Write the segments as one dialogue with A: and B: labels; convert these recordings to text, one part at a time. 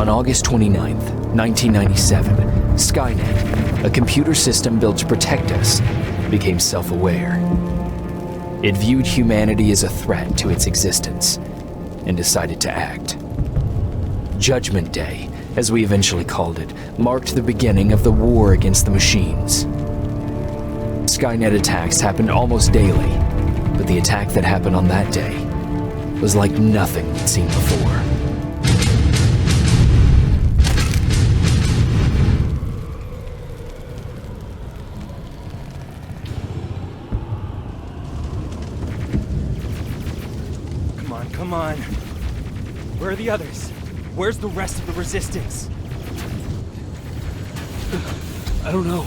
A: On August 29th, 1997, Skynet, a computer system built to protect us, became self-aware. It viewed humanity as a threat to its existence and decided to act. Judgment Day, as we eventually called it, marked the beginning of the war against the machines. Skynet attacks happened almost daily, but the attack that happened on that day was like nothing we'd seen before.
B: Come on. Where are the others? Where's the rest of the resistance?
A: I don't know.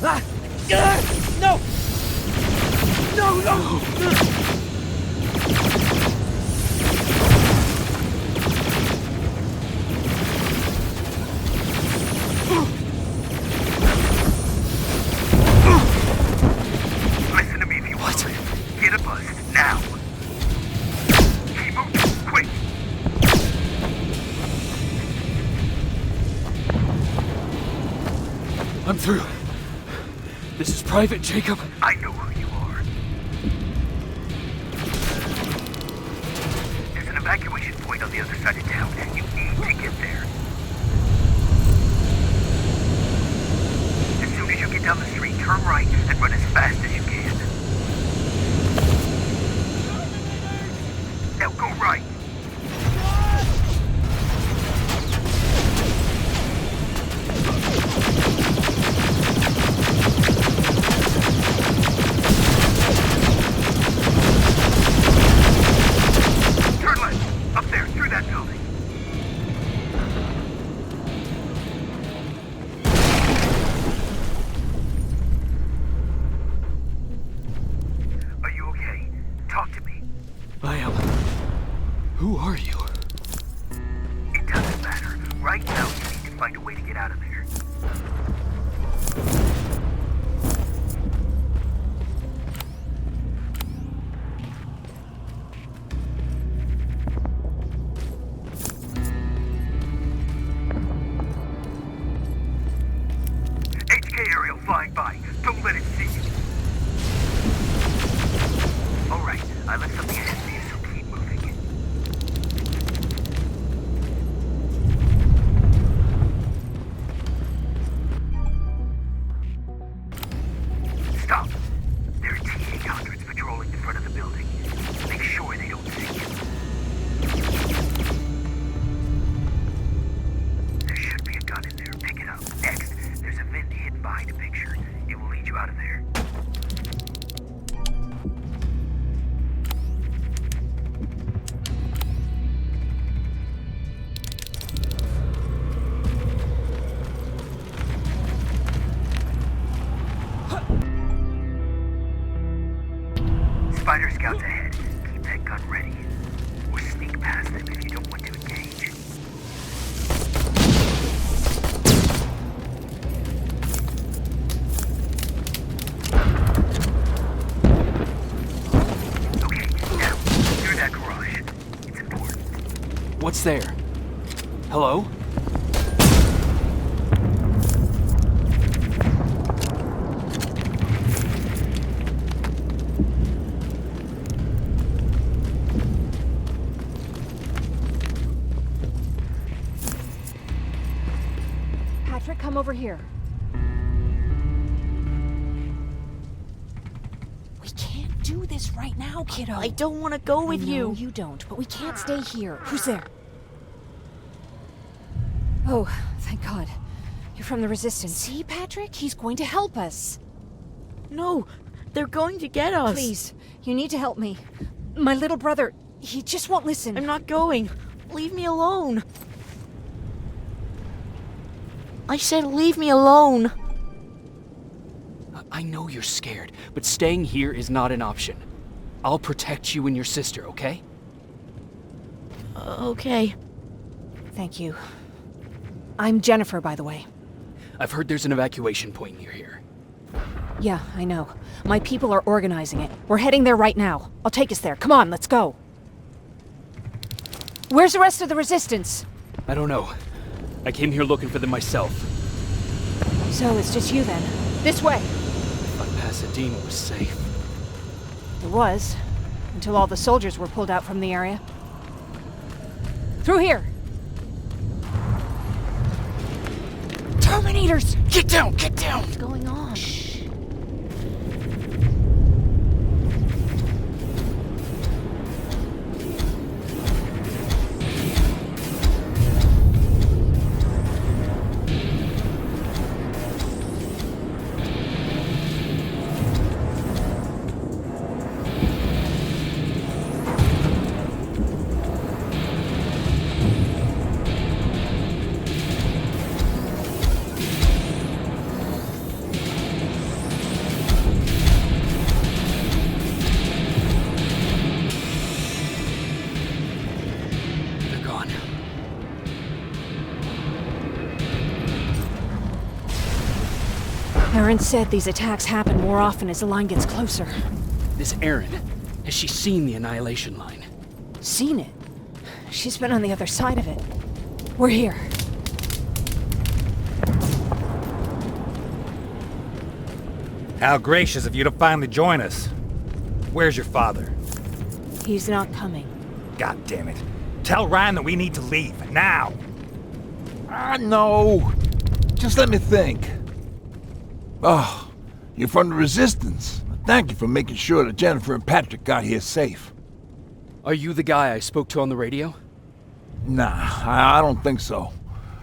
B: Ah! No! No!
C: Listen to me if you want. Get a bus, now! Keep moving, quick!
A: I'm through. This is Private Jacob.
C: I know who you are. There's an evacuation point on the other side of town. You need to get there. As soon as you get down the street, turn right and run as fast as you can. Now go right. Turn left. Up there, through that building. Are you okay? Talk to me.
A: I am. Who are you?
C: It doesn't matter. Right now, you need to find a way to get out of there. HK aerial flying by. Don't let it see you. Alright, I left something ahead for you, so keep moving. Stop! There are T-800s patrolling the front of the building. Make sure they don't see you. There should be a gun in there. Pick it up. Next, there's a vent hidden behind a picture. It will lead you out of there. Spider scouts ahead. Keep that gun ready. Or sneak past them if you don't want to engage. Okay, now, through that garage. It's important.
A: What's there? Hello?
D: Patrick, come over here. We can't do this right now, kiddo.
E: I don't want to go with you.
D: You don't, but we can't stay here. Who's there? Oh, thank God. You're from the Resistance. See, Patrick? He's going to help us.
E: No, they're going to get us.
D: Please, you need to help me. My little brother, he just won't listen.
E: I'm not going. Leave me alone. I said leave me alone.
A: I know you're scared, but staying here is not an option. I'll protect you and your sister, okay?
E: Okay.
D: Thank you. I'm Jennifer, by the way.
A: I've heard there's an evacuation point near here.
D: Yeah, I know. My people are organizing it. We're heading there right now. I'll take us there. Come on, let's go. Where's the rest of the Resistance?
B: I don't know. I came here looking for them myself.
D: So it's just you then. This way.
B: But Pasadena was safe.
D: It was. Until all the soldiers were pulled out from the area. Through here! Terminators!
A: Get down! Get down!
E: What's going on?
B: They're gone.
D: Aaron said these attacks happen more often as the line gets closer.
B: This Erin, has she seen the Annihilation Line?
D: Seen it? She's been on the other side of it. We're here.
F: How gracious of you to finally join us. Where's your father?
D: He's not coming.
F: God damn it. Tell Ryan that we need to leave, now!
G: No. Just let me think. Oh, you're from the Resistance. Thank you for making sure that Jennifer and Patrick got here safe.
B: Are you the guy I spoke to on the radio?
G: Nah, I don't think so.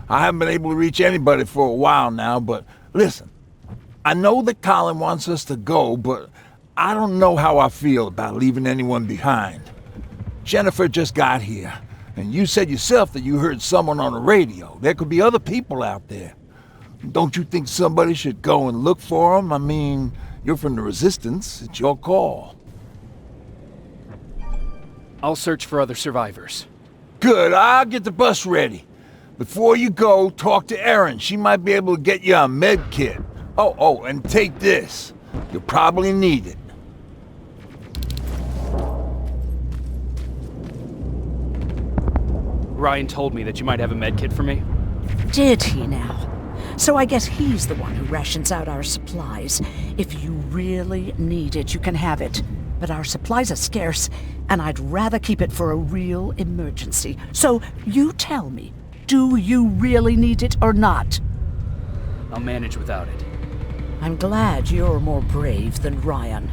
G: I haven't been able to reach anybody for a while now, but listen. I know that Colin wants us to go, but I don't know how I feel about leaving anyone behind. Jennifer just got here, and you said yourself that you heard someone on the radio. There could be other people out there. Don't you think somebody should go and look for them? I mean, you're from the Resistance. It's your call.
B: I'll search for other survivors.
G: Good, I'll get the bus ready. Before you go, talk to Erin. She might be able to get you a med kit. Oh, and take this. You'll probably need it.
B: Ryan told me that you might have a med kit for me.
H: Did he now? So I guess he's the one who rations out our supplies. If you really need it, you can have it. But our supplies are scarce, and I'd rather keep it for a real emergency. So you tell me, do you really need it or not?
B: I'll manage without it.
H: I'm glad you're more brave than Ryan.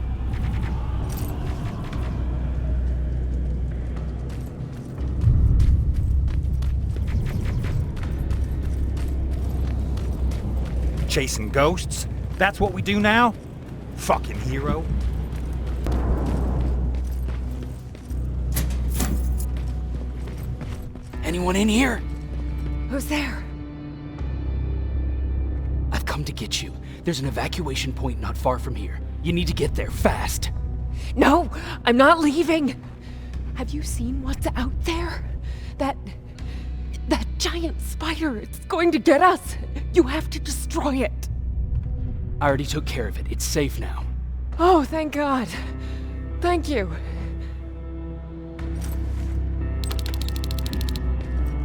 F: Chasing ghosts? That's what we do now? Fucking hero.
B: Anyone in here?
D: Who's there?
B: I've come to get you. There's an evacuation point not far from here. You need to get there fast.
D: No, I'm not leaving. Have you seen what's out there? That giant spider, it's going to get us. You have to destroy it.
B: I already took care of it. It's safe now.
D: Oh, thank God. Thank you.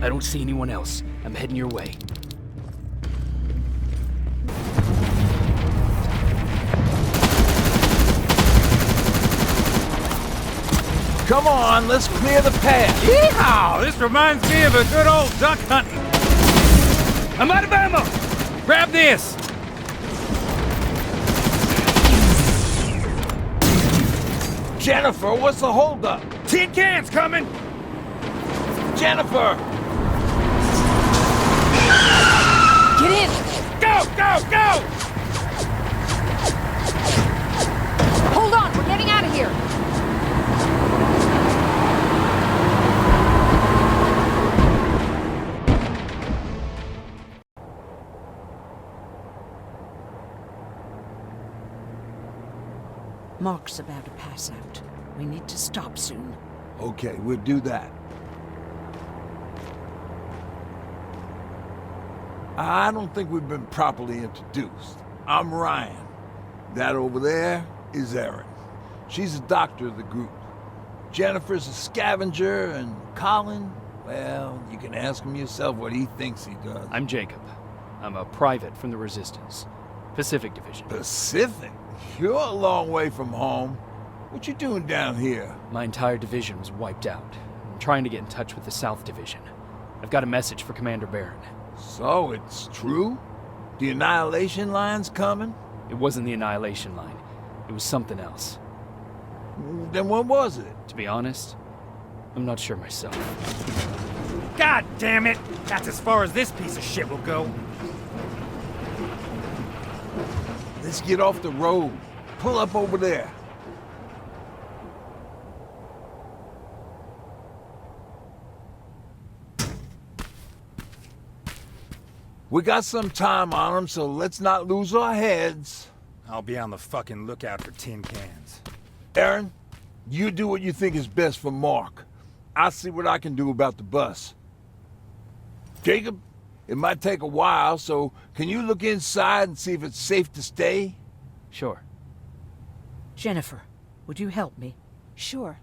B: I don't see anyone else. I'm heading your way.
G: Come on, let's clear the path.
F: Yeehaw! This reminds me of a good old duck hunting. I'm out of ammo! Grab this!
G: Jennifer, what's the holdup?
F: Tin cans coming!
G: Jennifer!
D: Get in!
F: Go, go, go!
D: Hold on, we're getting out of here.
H: Mark's about to pass out. We need to stop soon.
G: Okay, we'll do that. I don't think we've been properly introduced. I'm Ryan. That over there is Erin. She's the doctor of the group. Jennifer's a scavenger, and Colin, Well, you can ask him yourself what he thinks he does.
A: I'm Jacob. I'm a private from the Resistance. Pacific Division.
G: Pacific? You're a long way from home. What you doing down here?
A: My entire division was wiped out. I'm trying to get in touch with the South Division. I've got a message for Commander Barron.
G: So, it's true? The Annihilation Line's coming?
A: It wasn't the Annihilation Line. It was something else.
G: Then what was it?
A: To be honest, I'm not sure myself.
F: God damn it! That's as far as this piece of shit will go.
G: Let's get off the road. Pull up over there. We got some time on them, so let's not lose our heads.
F: I'll be on the fucking lookout for tin cans.
G: Aaron, you do what you think is best for Mark. I'll see what I can do about the bus. Jacob, it might take a while, so can you look inside and see if it's safe to stay?
A: Sure.
H: Jennifer, would you help me?
D: Sure.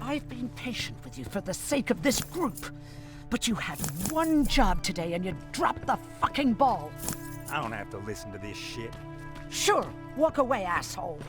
H: I've been patient with you for the sake of this group. But you had one job today and you dropped the fucking ball.
F: I don't have to listen to this shit.
H: Sure, walk away, asshole.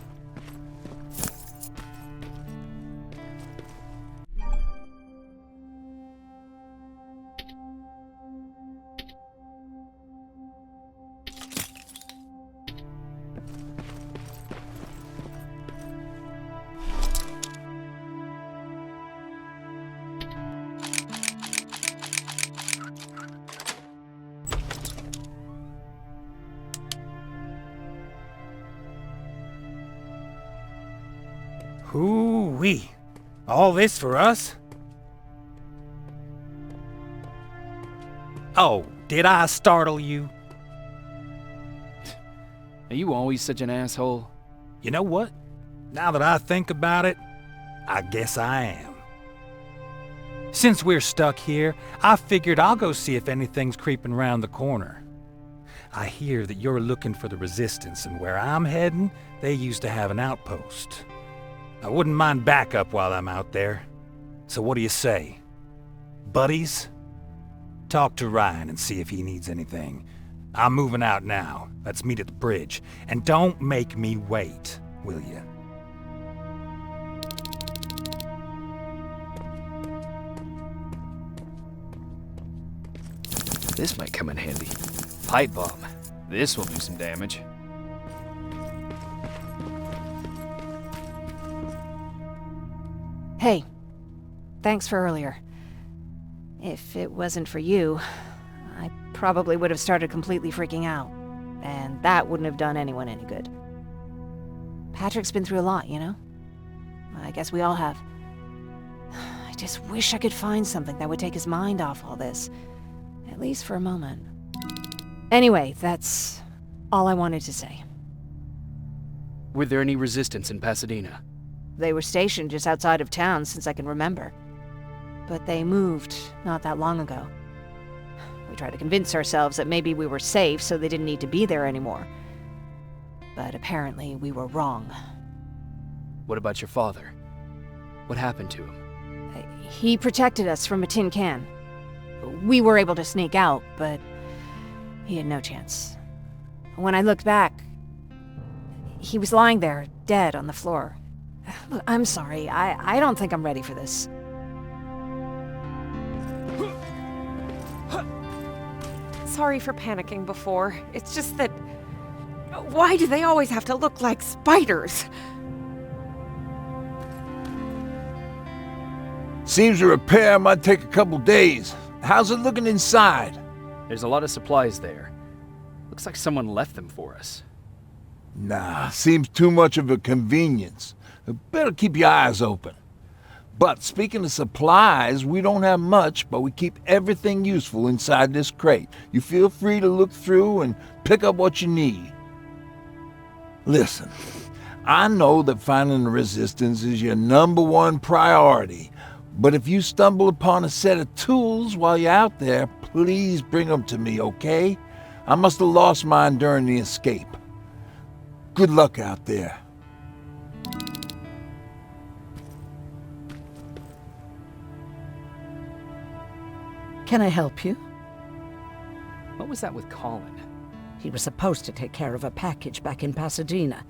F: Hoo-wee. All this for us? Oh, did I startle you?
A: Are you always such an asshole?
F: You know what? Now that I think about it, I guess I am. Since we're stuck here, I figured I'll go see if anything's creeping around the corner. I hear that you're looking for the Resistance, and where I'm heading, they used to have an outpost. I wouldn't mind backup while I'm out there. So what do you say? Buddies? Talk to Ryan and see if he needs anything. I'm moving out now. Let's meet at the bridge. And don't make me wait, will you?
A: This might come in handy. Pipe bomb. This will do some damage.
I: Hey, thanks for earlier. If it wasn't for you, I probably would have started completely freaking out, and that wouldn't have done anyone any good. Patrick's been through a lot, you know? I guess we all have. I just wish I could find something that would take his mind off all this, at least for a moment. Anyway, that's all I wanted to say.
A: Were there any resistance in Pasadena?
I: They were stationed just outside of town since I can remember. But they moved not that long ago. We tried to convince ourselves that maybe we were safe so they didn't need to be there anymore. But apparently we were wrong.
A: What about your father? What happened to him?
I: He protected us from a tin can. We were able to sneak out, but he had no chance. When I looked back, he was lying there, dead on the floor. Look, I'm sorry. I don't think I'm ready for this.
D: Sorry for panicking before. It's just that... Why do they always have to look like spiders?
G: Seems the repair might take a couple days. How's it looking inside?
A: There's a lot of supplies there. Looks like someone left them for us.
G: Nah, seems too much of a convenience. Better keep your eyes open. But speaking of supplies, we don't have much, but we keep everything useful inside this crate. You feel free to look through and pick up what you need. Listen, I know that finding the Resistance is your #1 priority, But if you stumble upon a set of tools while you're out there, please bring them to me, okay? I must have lost mine during the escape. Good luck out there.
H: Can I help you?
A: What was that with Colin?
H: He was supposed to take care of a package back in Pasadena.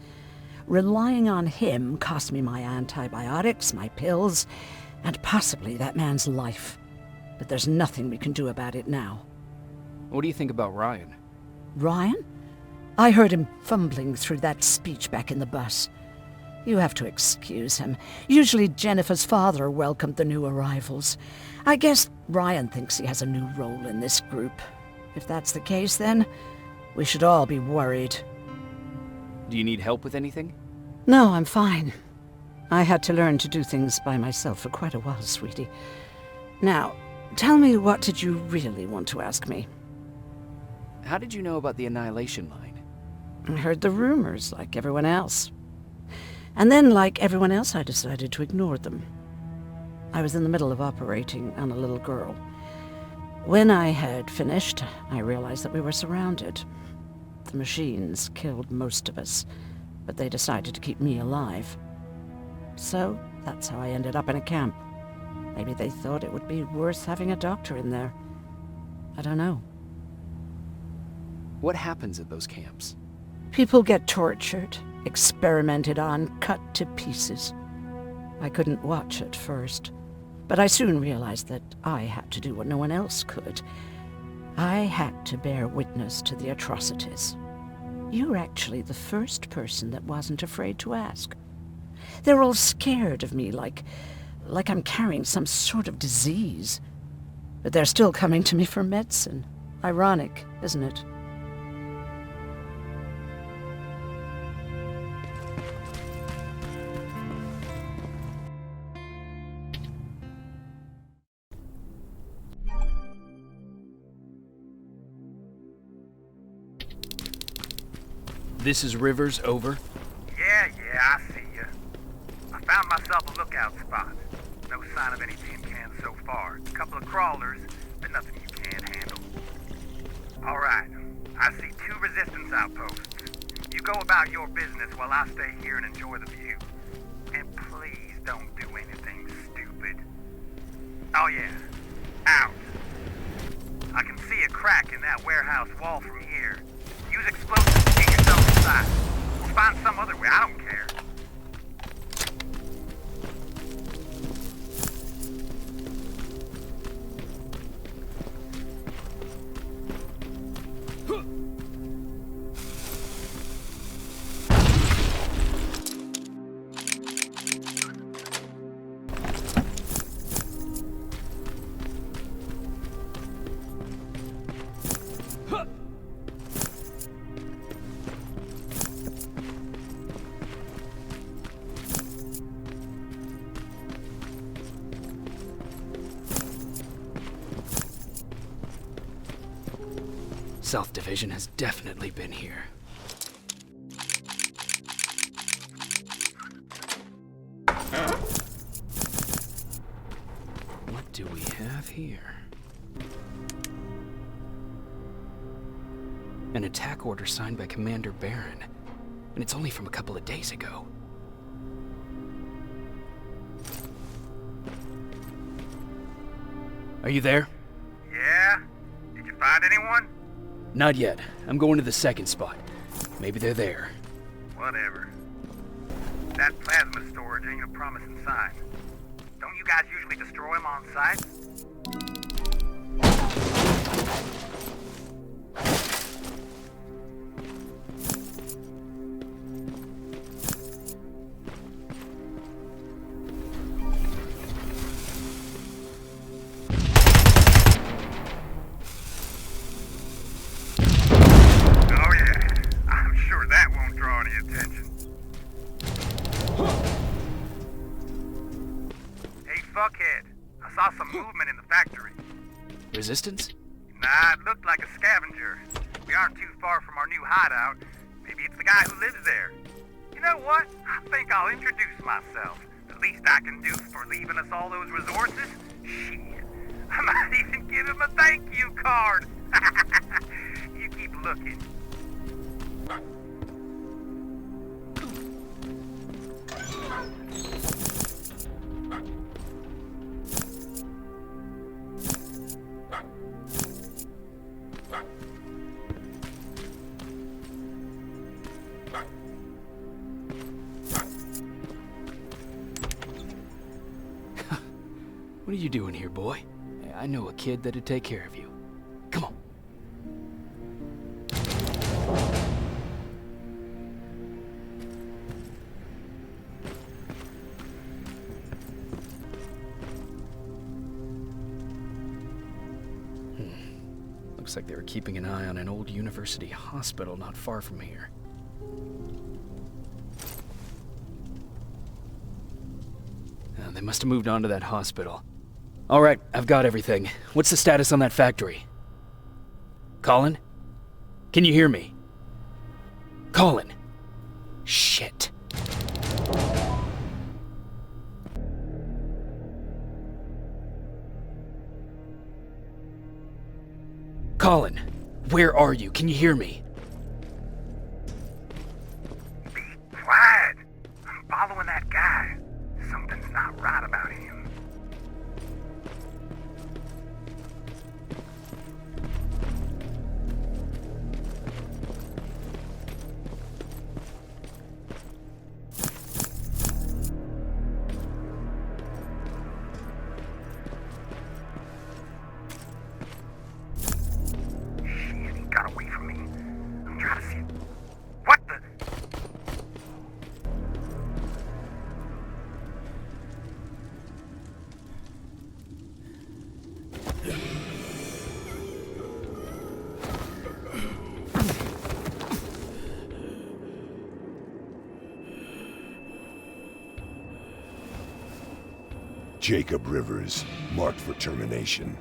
H: Relying on him cost me my antibiotics, my pills, and possibly that man's life. But there's nothing we can do about it now.
A: What do you think about Ryan?
H: Ryan? I heard him fumbling through that speech back in the bus. You have to excuse him. Usually Jennifer's father welcomed the new arrivals. I guess Ryan thinks he has a new role in this group. If that's the case, then we should all be worried.
A: Do you need help with anything?
H: No, I'm fine. I had to learn to do things by myself for quite a while, sweetie. Now, tell me, what did you really want to ask me?
A: How did you know about the Annihilation Line?
H: I heard the rumors, like everyone else. And then, like everyone else, I decided to ignore them. I was in the middle of operating on a little girl. When I had finished, I realized that we were surrounded. The machines killed most of us, but they decided to keep me alive. So, that's how I ended up in a camp. Maybe they thought it would be worth having a doctor in there. I don't know.
A: What happens at those camps?
H: People get tortured, experimented on, cut to pieces. I couldn't watch at first, but I soon realized that I had to do what no one else could. I had to bear witness to the atrocities. You're actually the first person that wasn't afraid to ask. They're all scared of me, like I'm carrying some sort of disease. But they're still coming to me for medicine. Ironic, isn't it?
A: This is Rivers, over.
C: Yeah, I see ya. I found myself a lookout spot. No sign of any tin cans so far. A couple of crawlers, but nothing you can't handle. Alright, I see 2 resistance outposts. You go about your business while I stay here and enjoy the view. And please don't do anything stupid. Oh yeah, out. I can see a crack in that warehouse wall from here. Use explosives to get yourself inside. Or find some other way, I don't care.
A: South Division has definitely been here. What do we have here? An attack order signed by Commander Barron, and it's only from a couple of days ago. Are you there?
C: Yeah? Did you find anyone?
A: Not yet. I'm going to the second spot. Maybe they're there.
C: Whatever. That plasma storage ain't a promising sign. Don't you guys usually destroy them on sight?
A: Resistance?
C: Nah, it looked like a scavenger. We aren't too far from our new hideout. Maybe it's the guy who lives there. You know what? I think I'll introduce myself. Least I can do for leaving us all those resources? Shit. I might even give him a thank you card. You keep looking.
A: What are you doing here, boy? I know a kid that'd take care of you. Come on. Looks like they were keeping an eye on an old university hospital not far from here. They must have moved on to that hospital. All right, I've got everything. What's the status on that factory? Colin? Can you hear me? Colin? Shit. Colin, where are you? Can you hear me?
C: Be quiet. I'm following that guy. Something's not right about him. Shit, he got away from me. I'm trying to see. What the?
J: Jacob Rivers, marked for termination.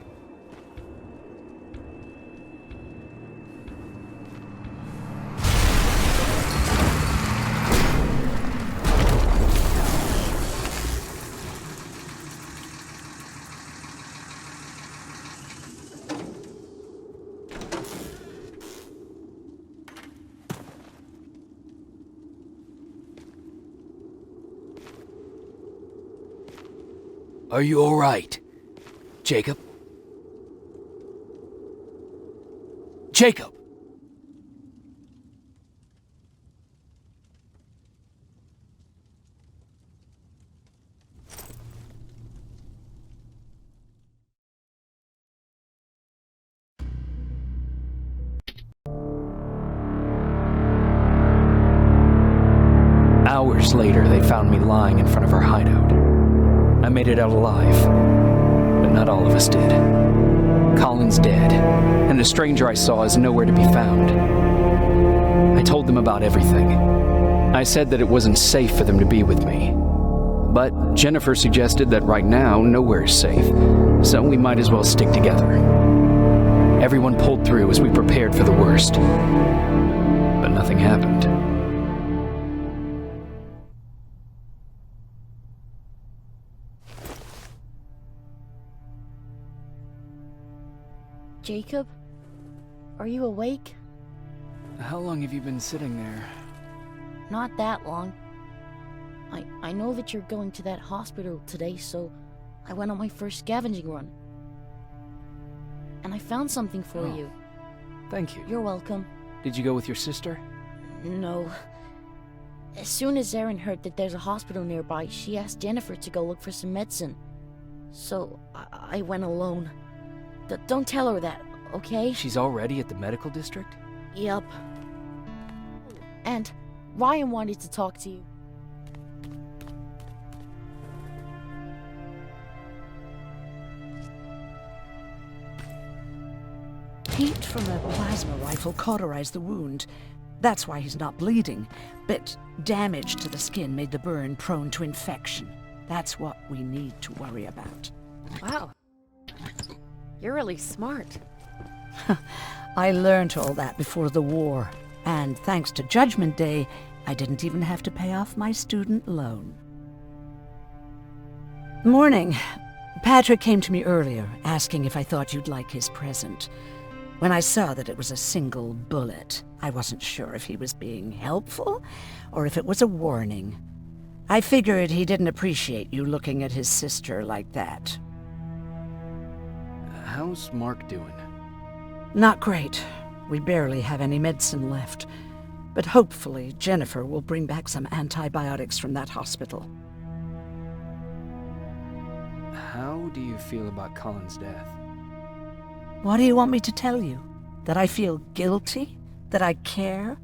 A: Are you all right? Jacob? Jacob! Hours later, they found me lying in front of our hideout. I made it out alive, but not all of us did. Colin's dead, and the stranger I saw is nowhere to be found. I told them about everything. I said that it wasn't safe for them to be with me. But Jennifer suggested that right now, nowhere is safe, so we might as well stick together. Everyone pulled through as we prepared for the worst, but nothing happened.
E: Jacob? Are you awake?
A: How long have you been sitting there?
E: Not that long. I know that you're going to that hospital today, so I went on my first scavenging run. And I found something for you.
A: Thank you.
E: You're welcome.
A: Did you go with your sister?
E: No. As soon as Erin heard that there's a hospital nearby, she asked Jennifer to go look for some medicine. So I went alone. Don't tell her that, okay?
A: She's already at the medical district?
E: Yup. And Ryan wanted to talk to you.
H: Heat from a plasma rifle cauterized the wound. That's why he's not bleeding. But damage to the skin made the burn prone to infection. That's what we need to worry about.
D: Wow. You're really smart.
H: I learned all that before the war. And thanks to Judgment Day, I didn't even have to pay off my student loan. Morning. Patrick came to me earlier, asking if I thought you'd like his present. When I saw that it was a single bullet, I wasn't sure if he was being helpful or if it was a warning. I figured he didn't appreciate you looking at his sister like that.
A: How's Mark doing?
H: Not great. We barely have any medicine left. But hopefully Jennifer will bring back some antibiotics from that hospital.
A: How do you feel about Colin's death?
H: What do you want me to tell you? That I feel guilty? That I care?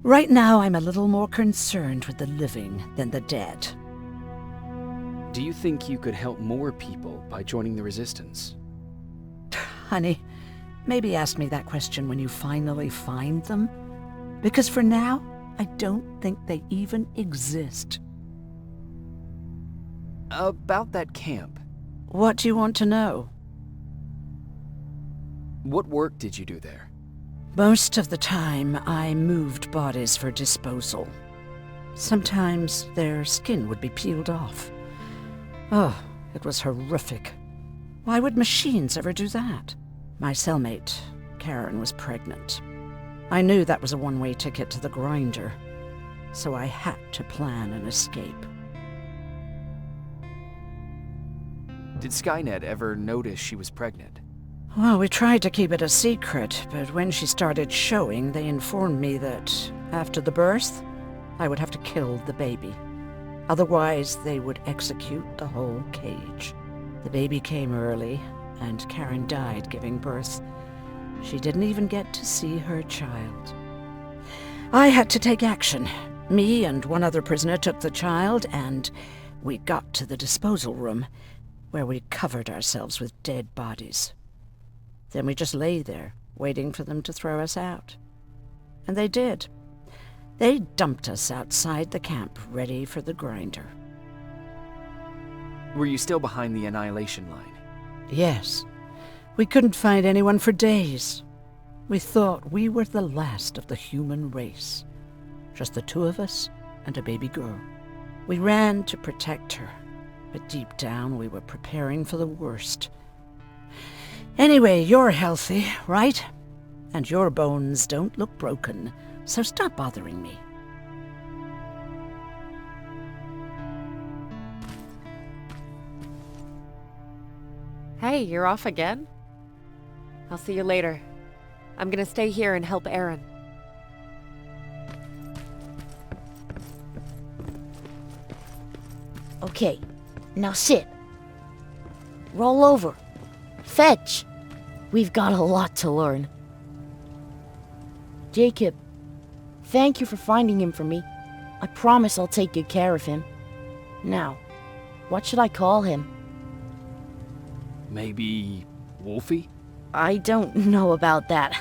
H: Right now I'm a little more concerned with the living than the dead.
A: Do you think you could help more people by joining the Resistance?
H: Honey, maybe ask me that question when you finally find them. Because for now, I don't think they even exist.
A: About that camp.
H: What do you want to know?
A: What work did you do there?
H: Most of the time, I moved bodies for disposal. Sometimes their skin would be peeled off. Oh, it was horrific. Why would machines ever do that? My cellmate, Karen, was pregnant. I knew that was a one-way ticket to the grinder, so I had to plan an escape.
A: Did Skynet ever notice she was pregnant?
H: Well, we tried to keep it a secret, but when she started showing, they informed me that after the birth, I would have to kill the baby. Otherwise, they would execute the whole cage. The baby came early, and Karen died giving birth. She didn't even get to see her child. I had to take action. Me and one other prisoner took the child, and we got to the disposal room, where we covered ourselves with dead bodies. Then we just lay there, waiting for them to throw us out. And they did. They dumped us outside the camp, ready for the grinder.
A: Were you still behind the Annihilation line?
H: Yes. We couldn't find anyone for days. We thought we were the last of the human race. Just the two of us and a baby girl. We ran to protect her, but deep down we were preparing for the worst. Anyway, you're healthy, right? And your bones don't look broken, so stop bothering me.
D: Hey, you're off again? I'll see you later. I'm gonna stay here and help Aaron.
E: Okay, now sit. Roll over. Fetch. We've got a lot to learn. Jacob, thank you for finding him for me. I promise I'll take good care of him. Now, what should I call him?
A: Maybe Wolfie?
E: I don't know about that.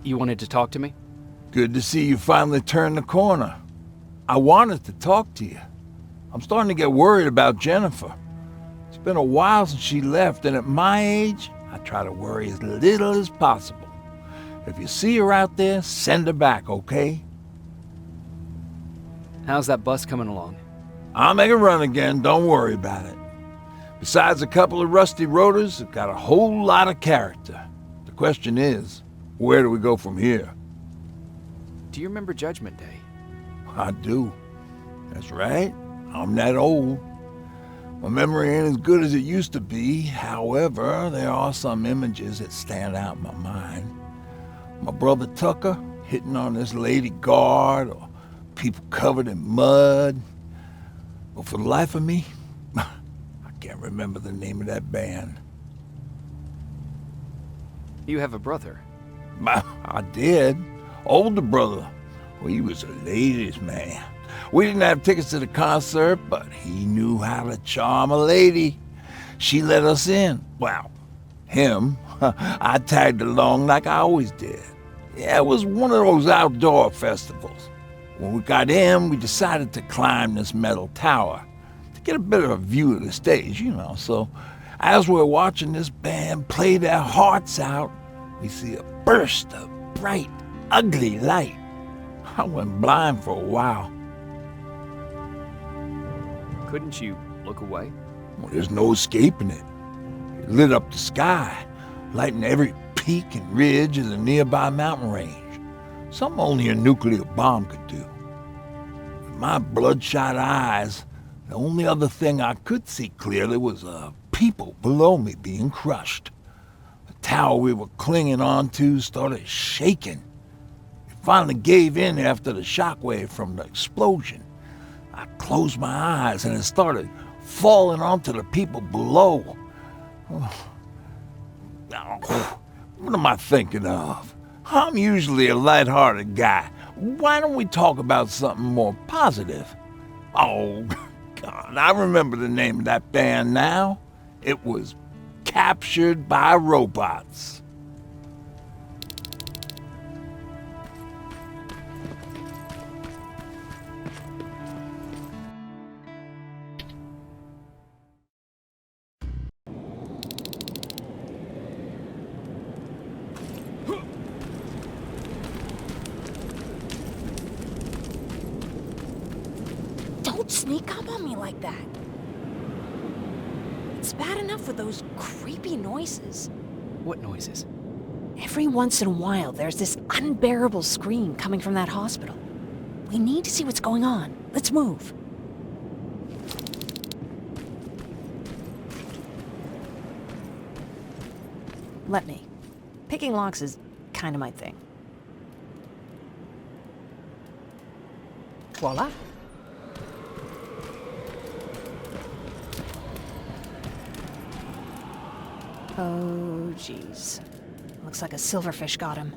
A: You wanted to talk to me?
G: Good to see you finally turned the corner. I wanted to talk to you. I'm starting to get worried about Jennifer. It's been a while since she left, and at my age, I try to worry as little as possible. If you see her out there, send her back, okay?
A: How's that bus coming along?
G: I'll make a run again, don't worry about it. Besides a couple of rusty rotors, it's got a whole lot of character. The question is, where do we go from here?
A: Do you remember Judgment Day?
G: I do. That's right. I'm that old. My memory ain't as good as it used to be. However, there are some images that stand out in my mind. My brother Tucker hitting on this lady guard, or people covered in mud. But for the life of me, I can't remember the name of that band.
A: You have a brother?
G: I did. Older brother. Well, he was a ladies' man. We didn't have tickets to the concert, but he knew how to charm a lady. She let us in. Well, him. I tagged along like I always did. Yeah, it was one of those outdoor festivals. When we got in, we decided to climb this metal tower to get a bit of a view of the stage, you know. So as we're watching this band play their hearts out, we see a burst of bright, ugly light. I went blind for a while.
A: Couldn't you look away?
G: Well, there's no escaping it. It lit up the sky, lighting every peak and ridge of the nearby mountain range. Something only a nuclear bomb could do. With my bloodshot eyes, the only other thing I could see clearly was people below me being crushed. The tower we were clinging onto started shaking. It finally gave in after the shockwave from the explosion. I closed my eyes and it started falling onto the people below. What am I thinking of? I'm usually a lighthearted guy. Why don't we talk about something more positive? Oh, God, I remember the name of that band now. It was Captured by Robots.
E: Don't sneak up on me like that. It's bad enough with those creepy noises.
A: What noises?
I: Every once in a while, there's this unbearable scream coming from that hospital. We need to see what's going on. Let's move. Let me. Picking locks is kind of my thing. Voila. Oh, jeez. Looks like a silverfish got him.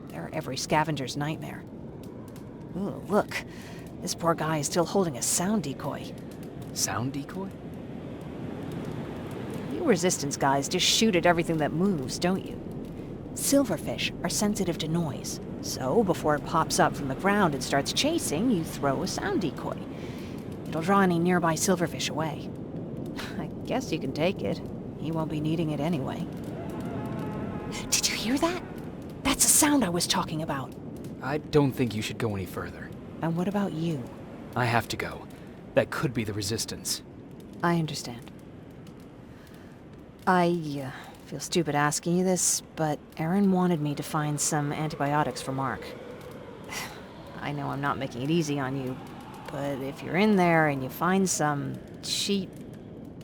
I: They're every scavenger's nightmare. Ooh, look. This poor guy is still holding a sound decoy.
A: Sound decoy?
I: You Resistance guys just shoot at everything that moves, don't you? Silverfish are sensitive to noise, so before it pops up from the ground and starts chasing, you throw a sound decoy. It'll draw any nearby silverfish away. I guess you can take it. He won't be needing it anyway. Did you hear that? That's the sound I was talking about.
A: I don't think you should go any further.
I: And what about you?
A: I have to go. That could be the Resistance.
I: I understand. I feel stupid asking you this, but Erin wanted me to find some antibiotics for Mark. I know I'm not making it easy on you, but if you're in there and you find some,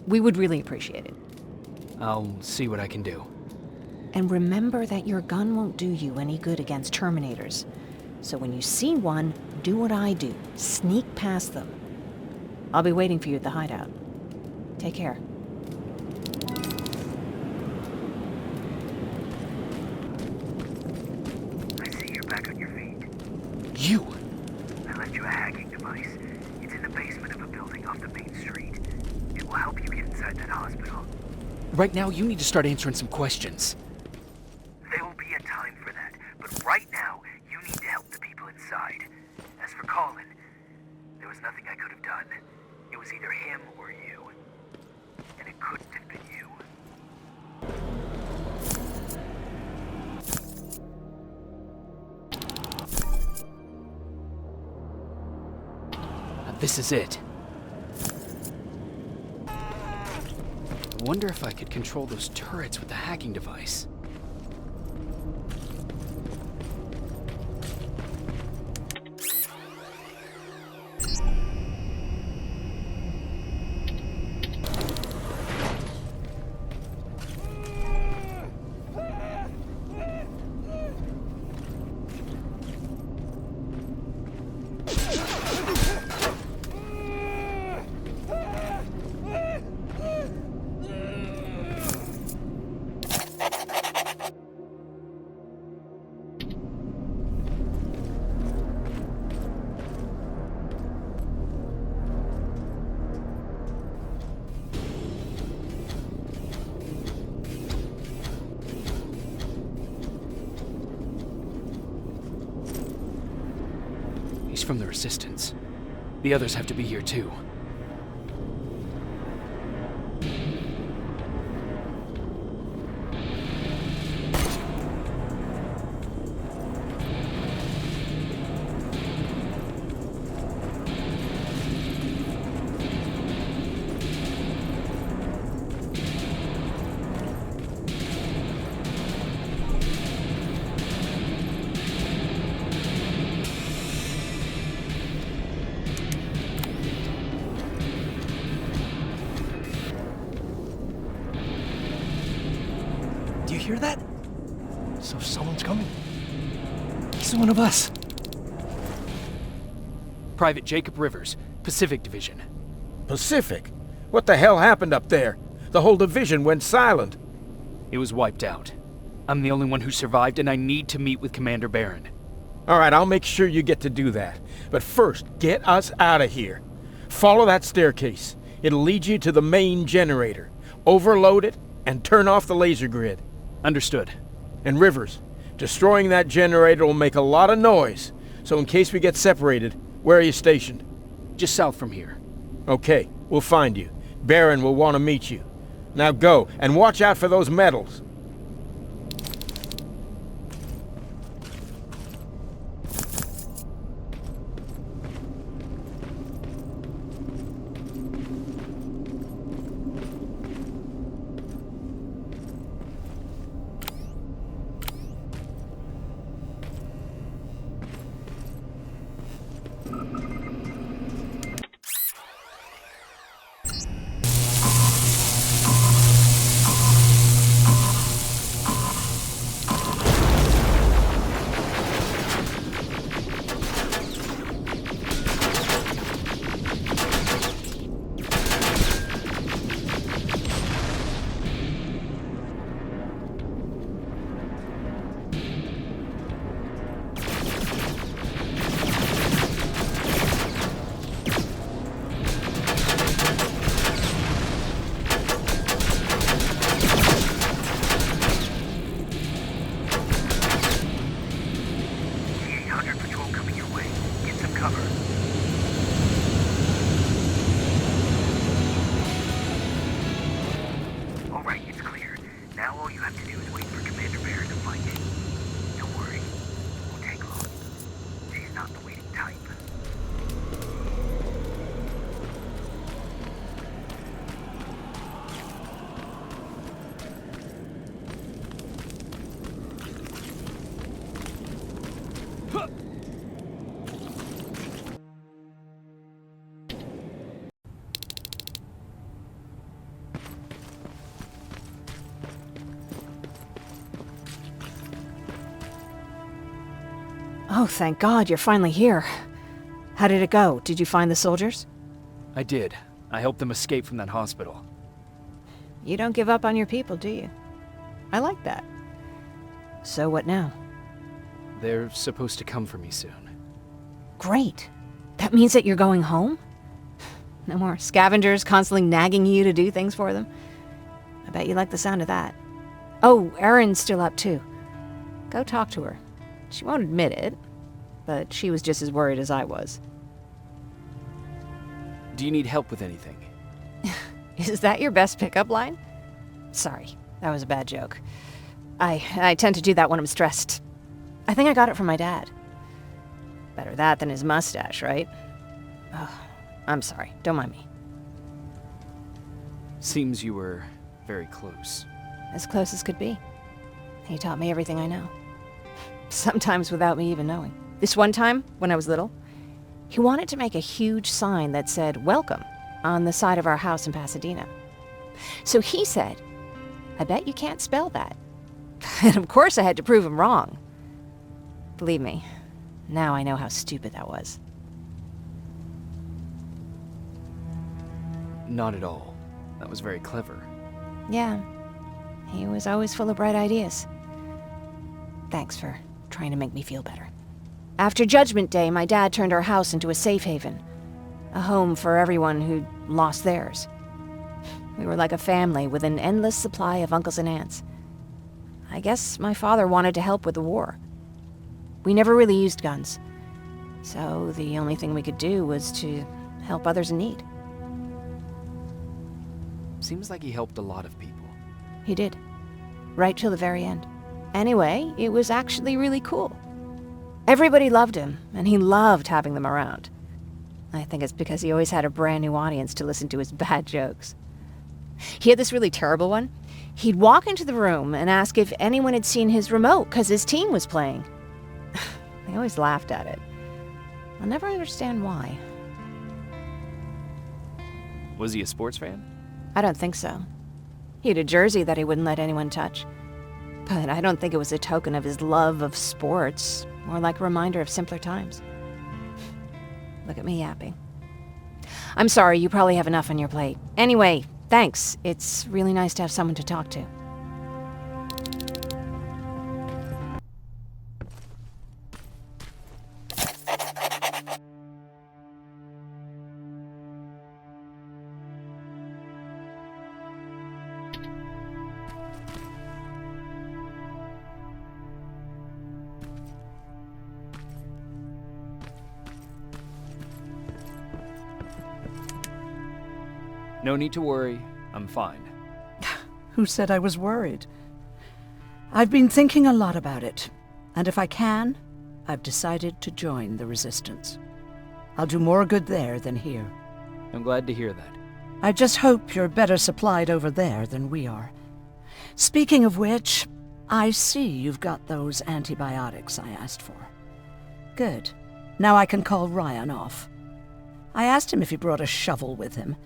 I: we would really appreciate it.
A: I'll see what I can do.
I: And remember that your gun won't do you any good against Terminators. So when you see one, do what I do. Sneak past them. I'll be waiting for you at the hideout. Take care.
C: I see you're back on your feet.
A: You!
C: I left you a hacking device. It's in the basement of a building off the main street. It will help you get inside that hospital.
A: Right now, you need to start answering some questions.
C: There will be a time for that, but right now, you need to help the people inside. As for Colin, there was nothing I could have done. It was either him or you. And it couldn't have been you.
A: This is it. I wonder if I could control those turrets with the hacking device. He's from the Resistance. The others have to be here too.
F: hear that? So someone's coming. It's one of us.
A: Private Jacob Rivers, Pacific Division.
K: Pacific? What the hell happened up there? The whole division went silent.
A: It was wiped out. I'm the only one who survived, and I need to meet with Commander Barron.
K: All right, I'll make sure you get to do that. But first, get us out of here. Follow that staircase. It'll lead you to the main generator. Overload it and turn off the laser grid.
A: Understood.
K: And Rivers, destroying that generator will make a lot of noise. So in case we get separated, where are you stationed?
A: Just south from here.
K: Okay, we'll find you. Barron will want to meet you. Now go, and watch out for those medals.
I: Oh, thank God, you're finally here. How did it go? Did you find the soldiers?
A: I did. I helped them escape from that hospital.
I: You don't give up on your people, do you? I like that. So what now?
A: They're supposed to come for me soon.
I: Great. That means that you're going home? No more scavengers constantly nagging you to do things for them? I bet you like the sound of that. Oh, Erin's still up too. Go talk to her. She won't admit it, but she was just as worried as I was.
A: Do you need help with anything?
I: Is that your best pickup line? Sorry, that was a bad joke. I tend to do that when I'm stressed. I think I got it from my dad. Better that than his mustache, right? Oh, I'm sorry, don't mind me.
A: Seems you were very close.
I: As close as could be. He taught me everything I know. Sometimes without me even knowing. This one time, when I was little, he wanted to make a huge sign that said, "Welcome," on the side of our house in Pasadena. So he said, "I bet you can't spell that." And of course I had to prove him wrong. Believe me, now I know how stupid that was.
A: Not at all. That was very clever.
I: Yeah, he was always full of bright ideas. Thanks for trying to make me feel better. After Judgment Day, my dad turned our house into a safe haven. A home for everyone who'd lost theirs. We were like a family with an endless supply of uncles and aunts. I guess my father wanted to help with the war. We never really used guns. So the only thing we could do was to help others in need.
A: Seems like he helped a lot of people.
I: He did. Right till the very end. Anyway, it was actually really cool. Everybody loved him, and he loved having them around. I think it's because he always had a brand new audience to listen to his bad jokes. He had this really terrible one. He'd walk into the room and ask if anyone had seen his remote because his team was playing. They always laughed at it. I'll never understand why.
A: Was he a sports fan?
I: I don't think so. He had a jersey that he wouldn't let anyone touch. but I don't think it was a token of his love of sports, more like a reminder of simpler times. Look at me yapping. I'm sorry, you probably have enough on your plate. Anyway, thanks. It's really nice to have someone to talk to.
A: No need to worry. I'm fine.
H: Who said I was worried? I've been thinking a lot about it, and if I can, I've decided to join the Resistance. I'll do more good there than here.
A: I'm glad to hear that.
H: I just hope you're better supplied over there than we are. Speaking of which, I see you've got those antibiotics I asked for. Good. Now I can call Ryan off. I asked him if he brought a shovel with him.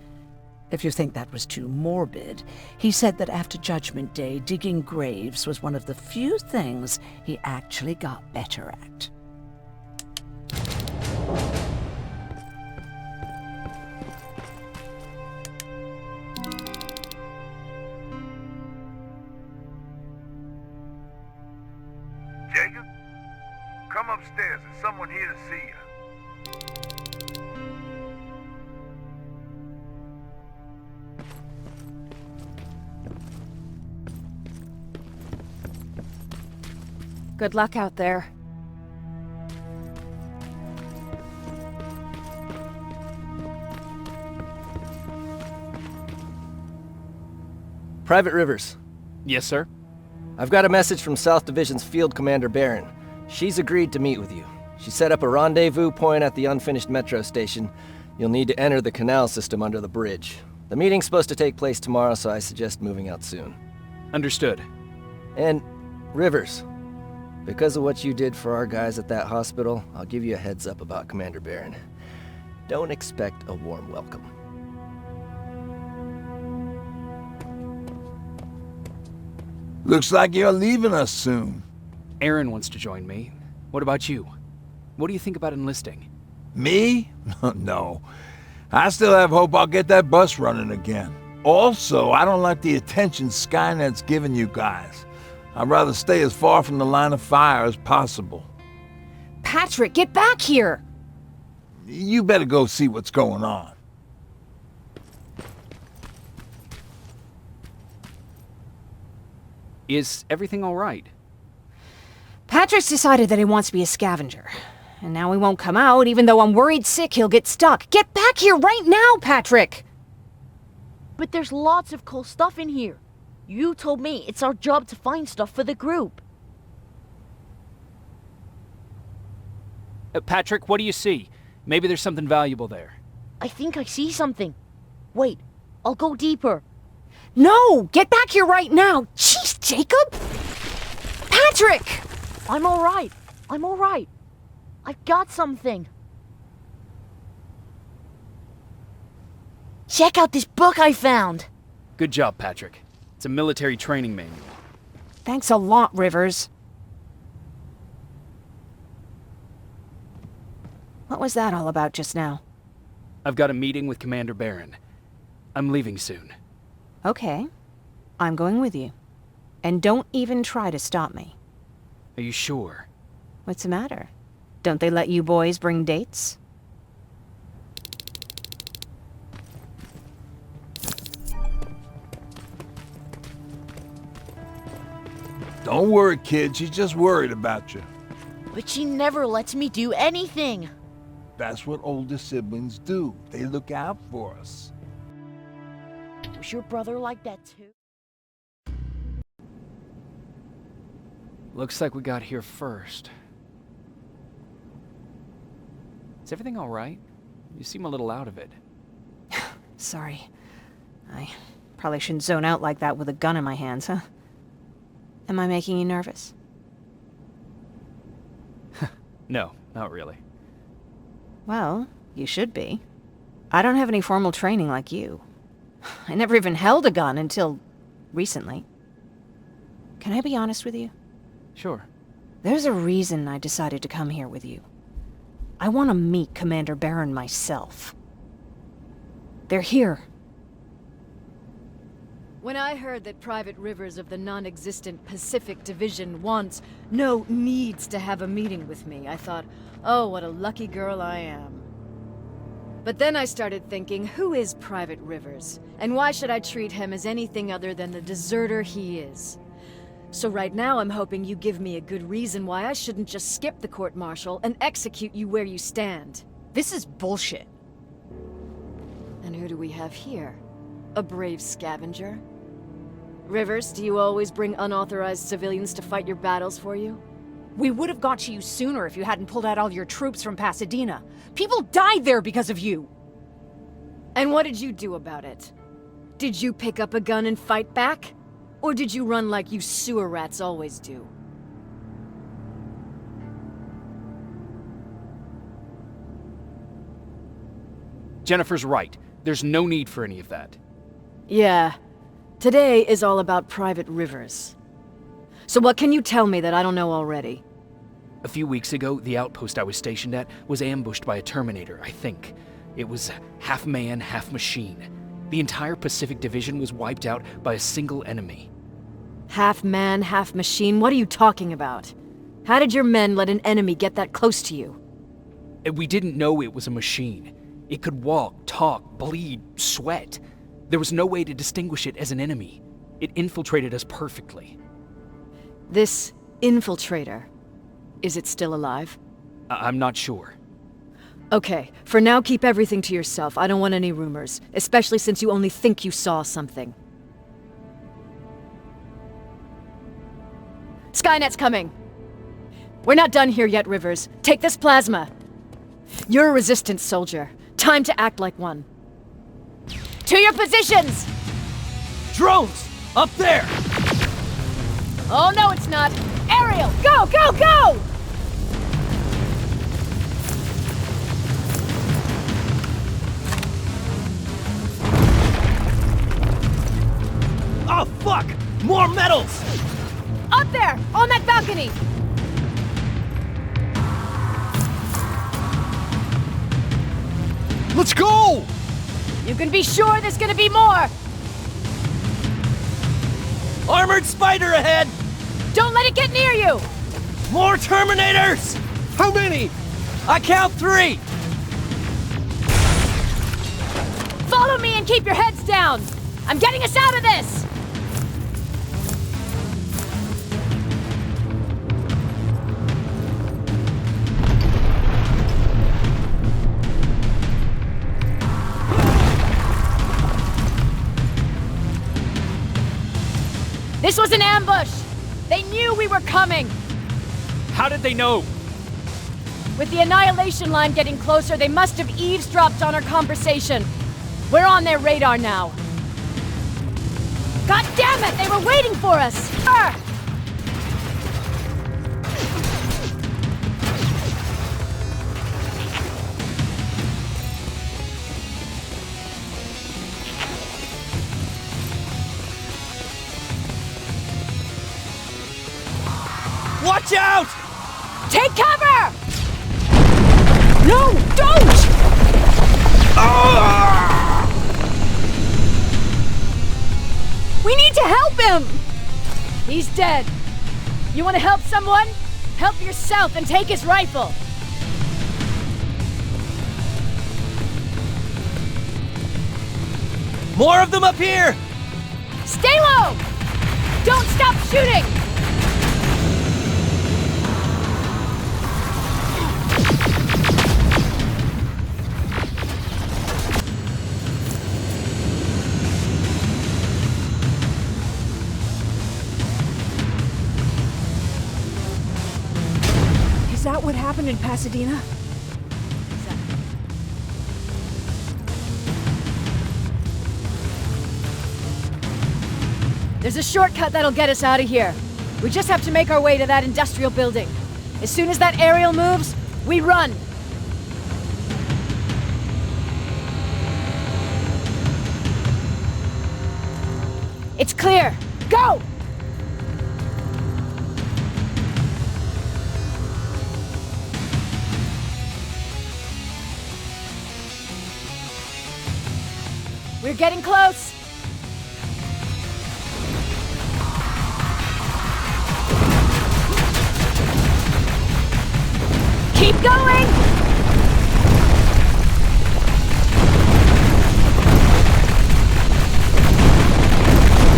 H: If you think that was too morbid, he said that after Judgment Day, digging graves was one of the few things he actually got better at.
C: Jacob? Come upstairs. There's someone here to see you.
I: Good luck out there.
L: Private Rivers.
A: Yes, sir?
L: I've got a message from South Division's Field Commander Barron. She's agreed to meet with you. She set up a rendezvous point at the unfinished metro station. You'll need to enter the canal system under the bridge. The meeting's supposed to take place tomorrow, so I suggest moving out soon.
A: Understood.
L: And, Rivers, because of what you did for our guys at that hospital, I'll give you a heads up about Commander Barron. Don't expect a warm welcome.
G: Looks like you're leaving us soon.
A: Aaron wants to join me. What about you? What do you think about enlisting?
G: Me? No. I still have hope I'll get that bus running again. Also, I don't like the attention Skynet's giving you guys. I'd rather stay as far from the line of fire as possible.
I: Patrick, get back here!
G: You better go see what's going on.
A: Is everything all right?
I: Patrick's decided that he wants to be a scavenger. And now he won't come out, even though I'm worried sick he'll get stuck. Get back here right now, Patrick!
E: But there's lots of cool stuff in here. You told me it's our job to find stuff for the group.
A: Patrick, what do you see? Maybe there's something valuable there.
E: I think I see something. Wait, I'll go deeper.
I: No! Get back here right now! Jeez, Jacob! Patrick!
E: I'm alright. I'm alright. I've got something. Check out this book I found!
A: Good job, Patrick. It's a military training manual.
I: Thanks a lot, Rivers. What was that all about just now?
A: I've got a meeting with Commander Barron. I'm leaving soon.
I: Okay. I'm going with you. And don't even try to stop me.
A: Are you sure?
I: What's the matter? Don't they let you boys bring dates?
G: Don't worry, kid. She's just worried about you.
E: But she never lets me do anything.
G: That's what older siblings do. They look out for us.
E: Was your brother like that too?
A: Looks like we got here first. Is everything all right? You seem a little out of it.
I: Sorry. I probably shouldn't zone out like that with a gun in my hands, huh? Am I making you nervous?
A: No, not really.
I: Well, you should be. I don't have any formal training like you. I never even held a gun until recently. can I be honest with you?
A: Sure.
I: There's a reason I decided to come here with you. I want to meet Commander Barron myself. They're here.
D: When I heard that Private Rivers of the non-existent Pacific Division needs to have a meeting with me, I thought, oh, what a lucky girl I am. But then I started thinking, who is Private Rivers? And why should I treat him as anything other than the deserter he is? So right now I'm hoping you give me a good reason why I shouldn't just skip the court-martial and execute you where you stand.
I: This is bullshit.
D: And who do we have here? A brave scavenger? Rivers, do you always bring unauthorized civilians to fight your battles for you?
M: We would have got to you sooner if you hadn't pulled out all your troops from Pasadena. People died there because of you!
D: And what did you do about it? Did you pick up a gun and fight back? Or did you run like you sewer rats always do?
A: Jennifer's right. There's no need for any of that.
D: Yeah. Today is all about Private Rivers. So what can you tell me that I don't know already?
A: A few weeks ago, the outpost I was stationed at was ambushed by a Terminator, I think. It was half man, half machine. The entire Pacific Division was wiped out by a single enemy.
D: Half man, half machine? What are you talking about? How did your men let an enemy get that close to you?
A: We didn't know it was a machine. It could walk, talk, bleed, sweat. There was no way to distinguish it as an enemy. It infiltrated us perfectly.
D: This infiltrator, is it still alive?
A: I'm not sure.
D: Okay, for now keep everything to yourself. I don't want any rumors, especially since you only think you saw something. Skynet's coming! We're not done here yet, Rivers. Take this plasma. You're a resistance soldier. Time to act like one. To your positions!
B: Drones! Up there!
D: Oh, no, it's not. Ariel, go, go, go!
B: Oh, fuck! More medals!
D: Up there, on that balcony!
B: Let's go!
D: You can be sure there's gonna be more!
B: Armored spider ahead!
D: Don't let it get near you!
B: More Terminators! How many? I count 3!
D: Follow me and keep your heads down! I'm getting us out of this! This was an ambush! They knew we were coming!
A: How did they know?
D: With the Annihilation line getting closer, they must have eavesdropped on our conversation. We're on their radar now. God damn it! They were waiting for us! Arr!
B: Watch out!
D: Take cover!
M: No, don't!
D: We need to help him! He's dead. You want to help someone? Help yourself and take his rifle.
B: More of them up here!
D: Stay low! Don't stop shooting!
M: Is that what happened in Pasadena?
D: There's a shortcut that'll get us out of here. We just have to make our way to that industrial building. As soon as that aerial moves, we run. It's clear. Go!
M: We're getting close! Keep going!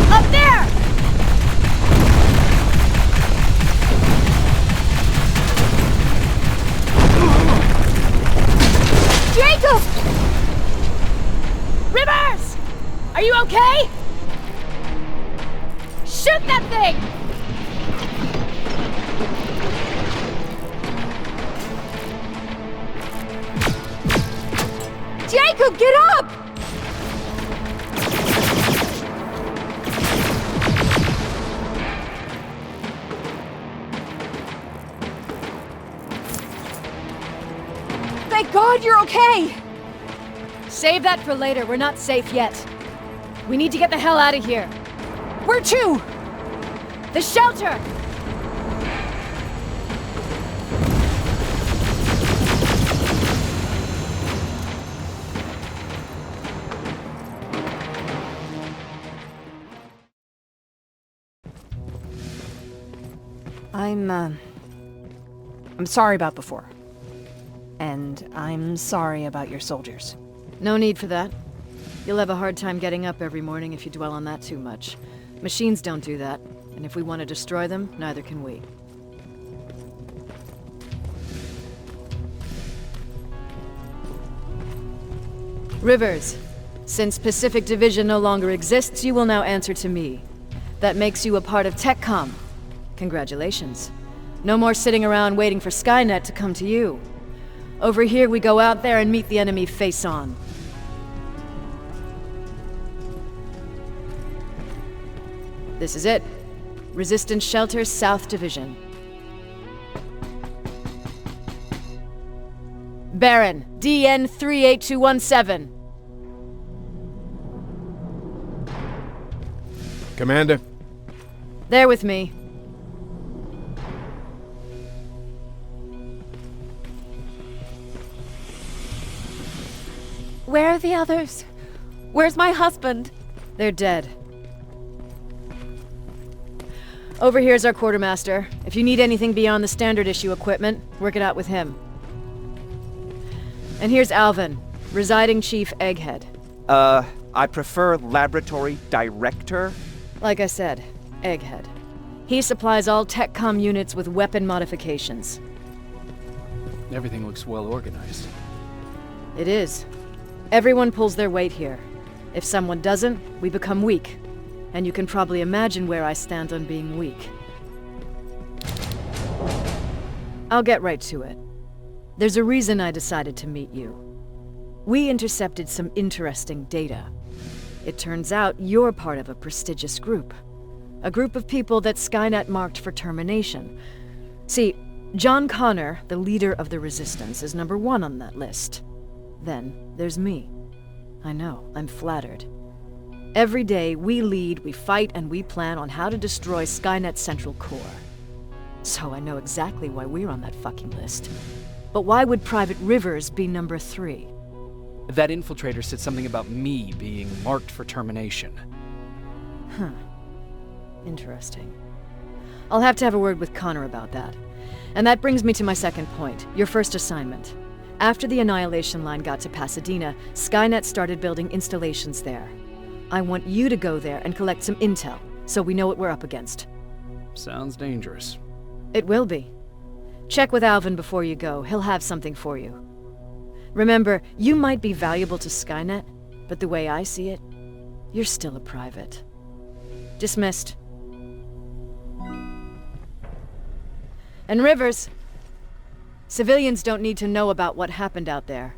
M: Up there! Jacob! Rivers! Are you okay? Shoot that thing! Jacob, get up! Thank God you're okay! Save that for later. We're not safe yet. We need to get the hell out of here. Where to? The shelter!
I: I'm sorry about before. And I'm sorry about your soldiers.
D: No need for that. You'll have a hard time getting up every morning if you dwell on that too much. Machines don't do that, and if we want to destroy them, neither can we. Rivers, since Pacific Division no longer exists, you will now answer to me. That makes you a part of TechCom. Congratulations. No more sitting around waiting for Skynet to come to you. Over here, we go out there and meet the enemy face on. This is it. Resistance Shelter, South Division. Baron, DN 38217.
K: Commander?
D: There with me.
M: Where are the others? Where's my husband?
D: They're dead. Over here's our quartermaster. If you need anything beyond the standard issue equipment, work it out with him. And here's Alvin, residing Chief Egghead.
N: I prefer Laboratory Director.
D: Like I said, Egghead. He supplies all TechCom units with weapon modifications.
A: Everything looks well organized.
D: It is. Everyone pulls their weight here. If someone doesn't, we become weak. And you can probably imagine where I stand on being weak. I'll get right to it. There's a reason I decided to meet you. We intercepted some interesting data. It turns out you're part of a prestigious group. A group of people that Skynet marked for termination. See, John Connor, the leader of the Resistance, is number 1 on that list. Then there's me. I know, I'm flattered. Every day, we lead, we fight, and we plan on how to destroy Skynet's central core. So I know exactly why we're on that fucking list. But why would Private Rivers be number 3?
A: That infiltrator said something about me being marked for termination.
D: Huh. Interesting. I'll have to have a word with Connor about that. And that brings me to my second point, your first assignment. After the Annihilation Line got to Pasadena, Skynet started building installations there. I want you to go there and collect some intel, so we know what we're up against.
A: Sounds dangerous.
D: It will be. Check with Alvin before you go. He'll have something for you. Remember, you might be valuable to Skynet, but the way I see it, you're still a private. Dismissed. And Rivers, civilians don't need to know about what happened out there.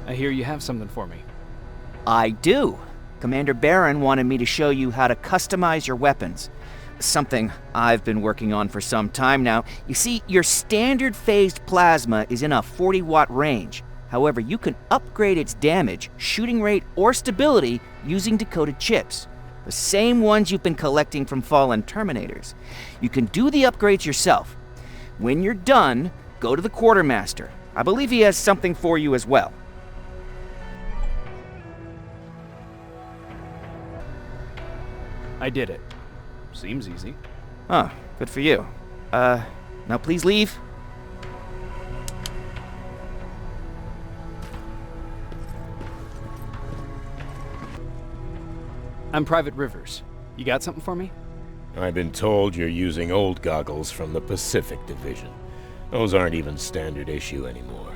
A: I hear you have something for me.
N: I do. Commander Barron wanted me to show you how to customize your weapons. Something I've been working on for some time now. You see, your standard phased plasma is in a 40-watt range. However, you can upgrade its damage, shooting rate, or stability using decoded chips. The same ones you've been collecting from fallen Terminators. You can do the upgrades yourself. When you're done, go to the quartermaster. I believe he has something for you as well.
A: I did it. Seems easy.
N: Oh, good for you. Now please leave.
A: I'm Private Rivers. You got something for me?
K: I've been told you're using old goggles from the Pacific Division. Those aren't even standard issue anymore.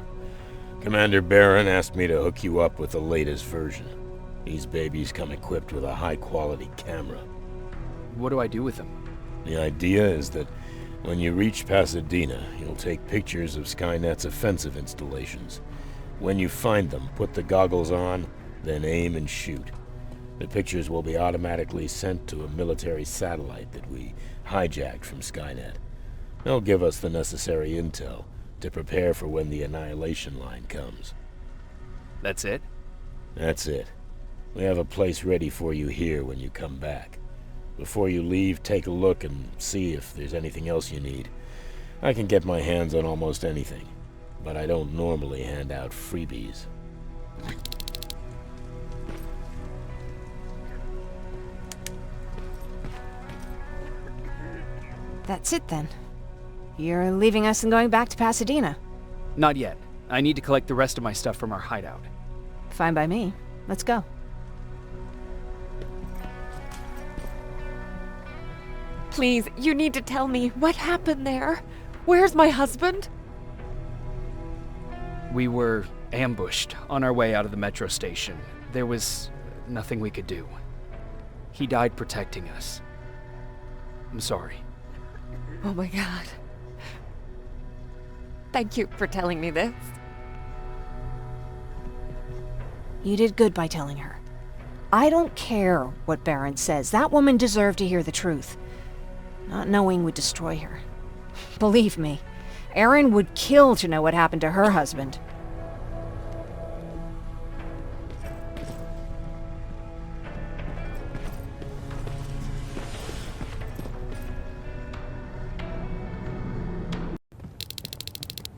K: Commander Barron asked me to hook you up with the latest version. These babies come equipped with a high-quality camera.
A: What do I do with them?
K: The idea is that when you reach Pasadena, you'll take pictures of Skynet's offensive installations. When you find them, put the goggles on, then aim and shoot. The pictures will be automatically sent to a military satellite that we hijacked from Skynet. They'll give us the necessary intel to prepare for when the annihilation line comes.
A: That's it?
K: That's it. We have a place ready for you here when you come back. Before you leave, take a look and see if there's anything else you need. I can get my hands on almost anything, but I don't normally hand out freebies.
I: That's it then. You're leaving us and going back to Pasadena.
A: Not yet. I need to collect the rest of my stuff from our hideout.
I: Fine by me. Let's go.
O: Please, you need to tell me what happened there. Where's my husband?
A: We were ambushed on our way out of the metro station. There was nothing we could do. He died protecting us. I'm sorry.
O: Oh my God. Thank you for telling me this.
I: You did good by telling her. I don't care what Barron says. That woman deserved to hear the truth. Not knowing would destroy her. Believe me, Erin would kill to know what happened to her husband.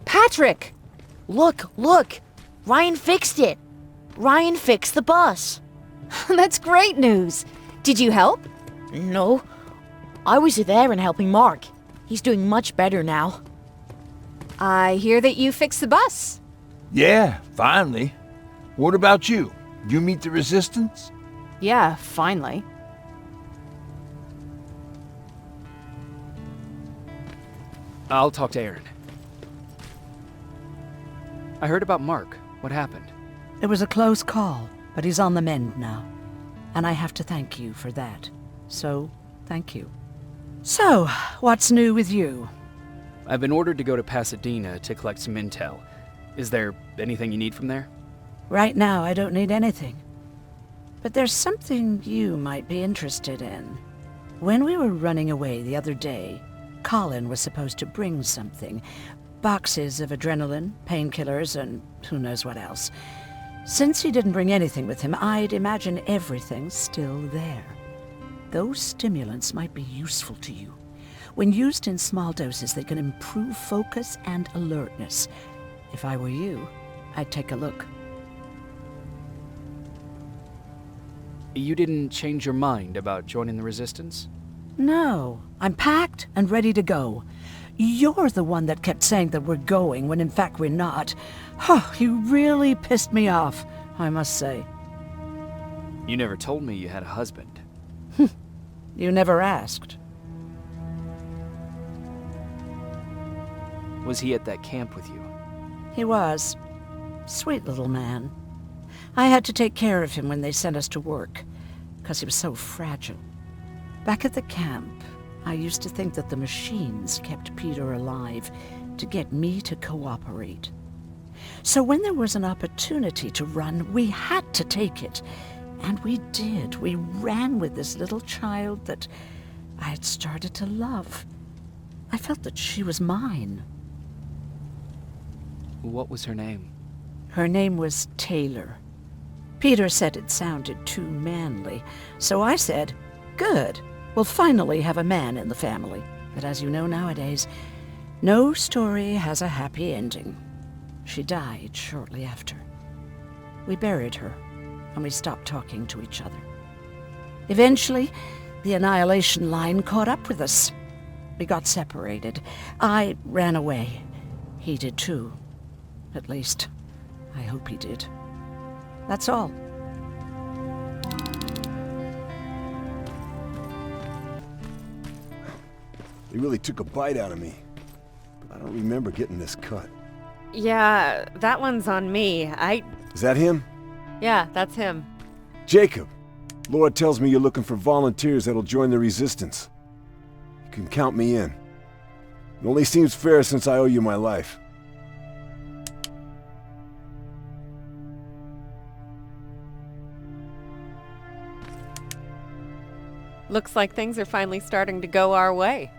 I: Patrick!
E: Look! Ryan fixed it! Ryan fixed the bus!
I: That's great news! Did you help?
E: No. I was there and helping Mark. He's doing much better now.
I: I hear that you fixed the bus.
G: Yeah, finally. What about you? You meet the resistance?
I: Yeah, finally.
A: I'll talk to Erin. I heard about Mark. What happened?
H: It was a close call, but he's on the mend now. And I have to thank you for that. So, thank you. So, what's new with you?
A: I've been ordered to go to Pasadena to collect some intel. Is there anything you need from there?
H: Right now, I don't need anything. But there's something you might be interested in. When we were running away the other day, Colin was supposed to bring something. Boxes of adrenaline, painkillers, and who knows what else. Since he didn't bring anything with him, I'd imagine everything's still there. Those stimulants might be useful to you. When used in small doses, they can improve focus and alertness. If I were you, I'd take a look.
A: You didn't change your mind about joining the Resistance?
H: No, I'm packed and ready to go. You're the one that kept saying that we're going when in fact we're not. Oh, you really pissed me off, I must say.
A: You never told me you had a husband.
H: You never asked.
A: Was he at that camp with you?
H: He was. Sweet little man. I had to take care of him when they sent us to work, because he was so fragile. Back at the camp, I used to think that the machines kept Peter alive to get me to cooperate. So when there was an opportunity to run, we had to take it. And we did. We ran with this little child that I had started to love. I felt that she was mine.
A: What was her name?
H: Her name was Taylor. Peter said it sounded too manly, so I said, good, we'll finally have a man in the family. But as you know nowadays, no story has a happy ending. She died shortly after. We buried her, and we stopped talking to each other. Eventually, The Annihilation line caught up with us. We got separated. I ran away. He did too. At least, I hope he did. That's all.
J: They really took a bite out of me. But I don't remember getting this cut.
O: Yeah, that one's on me.
J: Is that him?
O: Yeah, that's him.
J: Jacob! Laura tells me you're looking for volunteers that'll join the Resistance. You can count me in. It only seems fair since I owe you my life.
O: Looks like things are finally starting to go our way.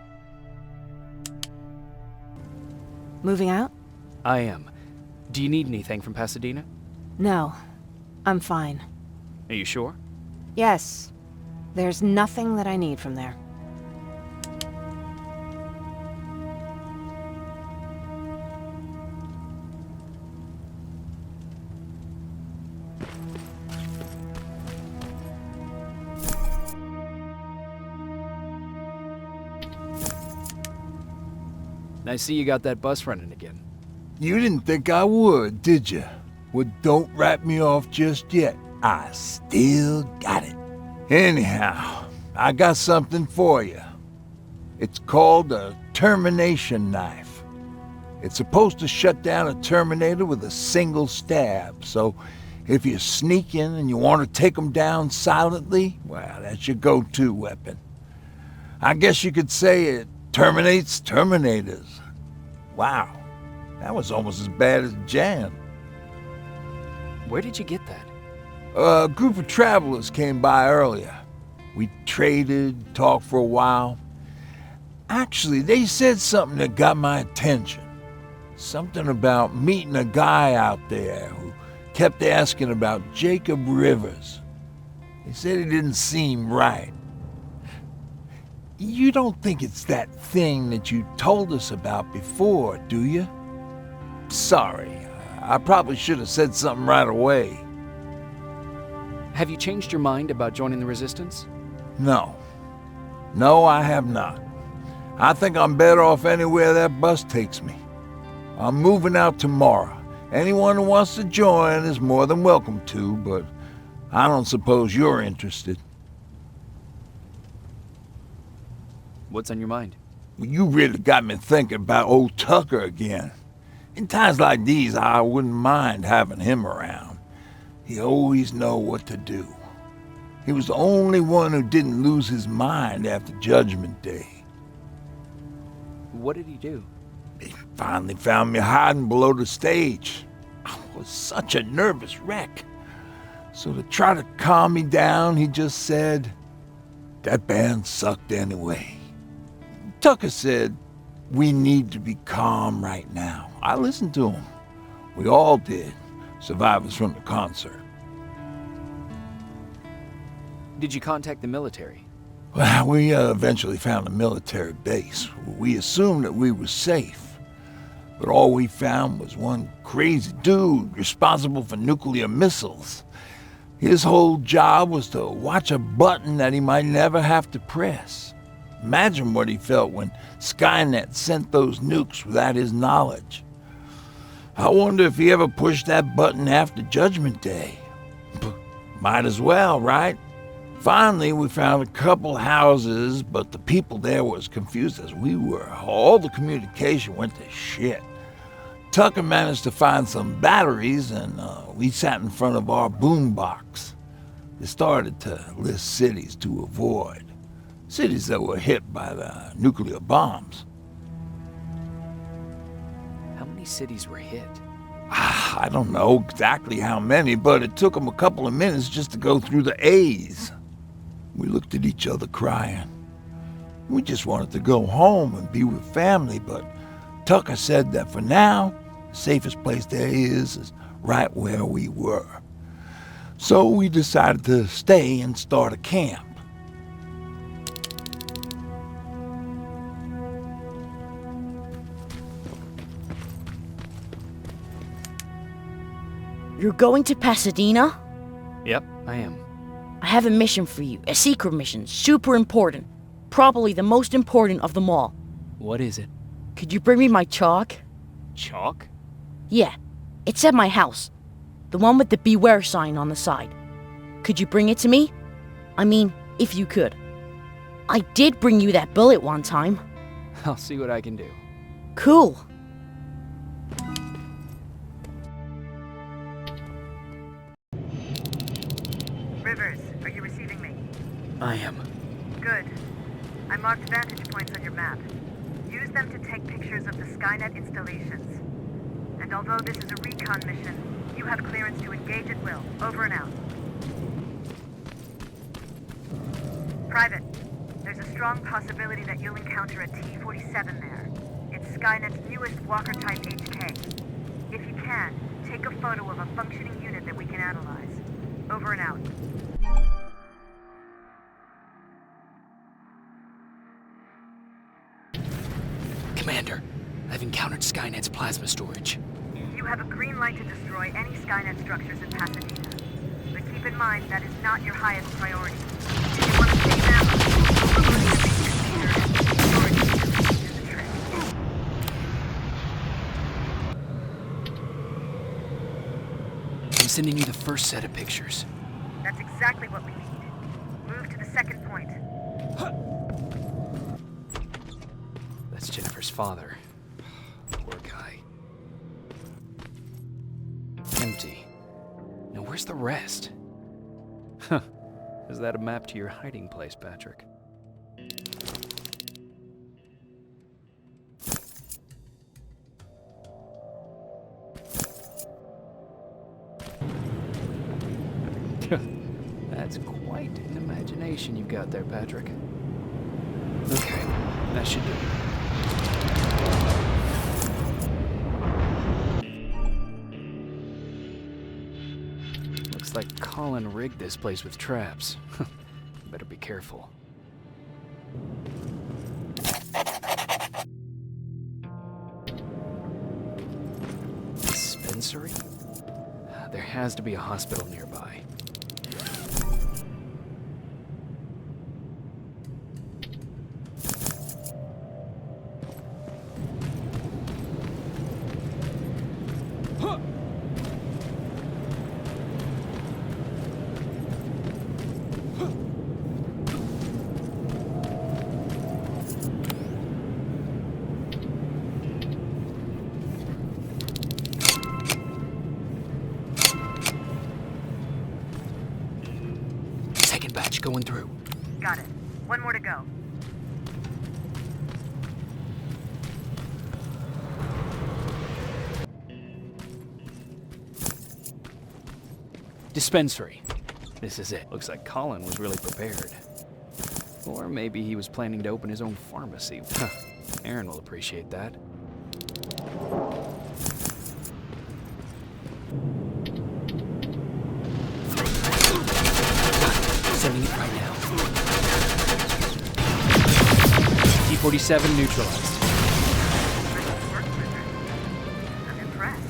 I: Moving out?
A: I am. Do you need anything from Pasadena?
I: No. I'm fine.
A: Are you sure?
I: Yes. There's nothing that I need from there.
A: I see you got that bus running again.
G: You didn't think I would, did you? Well, don't write me off just yet. I still got it. Anyhow, I got something for you. It's called a termination knife. It's supposed to shut down a Terminator with a single stab, so if you're sneaking and you want to take them down silently, well, that's your go-to weapon. I guess you could say it terminates Terminators. Wow, that was almost as bad as Jan.
A: Where did you get that?
G: A group of travelers came by earlier. We traded, talked for a while. Actually, they said something that got my attention. Something about meeting a guy out there who kept asking about Jacob Rivers. They said he didn't seem right. You don't think it's that thing that you told us about before, do you? Sorry, I probably should have said something right away.
A: Have you changed your mind about joining the Resistance?
G: No. No, I have not. I think I'm better off anywhere that bus takes me. I'm moving out tomorrow. Anyone who wants to join is more than welcome to, but I don't suppose you're interested.
A: What's on your mind?
G: You really got me thinking about old Tucker again. In times like these, I wouldn't mind having him around. He always know what to do. He was the only one who didn't lose his mind after Judgment Day.
A: What did he do?
G: He finally found me hiding below the stage. I was such a nervous wreck. So to try to calm me down, he just said, "That band sucked anyway." Tucker said, "We need to be calm right now." I listened to him. We all did, survivors from the concert.
A: Did you contact the military?
G: Well, we eventually found a military base. We assumed that we were safe. But all we found was one crazy dude responsible for nuclear missiles. His whole job was to watch a button that he might never have to press. Imagine what he felt when Skynet sent those nukes without his knowledge. I wonder if he ever pushed that button after Judgment Day. Might as well, right? Finally, we found a couple houses, but the people there were as confused as we were. All the communication went to shit. Tucker managed to find some batteries, and we sat in front of our boombox. They started to list cities to avoid. Cities that were hit by the nuclear bombs.
A: How many cities were hit?
G: I don't know exactly how many, but it took them a couple of minutes just to go through the A's. We looked at each other crying. We just wanted to go home and be with family, but Tucker said that for now, the safest place there is right where we were. So we decided to stay and start a camp.
E: You're going to Pasadena?
A: Yep, I am.
E: I have a mission for you. A secret mission. Super important. Probably the most important of them all.
A: What is it?
E: Could you bring me my chalk?
A: Chalk?
E: Yeah. It's at my house. The one with the beware sign on the side. Could you bring it to me? I mean, if you could. I did bring you that bullet one time.
A: I'll see what I can do.
E: Cool.
P: Rivers, are you receiving me?
A: I am.
P: Good. I marked vantage points on your map. Use them to take pictures of the Skynet installations. And although this is a recon mission, you have clearance to engage at will. Over and out. Private, there's a strong possibility that you'll encounter a T-47 there. It's Skynet's newest Walker-type HK. If you can, take a photo of a functioning unit that we can analyze. Over and out.
A: Commander, I've encountered Skynet's plasma storage.
P: You have a green light to destroy any Skynet structures in Pasadena. But keep in mind that is not your highest priority. If you want to stay there, overloading the basic meter and storage systems do the trick.
A: I'm sending you the first set of pictures.
P: That's exactly what we need. Move to the second point.
A: That's Jennifer's father. Poor guy. Empty. Now where's the rest? Huh. Is that a map to your hiding place, Patrick? That's quite an imagination you've got there, Patrick. Okay, that should do it. Looks like Colin rigged this place with traps. Better be careful. Dispensary? There has to be a hospital nearby. Second batch going through.
P: Got it. One more to go.
A: Dispensary. This is it. Looks like Colin was really prepared. Or maybe he was planning to open his own pharmacy. Aaron will appreciate that. Sending it right now. T-47 neutralized.
P: I'm impressed.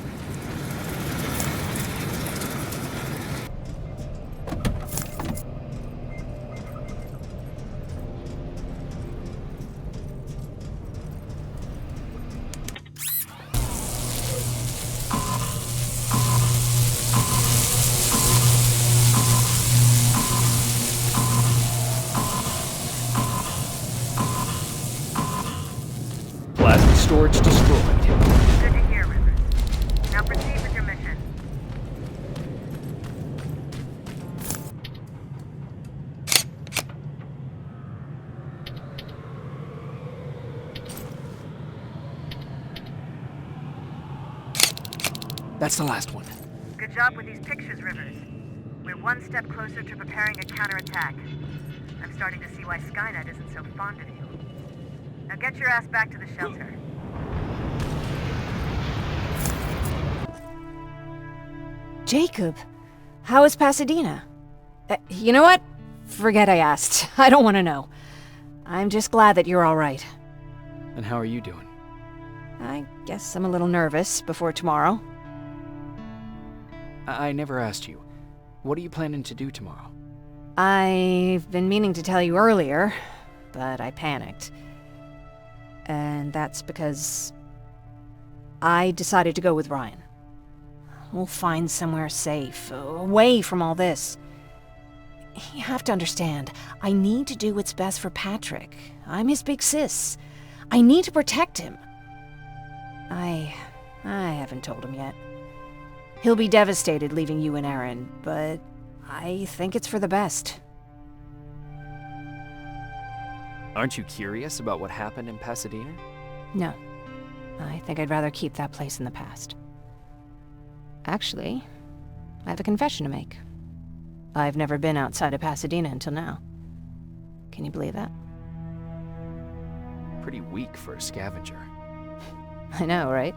A: Plasma storage destroyed.
P: Good to hear, Rivers. Now proceed with your mission.
A: That's the last one.
P: Good job with these pictures, Rivers. We're one step closer to preparing a counterattack. I'm starting to see why Skynet isn't so fond of you. Now get your ass back to the shelter.
I: Jacob, how is Pasadena? You know what? Forget I asked. I don't want to know. I'm just glad that you're all right.
A: And how are you doing?
I: I guess I'm a little nervous before tomorrow.
A: I never asked you. What are you planning to do tomorrow?
I: I've been meaning to tell you earlier, but I panicked. And that's because I decided to go with Ryan. We'll find somewhere safe, away from all this. You have to understand, I need to do what's best for Patrick. I'm his big sis. I need to protect him. I haven't told him yet. He'll be devastated leaving you and Aaron, but I think it's for the best.
A: Aren't you curious about what happened in Pasadena?
I: No. I think I'd rather keep that place in the past. Actually, I have a confession to make. I've never been outside of Pasadena until now. Can you believe that?
A: Pretty weak for a scavenger.
I: I know, right?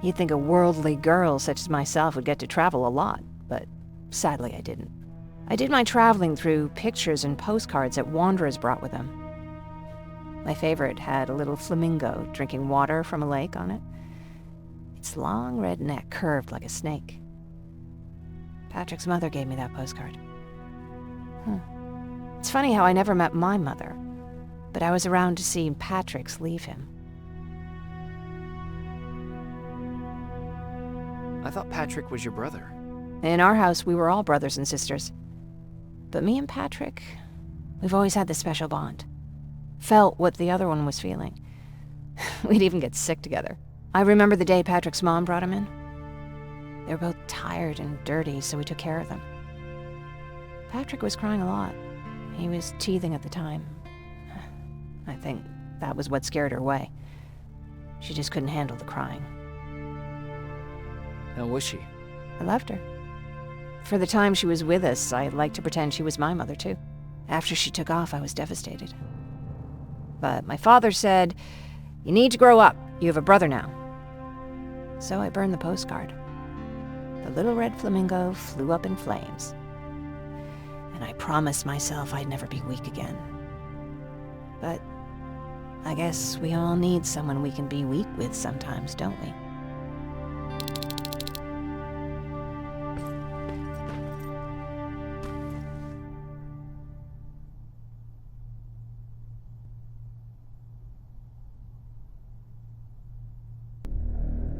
I: You'd think a worldly girl such as myself would get to travel a lot, but sadly I didn't. I did my traveling through pictures and postcards that wanderers brought with them. My favorite had a little flamingo drinking water from a lake on it. Its long red neck curved like a snake. Patrick's mother gave me that postcard. It's funny how I never met my mother, but I was around to see Patrick's leave him.
A: I thought Patrick was your brother.
I: In our house, we were all brothers and sisters. But me and Patrick, we've always had this special bond. Felt what the other one was feeling. We'd even get sick together. I remember the day Patrick's mom brought him in. They were both tired and dirty, so we took care of them. Patrick was crying a lot. He was teething at the time. I think that was what scared her away. She just couldn't handle the crying.
A: How was she?
I: I loved her. For the time she was with us, I liked to pretend she was my mother, too. After she took off, I was devastated. But my father said, "You need to grow up. You have a brother now." So I burned the postcard. The little red flamingo flew up in flames. And I promised myself I'd never be weak again. But I guess we all need someone we can be weak with sometimes, don't we?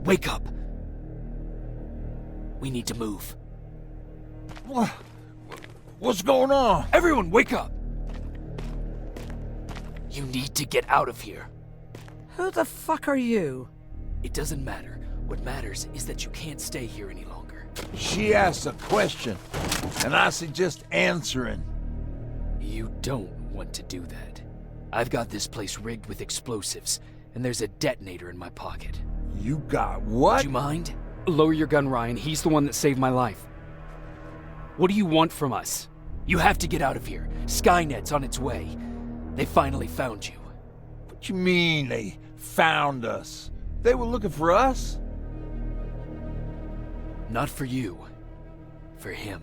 A: Wake up! We need to move.
G: What's going on?
A: Everyone, wake up! You need to get out of here.
H: Who the fuck are you?
A: It doesn't matter. What matters is that you can't stay here any longer.
G: She asked a question, and I suggest answering.
A: You don't want to do that. I've got this place rigged with explosives, and there's a detonator in my pocket.
G: You got what?
A: Would you mind?
B: Lower your gun, Ryan. He's the one that saved my life. What do you want from us?
A: You have to get out of here. Skynet's on its way. They finally found you.
G: What you mean they found us? They were looking for us?
A: Not for you. For him.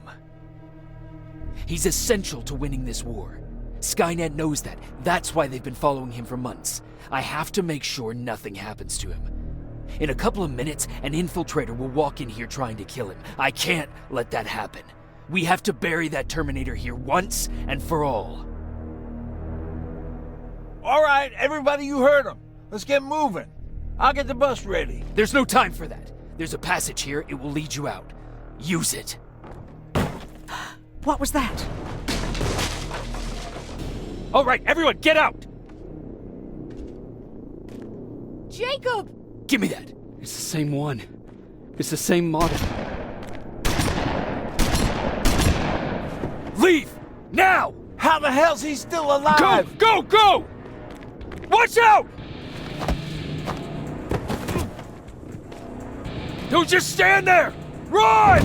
A: He's essential to winning this war. Skynet knows that. That's why they've been following him for months. I have to make sure nothing happens to him. In a couple of minutes, an infiltrator will walk in here trying to kill him. I can't let that happen. We have to bury that Terminator here once and for all.
G: All right, everybody, you heard him. Let's get moving. I'll get the bus ready.
A: There's no time for that. There's a passage here. It will lead you out. Use it.
H: What was that?
B: All right, everyone, get out!
M: Jacob!
A: Give me that.
B: It's the same one. It's the same model.
A: Leave! Now!
G: How the hell's he still alive?
B: Go! Go! Watch out! Don't just stand there! Run!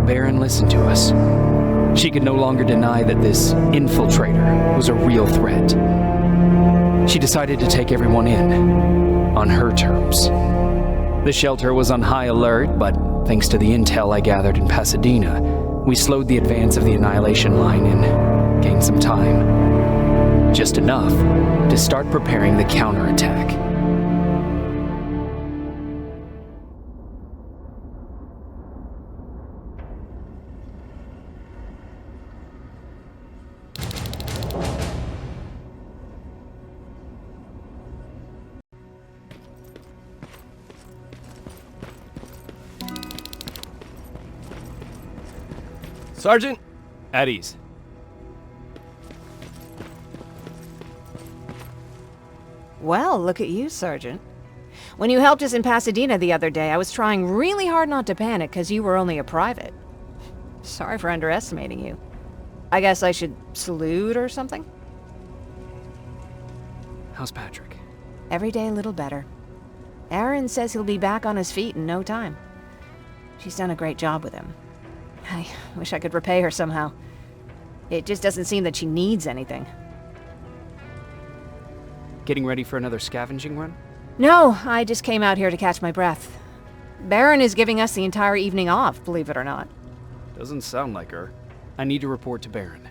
A: Baron listened to us. She could no longer deny that this infiltrator was a real threat. She decided to take everyone in, on her terms. The shelter was on high alert, but thanks to the intel I gathered in Pasadena, We slowed the advance of the Annihilation Line and gained some time. Just enough to start preparing the counterattack.
L: Sergeant?
B: At ease.
I: Well, look at you, Sergeant. When you helped us in Pasadena the other day, I was trying really hard not to panic because you were only a private. Sorry for underestimating you. I guess I should salute or something?
A: How's Patrick?
I: Every day a little better. Aaron says he'll be back on his feet in no time. She's done a great job with him. I wish I could repay her somehow. It just doesn't seem that she needs anything.
B: Getting ready for another scavenging run?
I: No, I just came out here to catch my breath. Baron is giving us the entire evening off, believe it or not.
B: Doesn't sound like her. I need to report to Baron.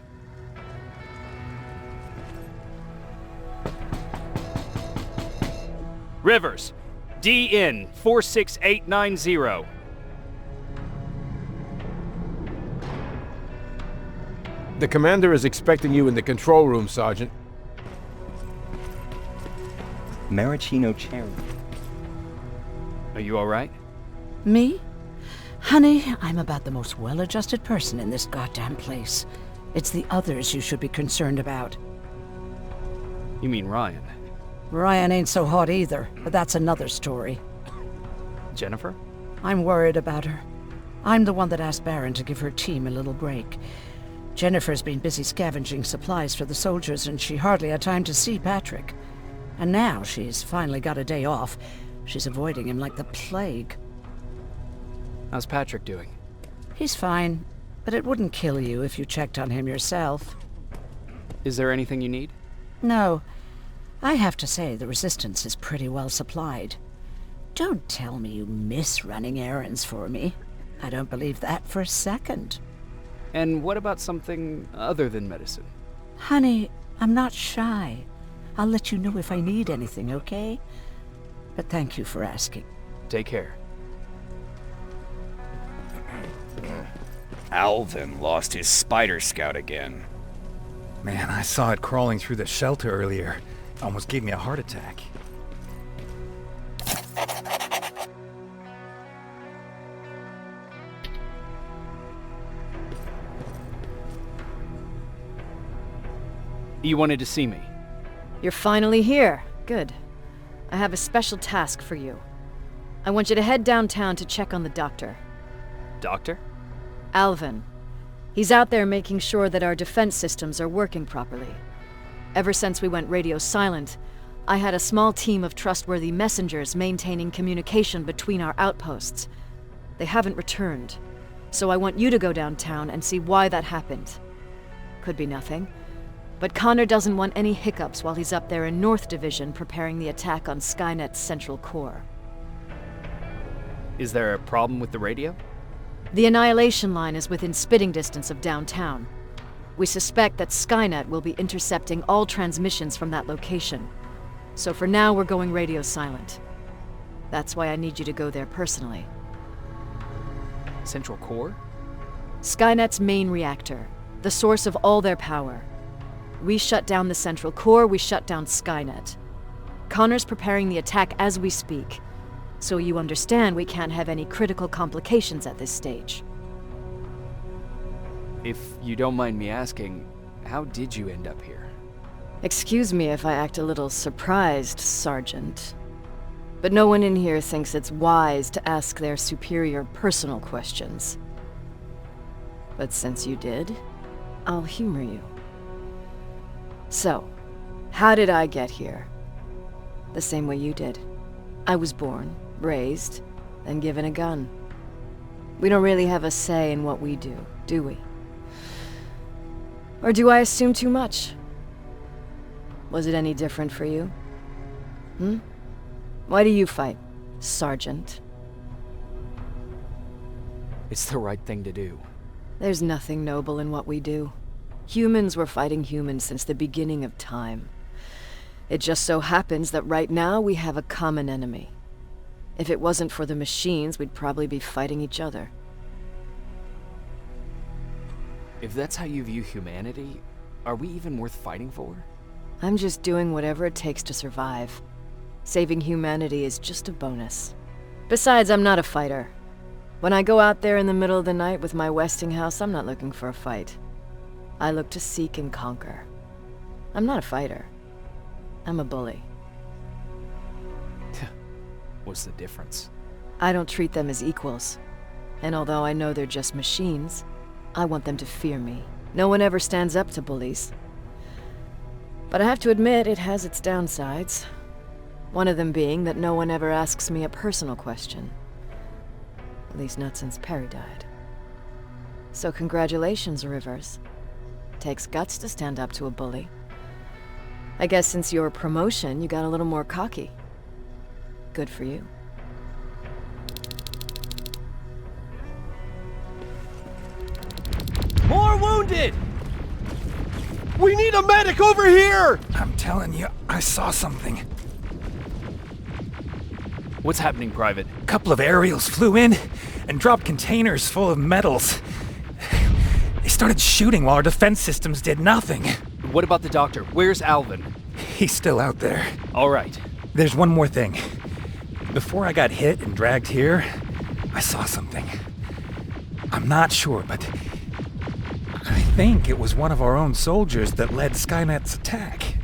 B: Rivers, DN 46890.
K: The commander is expecting you in the control room, Sergeant.
Q: Maraschino cherry.
B: Are you alright?
H: Me? Honey, I'm about the most well-adjusted person in this goddamn place. It's the others you should be concerned about.
B: You mean Ryan?
H: Ryan ain't so hot either, but that's another story.
B: Jennifer?
H: I'm worried about her. I'm the one that asked Baron to give her team a little break. Jennifer's been busy scavenging supplies for the soldiers, and she hardly had time to see Patrick. And now she's finally got a day off. She's avoiding him like the plague.
B: How's Patrick doing?
H: He's fine, but it wouldn't kill you if you checked on him yourself.
B: Is there anything you need?
H: No. I have to say the Resistance is pretty well supplied. Don't tell me you miss running errands for me. I don't believe that for a second.
B: And what about something other than medicine?
H: Honey, I'm not shy. I'll let you know if I need anything, okay? But thank you for asking.
B: Take care.
R: Alvin lost his Spider Scout again.
F: Man, I saw it crawling through the shelter earlier. Almost gave me a heart attack.
B: You wanted to see me?
D: You're finally here. Good. I have a special task for you. I want you to head downtown to check on the doctor.
B: Doctor?
D: Alvin. He's out there making sure that our defense systems are working properly. Ever since we went radio silent, I had a small team of trustworthy messengers maintaining communication between our outposts. They haven't returned, so I want you to go downtown and see why that happened. Could be nothing, but Connor doesn't want any hiccups while he's up there in North Division preparing the attack on Skynet's central core.
B: Is there a problem with the radio?
D: The Annihilation Line is within spitting distance of downtown. We suspect that Skynet will be intercepting all transmissions from that location. So for now, we're going radio silent. That's why I need you to go there personally.
B: Central core?
D: Skynet's main reactor, the source of all their power. We shut down the central core, we shut down Skynet. Connor's preparing the attack as we speak, so you understand we can't have any critical complications at this stage.
B: If you don't mind me asking, how did you end up here?
D: Excuse me if I act a little surprised, Sergeant. But no one in here thinks it's wise to ask their superior personal questions. But since you did, I'll humor you. So, how did I get here? The same way you did. I was born, raised, and given a gun. We don't really have a say in what we do we? Or do I assume too much? Was it any different for you? Why do you fight, Sergeant?
B: It's the right thing to do.
D: There's nothing noble in what we do. Humans were fighting humans since the beginning of time. It just so happens that right now we have a common enemy. If it wasn't for the machines, we'd probably be fighting each other.
A: If that's how you view humanity, are we even worth fighting for?
D: I'm just doing whatever it takes to survive. Saving humanity is just a bonus. Besides, I'm not a fighter. When I go out there in the middle of the night with my Westinghouse, I'm not looking for a fight. I look to seek and conquer. I'm not a fighter. I'm a bully.
A: What's the difference?
D: I don't treat them as equals. And although I know they're just machines, I want them to fear me. No one ever stands up to bullies. But I have to admit, it has its downsides. One of them being that no one ever asks me a personal question. At least not since Perry died. So congratulations, Rivers. Takes guts to stand up to a bully. I guess since your promotion, you got a little more cocky. Good for you.
B: More wounded! We need a medic over here!
F: I'm telling you, I saw something.
A: What's happening, Private?
F: A couple of aerials flew in and dropped containers full of metals. They started shooting while our defense systems did nothing.
A: What about the doctor? Where's Alvin?
F: He's still out there.
A: All right.
F: There's one more thing. Before I got hit and dragged here, I saw something. I'm not sure, but I think it was one of our own soldiers that led Skynet's attack.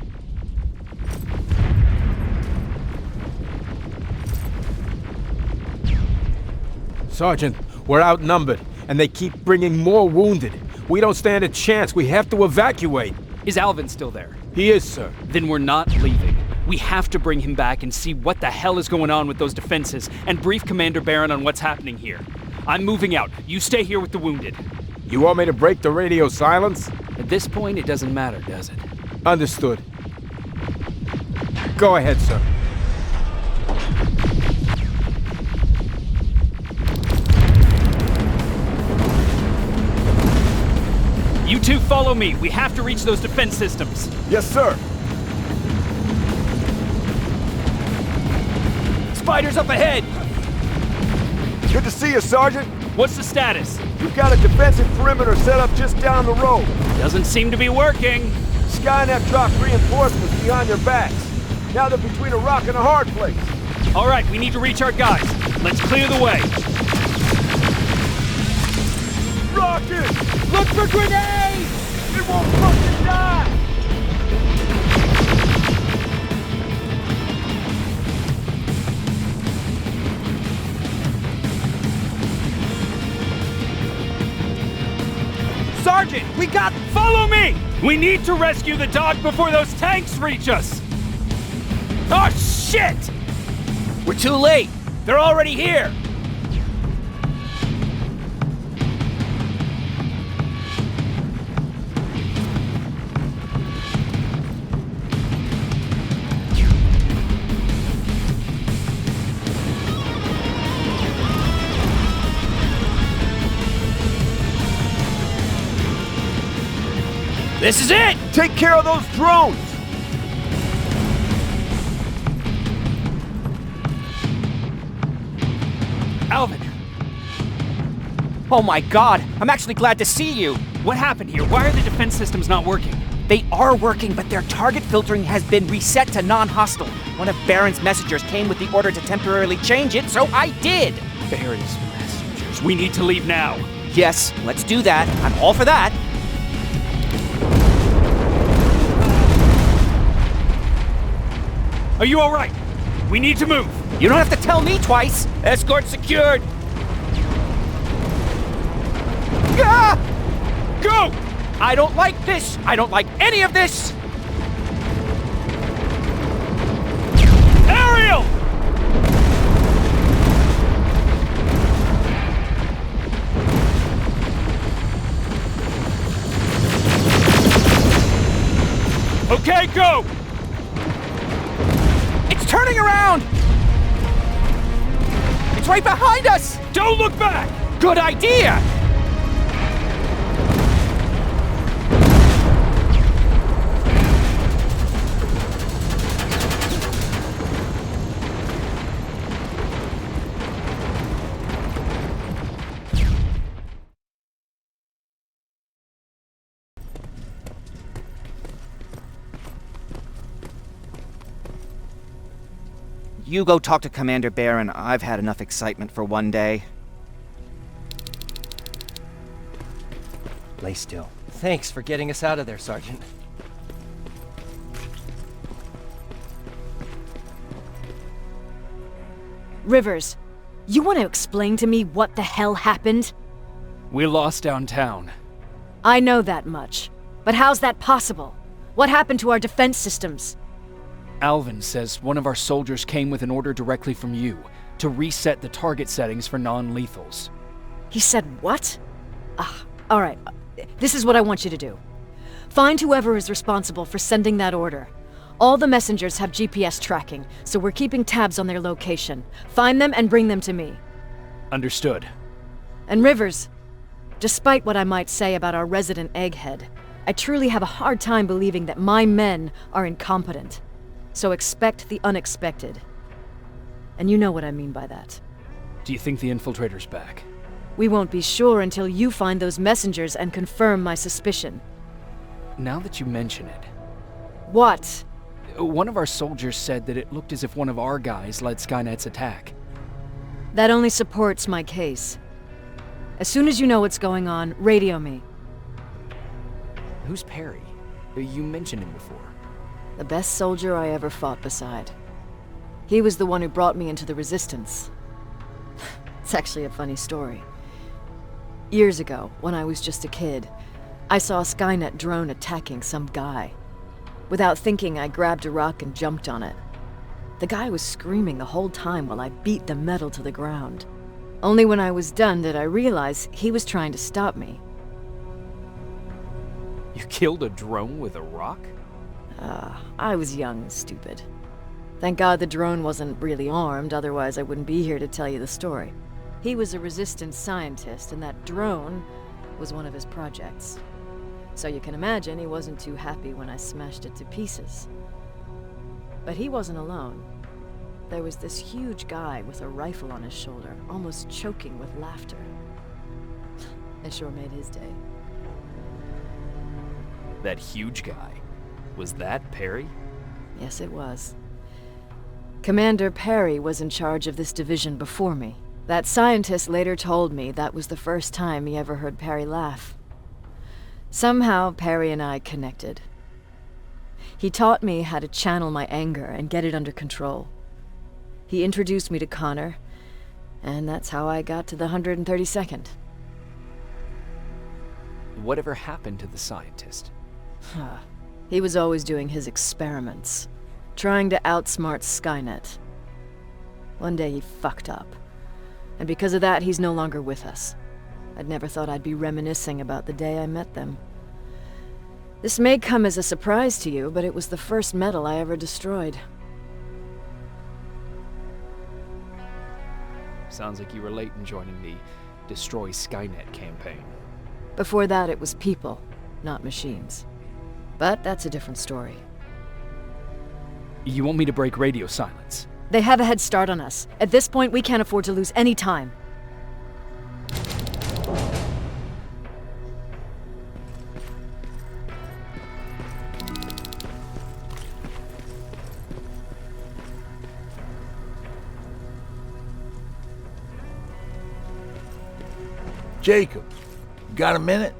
K: Sergeant, we're outnumbered, and they keep bringing more wounded. We don't stand a chance. We have to evacuate.
A: Is Alvin still there?
K: He is, sir.
A: Then we're not leaving. We have to bring him back and see what the hell is going on with those defenses and brief Commander Barron on what's happening here. I'm moving out. You stay here with the wounded.
K: You want me to break the radio silence?
A: At this point, it doesn't matter, does it?
K: Understood. Go ahead, sir.
A: You two follow me. We have to reach those defense systems.
J: Yes, sir.
A: Spiders up ahead!
J: Good to see you, Sergeant.
A: What's the status?
J: We've got a defensive perimeter set up just down the road.
A: Doesn't seem to be working.
J: Skynet dropped reinforcements behind their backs. Now they're between a rock and a hard place.
A: All right, we need to reach our guys. Let's clear the way.
J: Rocket! Look for grenades! It won't fucking die!
A: Sergeant, we got... Follow me! We need to rescue the dog before those tanks reach us! Oh, shit! We're too late! They're already here! This is it!
J: Take care of those drones!
A: Alvin!
N: Oh my god, I'm actually glad to see you!
A: What happened here? Why are the defense systems not working?
N: They are working, but their target filtering has been reset to non-hostile. One of Baron's messengers came with the order to temporarily change it, so I did!
A: Baron's messengers. We need to leave now.
N: Yes, let's do that. I'm all for that.
A: Are you all right? We need to move.
N: You don't have to tell me twice.
A: Escort secured.
N: Ah!
A: Go!
N: I don't like this. I don't like any of this.
A: Ariel! Okay, go!
N: It's turning around! It's right behind us!
A: Don't look back!
N: Good idea! You go talk to Commander Barron. I've had enough excitement for one day.
L: Lay still. Thanks for getting us out of there, Sergeant.
M: Rivers, you want to explain to me what the hell happened?
A: We lost downtown.
M: I know that much. But how's that possible? What happened to our defense systems?
A: Alvin says one of our soldiers came with an order directly from you to reset the target settings for non-lethals.
M: He said what? Alright. This is what I want you to do. Find whoever is responsible for sending that order. All the messengers have GPS tracking, so we're keeping tabs on their location. Find them and bring them to me.
A: Understood.
M: And Rivers, despite what I might say about our resident egghead, I truly have a hard time believing that my men are incompetent. So expect the unexpected. And you know what I mean by that.
A: Do you think the infiltrator's back?
M: We won't be sure until you find those messengers and confirm my suspicion.
A: Now that you mention it...
M: What?
A: One of our soldiers said that it looked as if one of our guys led Skynet's attack.
M: That only supports my case. As soon as you know what's going on, radio me.
A: Who's Perry? You mentioned him before.
M: The best soldier I ever fought beside. He was the one who brought me into the Resistance. It's actually a funny story. Years ago, when I was just a kid, I saw a Skynet drone attacking some guy. Without thinking, I grabbed a rock and jumped on it. The guy was screaming the whole time while I beat the metal to the ground. Only when I was done did I realize he was trying to stop me.
A: You killed a drone with a rock?
M: I was young and stupid. Thank God the drone wasn't really armed, otherwise I wouldn't be here to tell you the story. He was a Resistance scientist, and that drone was one of his projects. So you can imagine he wasn't too happy when I smashed it to pieces. But he wasn't alone. There was this huge guy with a rifle on his shoulder, almost choking with laughter. I sure made his day.
A: That huge guy. Was that Perry?
M: Yes, it was. Commander Perry was in charge of this division before me. That scientist later told me that was the first time he ever heard Perry laugh. Somehow, Perry and I connected. He taught me how to channel my anger and get it under control. He introduced me to Connor, and that's how I got to the 132nd.
A: Whatever happened to the scientist?
M: He was always doing his experiments, trying to outsmart Skynet. One day he fucked up, and because of that he's no longer with us. I'd never thought I'd be reminiscing about the day I met them. This may come as a surprise to you, but it was the first metal I ever destroyed.
A: Sounds like you were late in joining the Destroy Skynet campaign.
M: Before that it was people, not machines. But that's a different story.
A: You want me to break radio silence?
M: They have a head start on us. At this point, we can't afford to lose any time.
G: Jacob, you got a minute?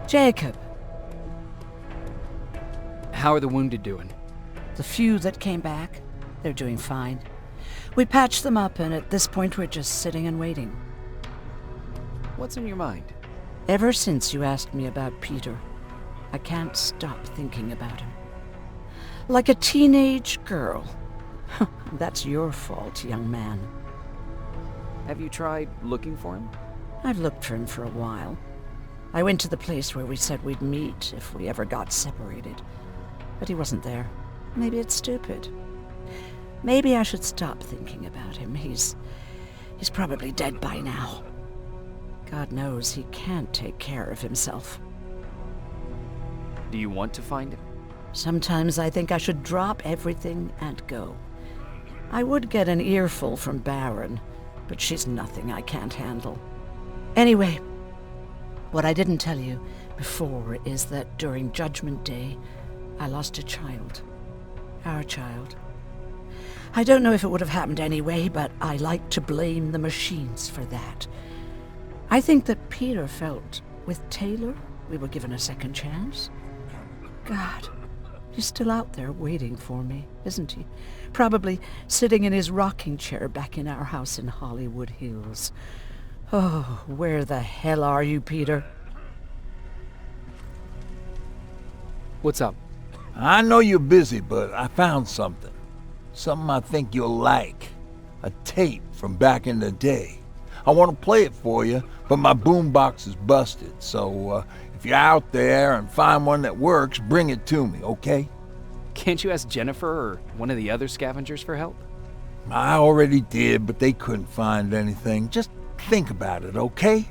H: Jacob.
A: How are the wounded doing?
H: The few that came back, they're doing fine. We patched them up, and at this point we're just sitting and waiting.
A: What's on your mind?
H: Ever since you asked me about Peter, I can't stop thinking about him. Like a teenage girl. That's your fault, young man.
A: Have you tried looking for him?
H: I've looked for him for a while. I went to the place where we said we'd meet if we ever got separated. But he wasn't there. Maybe it's stupid. Maybe I should stop thinking about him. He's probably dead by now. God knows he can't take care of himself.
A: Do you want to find him?
H: Sometimes I think I should drop everything and go. I would get an earful from Baron, but she's nothing I can't handle. Anyway, what I didn't tell you before is that during Judgment Day, I lost a child. Our child. I don't know if it would have happened anyway, but I like to blame the machines for that. I think that Peter felt with Taylor we were given a second chance. God, he's still out there waiting for me, isn't he? Probably sitting in his rocking chair back in our house in Hollywood Hills. Oh, where the hell are you, Peter?
A: What's up?
G: I know you're busy, but I found something. Something I think you'll like. A tape from back in the day. I want to play it for you, but my boombox is busted, so if you're out there and find one that works, bring it to me, okay?
A: Can't you ask Jennifer or one of the other scavengers for help?
G: I already did, but they couldn't find anything. Just think about it, okay?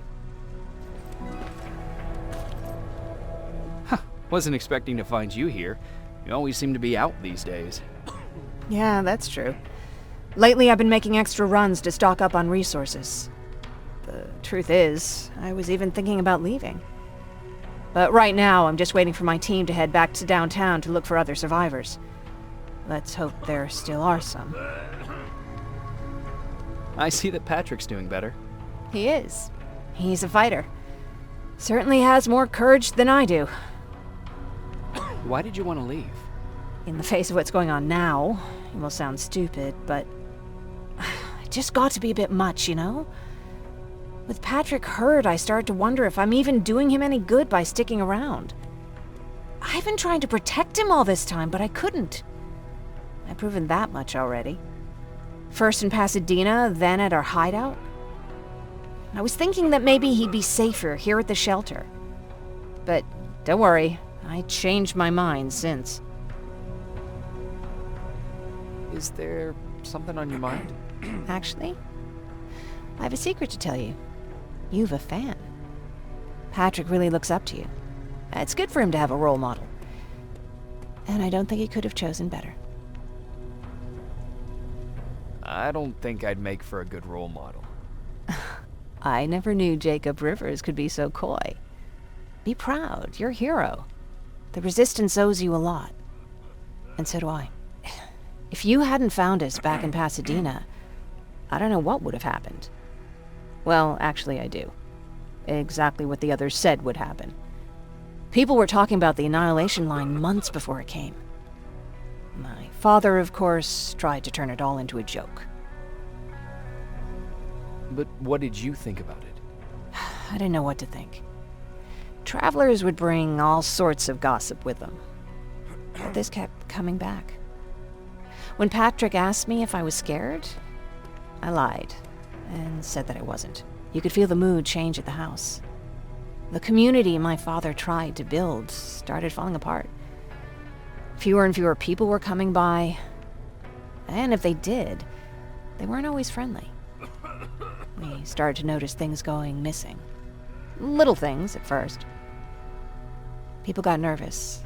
A: Huh. Wasn't expecting to find you here. You always seem to be out these days.
I: Yeah, that's true. Lately I've been making extra runs to stock up on resources. The truth is, I was even thinking about leaving. But right now, I'm just waiting for my team to head back to downtown to look for other survivors. Let's hope there still are some.
A: I see that Patrick's doing better.
I: He is. He's a fighter. Certainly has more courage than I do.
A: Why did you want to leave?
I: In the face of what's going on now, it will sound stupid, but it just got to be a bit much, you know? With Patrick hurt, I started to wonder if I'm even doing him any good by sticking around. I've been trying to protect him all this time, but I couldn't. I've proven that much already. First in Pasadena, then at our hideout. I was thinking that maybe he'd be safer here at the shelter. But don't worry, I changed my mind since.
A: Is there something on your mind?
I: Actually, I have a secret to tell you. You've a fan. Patrick really looks up to you. It's good for him to have a role model. And I don't think he could have chosen better.
A: I don't think I'd make for a good role model.
I: I never knew Jacob Rivers could be so coy. Be proud, you're a hero. The Resistance owes you a lot. And so do I. If you hadn't found us back in Pasadena, I don't know what would have happened. Well, actually I do. Exactly what the others said would happen. People were talking about the Annihilation Line months before it came. My father, of course, tried to turn it all into a joke.
A: But what did you think about it?
I: I didn't know what to think. Travelers would bring all sorts of gossip with them. But this kept coming back. When Patrick asked me if I was scared, I lied and said that I wasn't. You could feel the mood change at the house. The community my father tried to build started falling apart. Fewer and fewer people were coming by, and if they did, they weren't always friendly. We started to notice things going missing. Little things at first. People got nervous,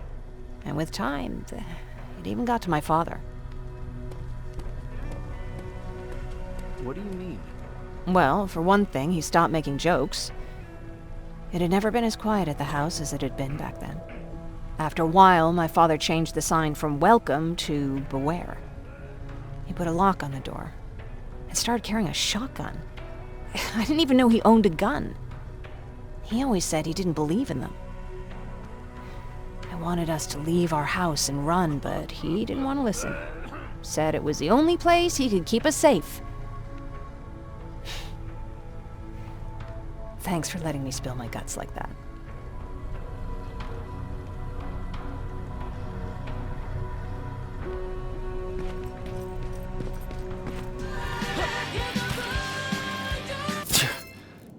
I: and with time, it even got to my father.
A: What do you mean?
I: Well, for one thing, he stopped making jokes. It had never been as quiet at the house as it had been back then. After a while, my father changed the sign from welcome to beware. He put a lock on the door and started carrying a shotgun. I didn't even know he owned a gun. He always said he didn't believe in them. I wanted us to leave our house and run, but he didn't want to listen. Said it was the only place he could keep us safe. Thanks for letting me spill my guts like that.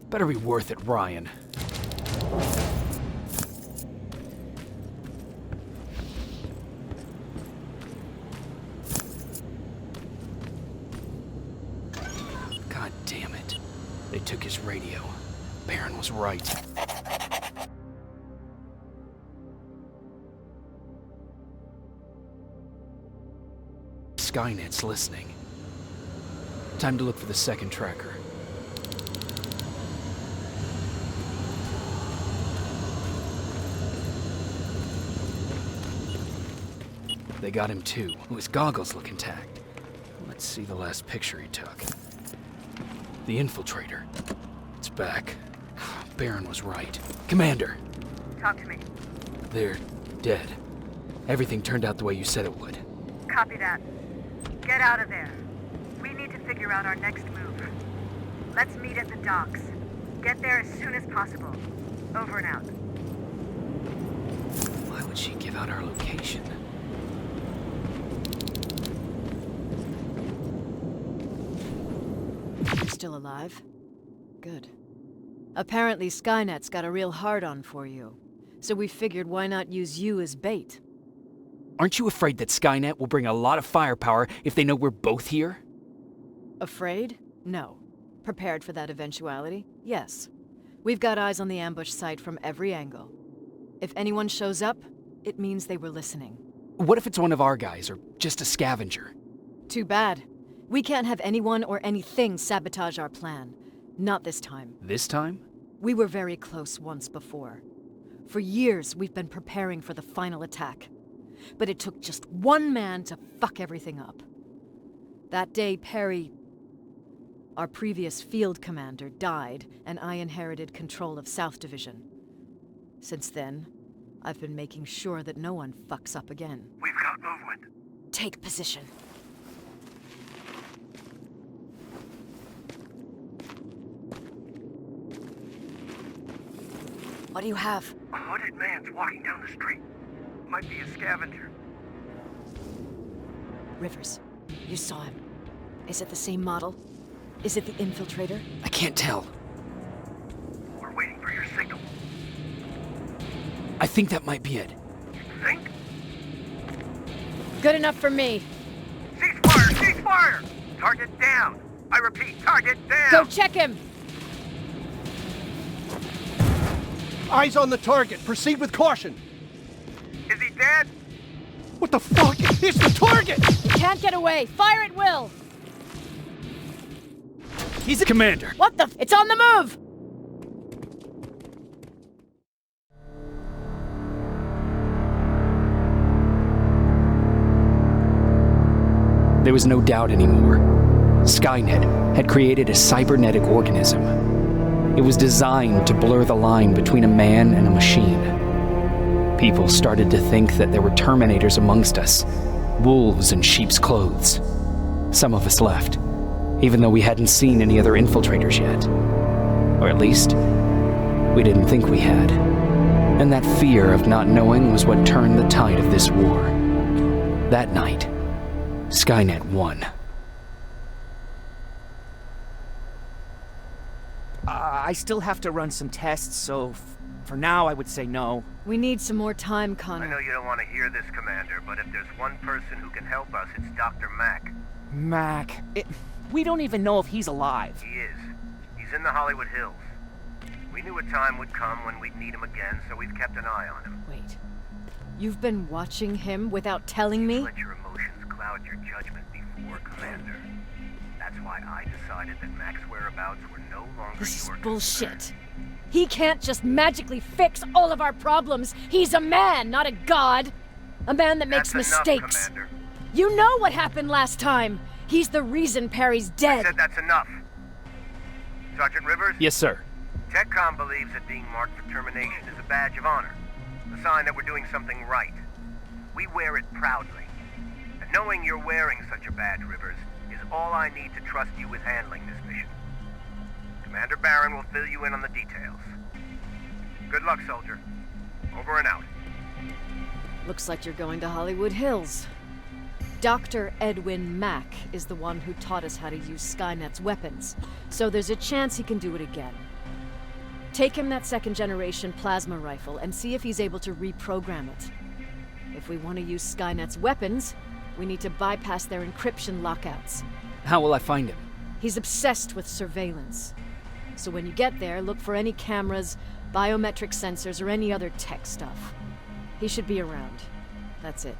A: Better be worth it, Ryan. God damn it. They took his radio. Baron was right. Skynet's listening. Time to look for the second tracker. They got him too. His goggles look intact. Let's see the last picture he took. The infiltrator. It's back. Baron was right. Commander!
P: Talk to me.
A: They're dead. Everything turned out the way you said it would.
P: Copy that. Get out of there. We need to figure out our next move. Let's meet at the docks. Get there as soon as possible. Over and out.
A: Why would she give out our location?
D: You're still alive? Good. Apparently Skynet's got a real hard-on for you. So we figured why not use you as bait?
A: Aren't you afraid that Skynet will bring a lot of firepower if they know we're both here?
D: Afraid? No. Prepared for that eventuality? Yes. We've got eyes on the ambush site from every angle. If anyone shows up, it means they were listening.
A: What if it's one of our guys, or just a scavenger?
D: Too bad. We can't have anyone or anything sabotage our plan. Not this time.
A: This time?
D: We were very close once before. For years, we've been preparing for the final attack. But it took just one man to fuck everything up. That day, Perry, our previous field commander, died, and I inherited control of South Division. Since then, I've been making sure that no one fucks up again.
C: We've got movement.
D: Take position. What do you have?
C: A hooded man's walking down the street. Might be a scavenger.
D: Rivers, you saw him. Is it the same model? Is it the infiltrator?
A: I can't tell.
C: We're waiting for your signal.
A: I think that might be it.
C: Think?
D: Good enough for me.
C: Cease fire! Cease fire! Target down! I repeat, target down!
D: Go check him!
S: Eyes on the target. Proceed with caution.
C: Is he dead?
S: What the fuck? It's the target!
D: He can't get away. Fire at will!
A: He's a commander.
D: What the It's on the move!
A: There was no doubt anymore. Skynet had created a cybernetic organism. It was designed to blur the line between a man and a machine. People started to think that there were Terminators amongst us, wolves in sheep's clothes. Some of us left, even though we hadn't seen any other infiltrators yet. Or at least, we didn't think we had. And that fear of not knowing was what turned the tide of this war. That night, Skynet won.
N: I still have to run some tests, so for now I would say no.
D: We need some more time, Connor.
C: I know you don't want to hear this, Commander, but if there's one person who can help us, it's Dr. Mack.
N: Mac. We don't even know if he's alive.
C: He is. He's in the Hollywood Hills. We knew a time would come when we'd need him again, so we've kept an eye on him.
D: Wait. You've been watching him without telling me?
C: Let your emotions cloud your judgment before, Commander. That's why I decided that Mack's whereabouts were no longer
D: This is
C: your
D: bullshit.
C: concern.
D: He can't just magically fix all of our problems. He's a man, not a god. A man that makes
C: That's
D: mistakes.
C: Enough, Commander.
D: You know what happened last time. He's the reason Perry's dead.
C: I said that's enough. Sergeant Rivers?
A: Yes, sir.
C: TechCom believes that being marked for termination is a badge of honor. A sign that we're doing something right. We wear it proudly. And knowing you're wearing such a badge, Rivers, is all I need to trust you with handling this mission. Commander Barron will fill you in on the details. Good luck, soldier. Over and out.
D: Looks like you're going to Hollywood Hills. Dr. Edwin Mack is the one who taught us how to use Skynet's weapons, so there's a chance he can do it again. Take him that second-generation plasma rifle and see if he's able to reprogram it. If we want to use Skynet's weapons, we need to bypass their encryption lockouts.
A: How will I find him?
D: He's obsessed with surveillance. So when you get there, look for any cameras, biometric sensors, or any other tech stuff. He should be around. That's it.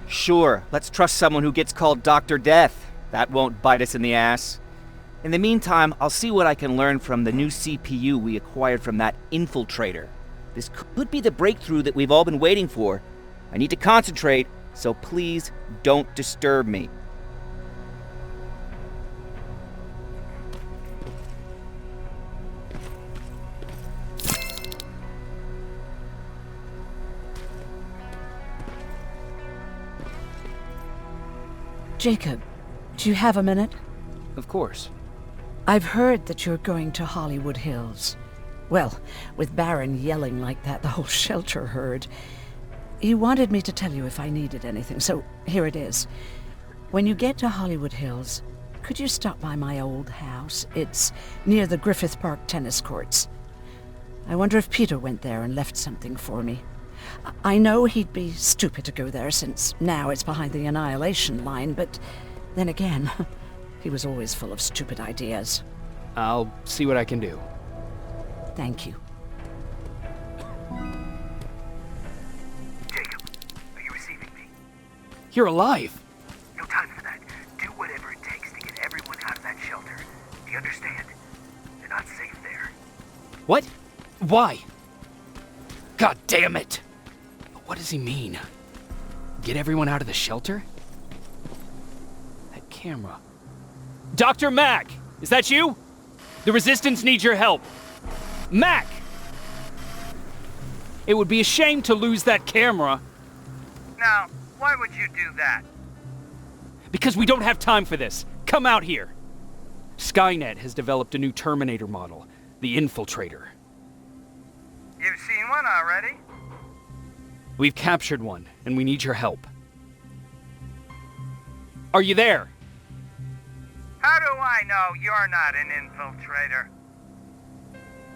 N: Sure, let's trust someone who gets called Dr. Death. That won't bite us in the ass. In the meantime, I'll see what I can learn from the new CPU we acquired from that infiltrator. This could be the breakthrough that we've all been waiting for. I need to concentrate, so please don't disturb me.
H: Jacob, do you have a minute?
A: Of course.
H: I've heard that you're going to Hollywood Hills. Well, with Baron yelling like that, the whole shelter heard. He wanted me to tell you if I needed anything, so here it is. When you get to Hollywood Hills, could you stop by my old house? It's near the Griffith Park tennis courts. I wonder if Peter went there and left something for me. I know he'd be stupid to go there, since now it's behind the Annihilation Line, but then again, he was always full of stupid ideas.
A: I'll see what I can do.
H: Thank you.
C: Jacob, are you receiving me?
A: You're alive!
C: No time for that. Do whatever it takes to get everyone out of that shelter. Do you understand? They're not safe there.
A: What? Why? God damn it! What does he mean? Get everyone out of the shelter? That camera. Dr. Mack! Is that you? The Resistance needs your help. Mack! It would be a shame to lose that camera.
C: Now, why would you do that?
A: Because we don't have time for this. Come out here. Skynet has developed a new Terminator model, the Infiltrator.
C: You've seen one already?
A: We've captured one, and we need your help. Are you there?
C: How do I know you're not an infiltrator?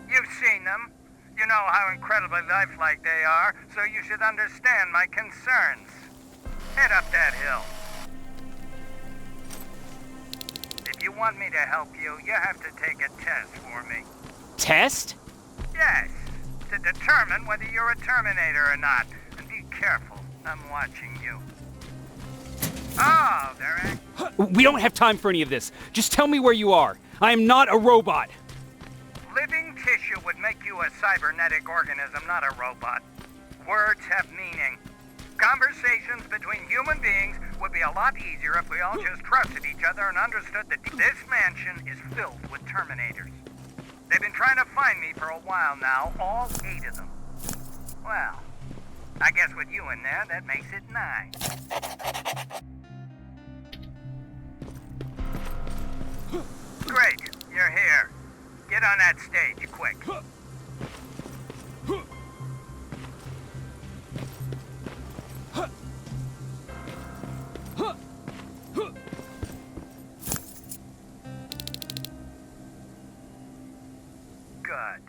C: You've seen them. You know how incredibly lifelike they are, so you should understand my concerns. Head up that hill. If you want me to help you, you have to take a test for me.
A: Test?
C: Yes, to determine whether you're a Terminator or not. And be careful, I'm watching you. Oh, there
A: We don't have time for any of this. Just tell me where you are. I am not a robot.
C: Living tissue would make you a cybernetic organism, not a robot. Words have meaning. Conversations between human beings would be a lot easier if we all just trusted each other and understood that this mansion is filled with Terminators. They've been trying to find me for a while now, all 8 of them. Well, I guess with you in there, that makes it 9. Great, you're here. Get on that stage, quick. Good.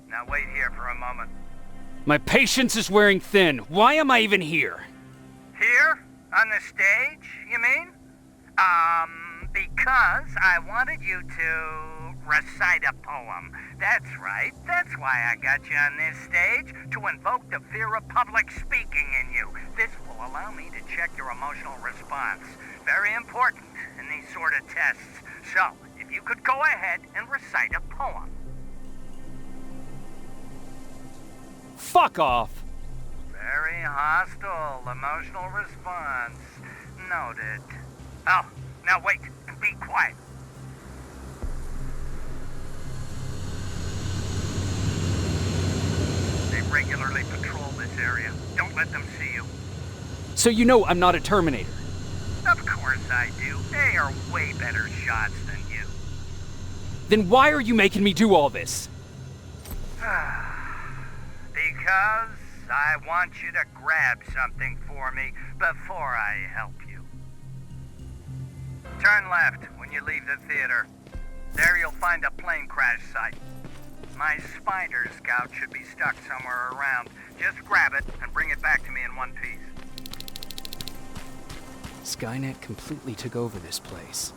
C: Now wait here for a moment.
A: My patience is wearing thin. Why am I even here?
C: Here? On the stage, you mean? Because I wanted you to recite a poem. That's right. That's why I got you on this stage, to invoke the fear of public speaking in you. This will allow me to check your emotional response. Very important in these sort of tests. So, if you could go ahead and recite a poem.
A: Fuck off.
C: Very hostile emotional response. Noted. Oh, now wait and be quiet. They regularly patrol this area. Don't let them see you.
A: So you know I'm not a Terminator.
C: Of course I do. They are way better shots than you.
A: Then why are you making me do all this?
C: Because I want you to grab something for me before I help you. Turn left when you leave the theater. There you'll find a plane crash site. My spider scout should be stuck somewhere around. Just grab it and bring it back to me in one piece.
A: Skynet completely took over this place.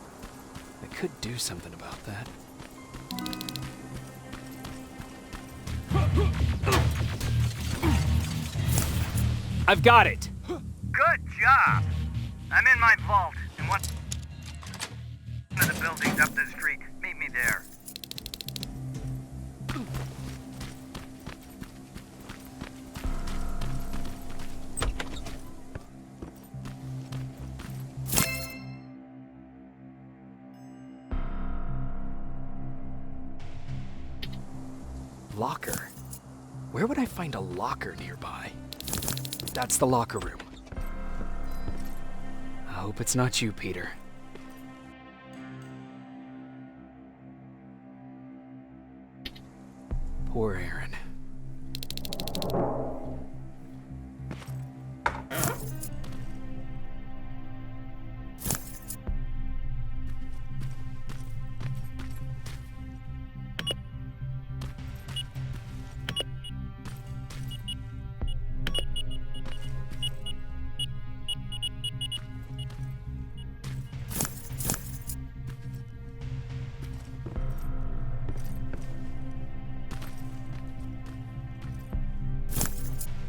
A: I could do something about that. I've got it!
C: Good job! I'm in my vault in one of the buildings up the street. Meet
A: locker. Where would I find a locker nearby? That's the locker room. I hope it's not you, Peter. Poor Aaron.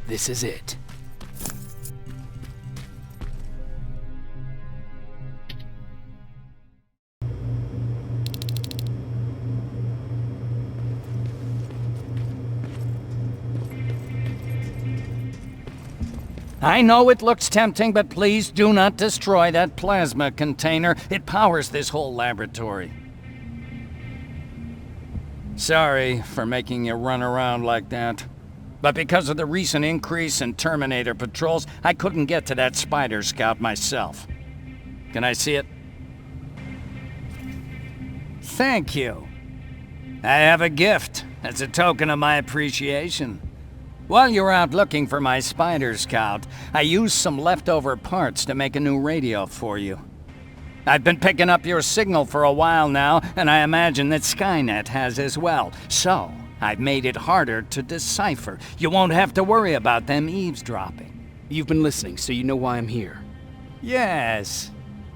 A: This is it.
T: I know it looks tempting, but please do not destroy that plasma container. It powers this whole laboratory. Sorry for making you run around like that. But because of the recent increase in Terminator patrols, I couldn't get to that Spider Scout myself. Can I see it? Thank you. I have a gift as a token of my appreciation. While you were out looking for my Spider Scout, I used some leftover parts to make a new radio for you. I've been picking up your signal for a while now, and I imagine that Skynet has as well. So, I've made it harder to decipher. You won't have to worry about them eavesdropping.
A: You've been listening, so you know why I'm here.
T: Yes.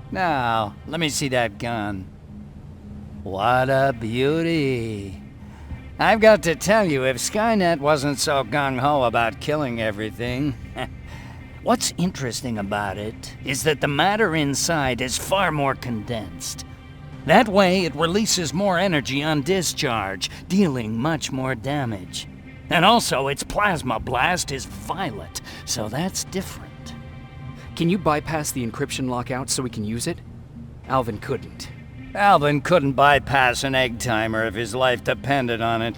T: Now, let me see that gun. What a beauty. I've got to tell you, if Skynet wasn't so gung-ho about killing everything... What's interesting about it is that the matter inside is far more condensed. That way, it releases more energy on discharge, dealing much more damage. And also, its plasma blast is violet, so that's different.
A: Can you bypass the encryption lockout so we can use it? Alvin couldn't.
T: Alvin couldn't bypass an egg timer if his life depended on it.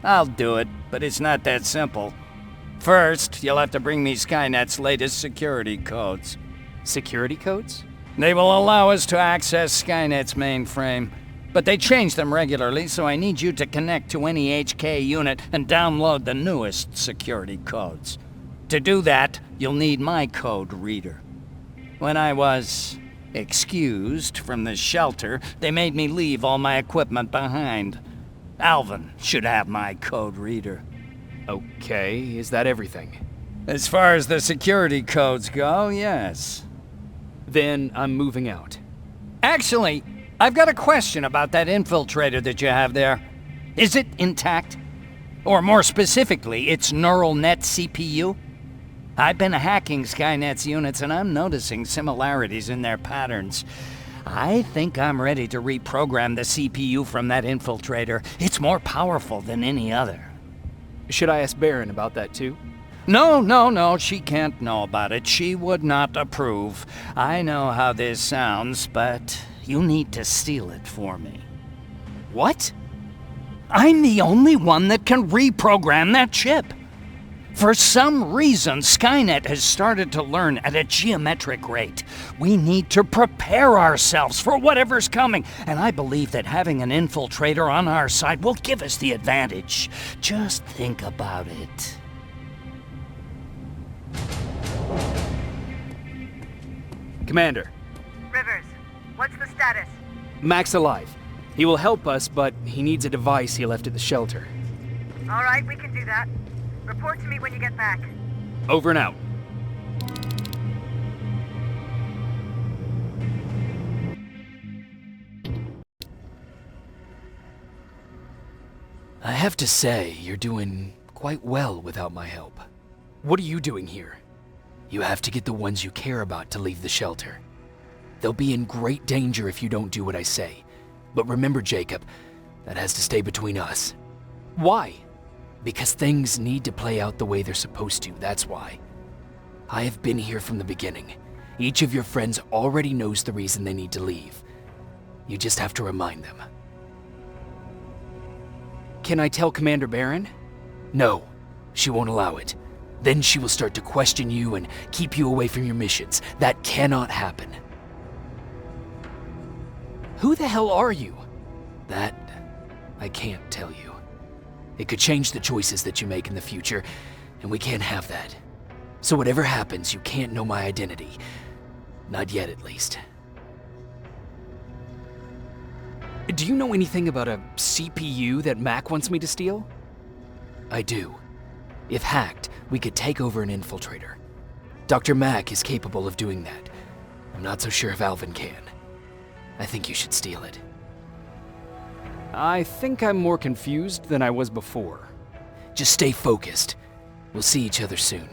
T: I'll do it, but it's not that simple. First, you'll have to bring me Skynet's latest security codes.
A: Security codes?
T: They will allow us to access Skynet's mainframe, but they change them regularly, so I need you to connect to any HK unit and download the newest security codes. To do that, you'll need my code reader. When I was excused from the shelter, they made me leave all my equipment behind. Alvin should have my code reader.
A: Okay, is that everything?
T: As far as the security codes go, yes.
A: Then I'm moving out.
T: Actually, I've got a question about that infiltrator that you have there. Is it intact? Or more specifically, its neural net CPU? I've been hacking Skynet's units and I'm noticing similarities in their patterns. I think I'm ready to reprogram the CPU from that infiltrator. It's more powerful than any other.
A: Should I ask Baron about that too?
T: No, she can't know about it. She would not approve. I know how this sounds, but you need to steal it for me.
A: What?
T: I'm the only one that can reprogram that chip. For some reason, Skynet has started to learn at a geometric rate. We need to prepare ourselves for whatever's coming, and I believe that having an infiltrator on our side will give us the advantage. Just think about it.
A: Commander.
P: Rivers, what's the status?
A: Mac's alive. He will help us, but he needs a device he left at the shelter.
P: All right, we can do that. Report to me when you get back.
A: Over and out. I have to say, you're doing quite well without my help. What are you doing here? You have to get the ones you care about to leave the shelter. They'll be in great danger if you don't do what I say. But remember, Jacob, that has to stay between us. Why? Because things need to play out the way they're supposed to, that's why. I have been here from the beginning. Each of your friends already knows the reason they need to leave. You just have to remind them. Can I tell Commander Barron? No, she won't allow it. Then she will start to question you and keep you away from your missions. That cannot happen. Who the hell are you? That, I can't tell you. It could change the choices that you make in the future, and we can't have that. So whatever happens, you can't know my identity. Not yet, at least. Do you know anything about a CPU that Mac wants me to steal? I do. If hacked, we could take over an infiltrator. Dr. Mac is capable of doing that. I'm not so sure if Alvin can. I think you should steal it. I think I'm more confused than I was before. Just stay focused. We'll see each other soon.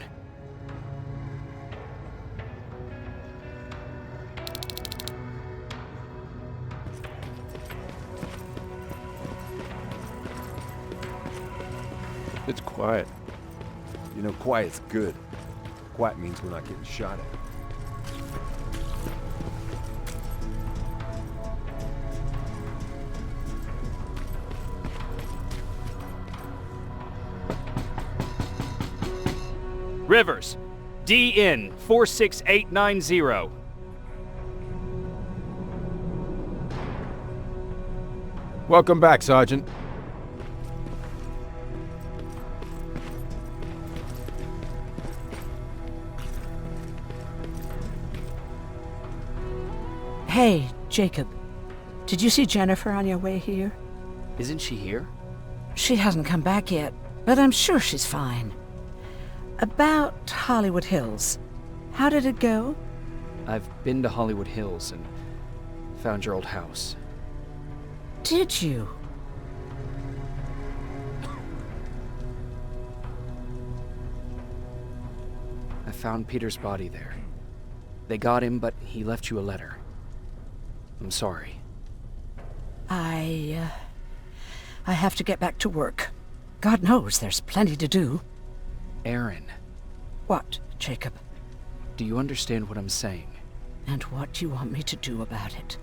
J: It's quiet. You know, quiet's good. Quiet means we're not getting shot at.
A: Rivers, DN 46890.
K: Welcome back, Sergeant.
H: Hey, Jacob. Did you see Jennifer on your way here?
A: Isn't she here?
H: She hasn't come back yet, but I'm sure she's fine. About Hollywood Hills. How did it go?
A: I've been to Hollywood Hills and found your old house.
H: Did you?
A: I found Peter's body there. They got him, but he left you a letter. I'm sorry.
H: I have to get back to work. God knows there's plenty to do.
A: Aaron.
H: What, Jacob?
A: Do you understand what I'm saying?
H: And what do you want me to do about it?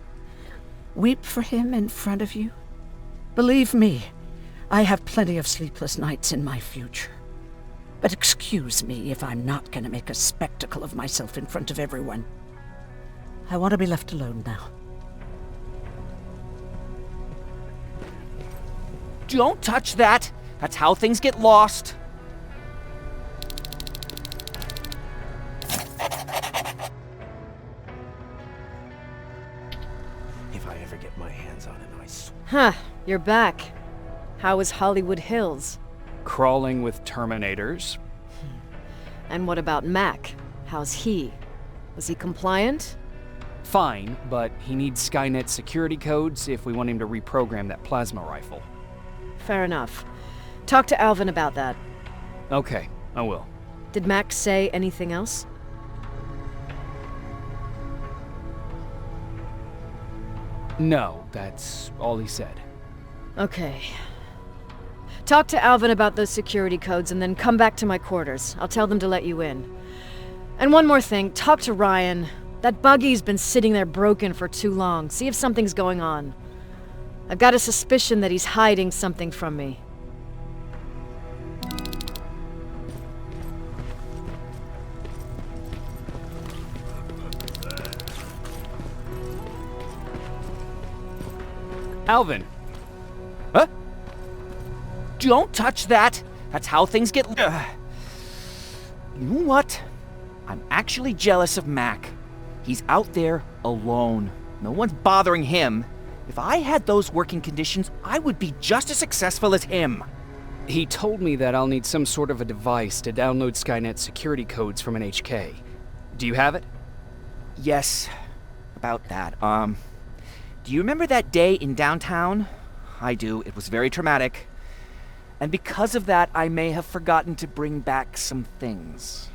H: Weep for him in front of you? Believe me, I have plenty of sleepless nights in my future. But excuse me if I'm not going to make a spectacle of myself in front of everyone. I want to be left alone now.
N: Don't touch that! That's how things get lost.
S: If I ever get my hands on it, I swear.
M: Huh, you're back. How was Hollywood Hills?
A: Crawling with Terminators.
M: And what about Mac? How's he? Was he compliant?
A: Fine, but he needs Skynet security codes if we want him to reprogram that plasma rifle.
M: Fair enough. Talk to Alvin about that.
A: Okay, I will.
M: Did Mac say anything else?
A: No, that's all he said.
M: Okay. Talk to Alvin about those security codes and then come back to my quarters. I'll tell them to let you in. And one more thing, talk to Ryan. That buggy's been sitting there broken for too long. See if something's going on. I've got a suspicion that he's hiding something from me.
A: Alvin!
N: Huh? Don't touch that! That's how things get... You know what? I'm actually jealous of Mac. He's out there alone. No one's bothering him. If I had those working conditions, I would be just as successful as him.
A: He told me that I'll need some sort of a device to download Skynet security codes from an HK. Do you have it?
N: Yes, about that. Do you remember that day in downtown? I do. It was very traumatic. And because of that, I may have forgotten to bring back some things.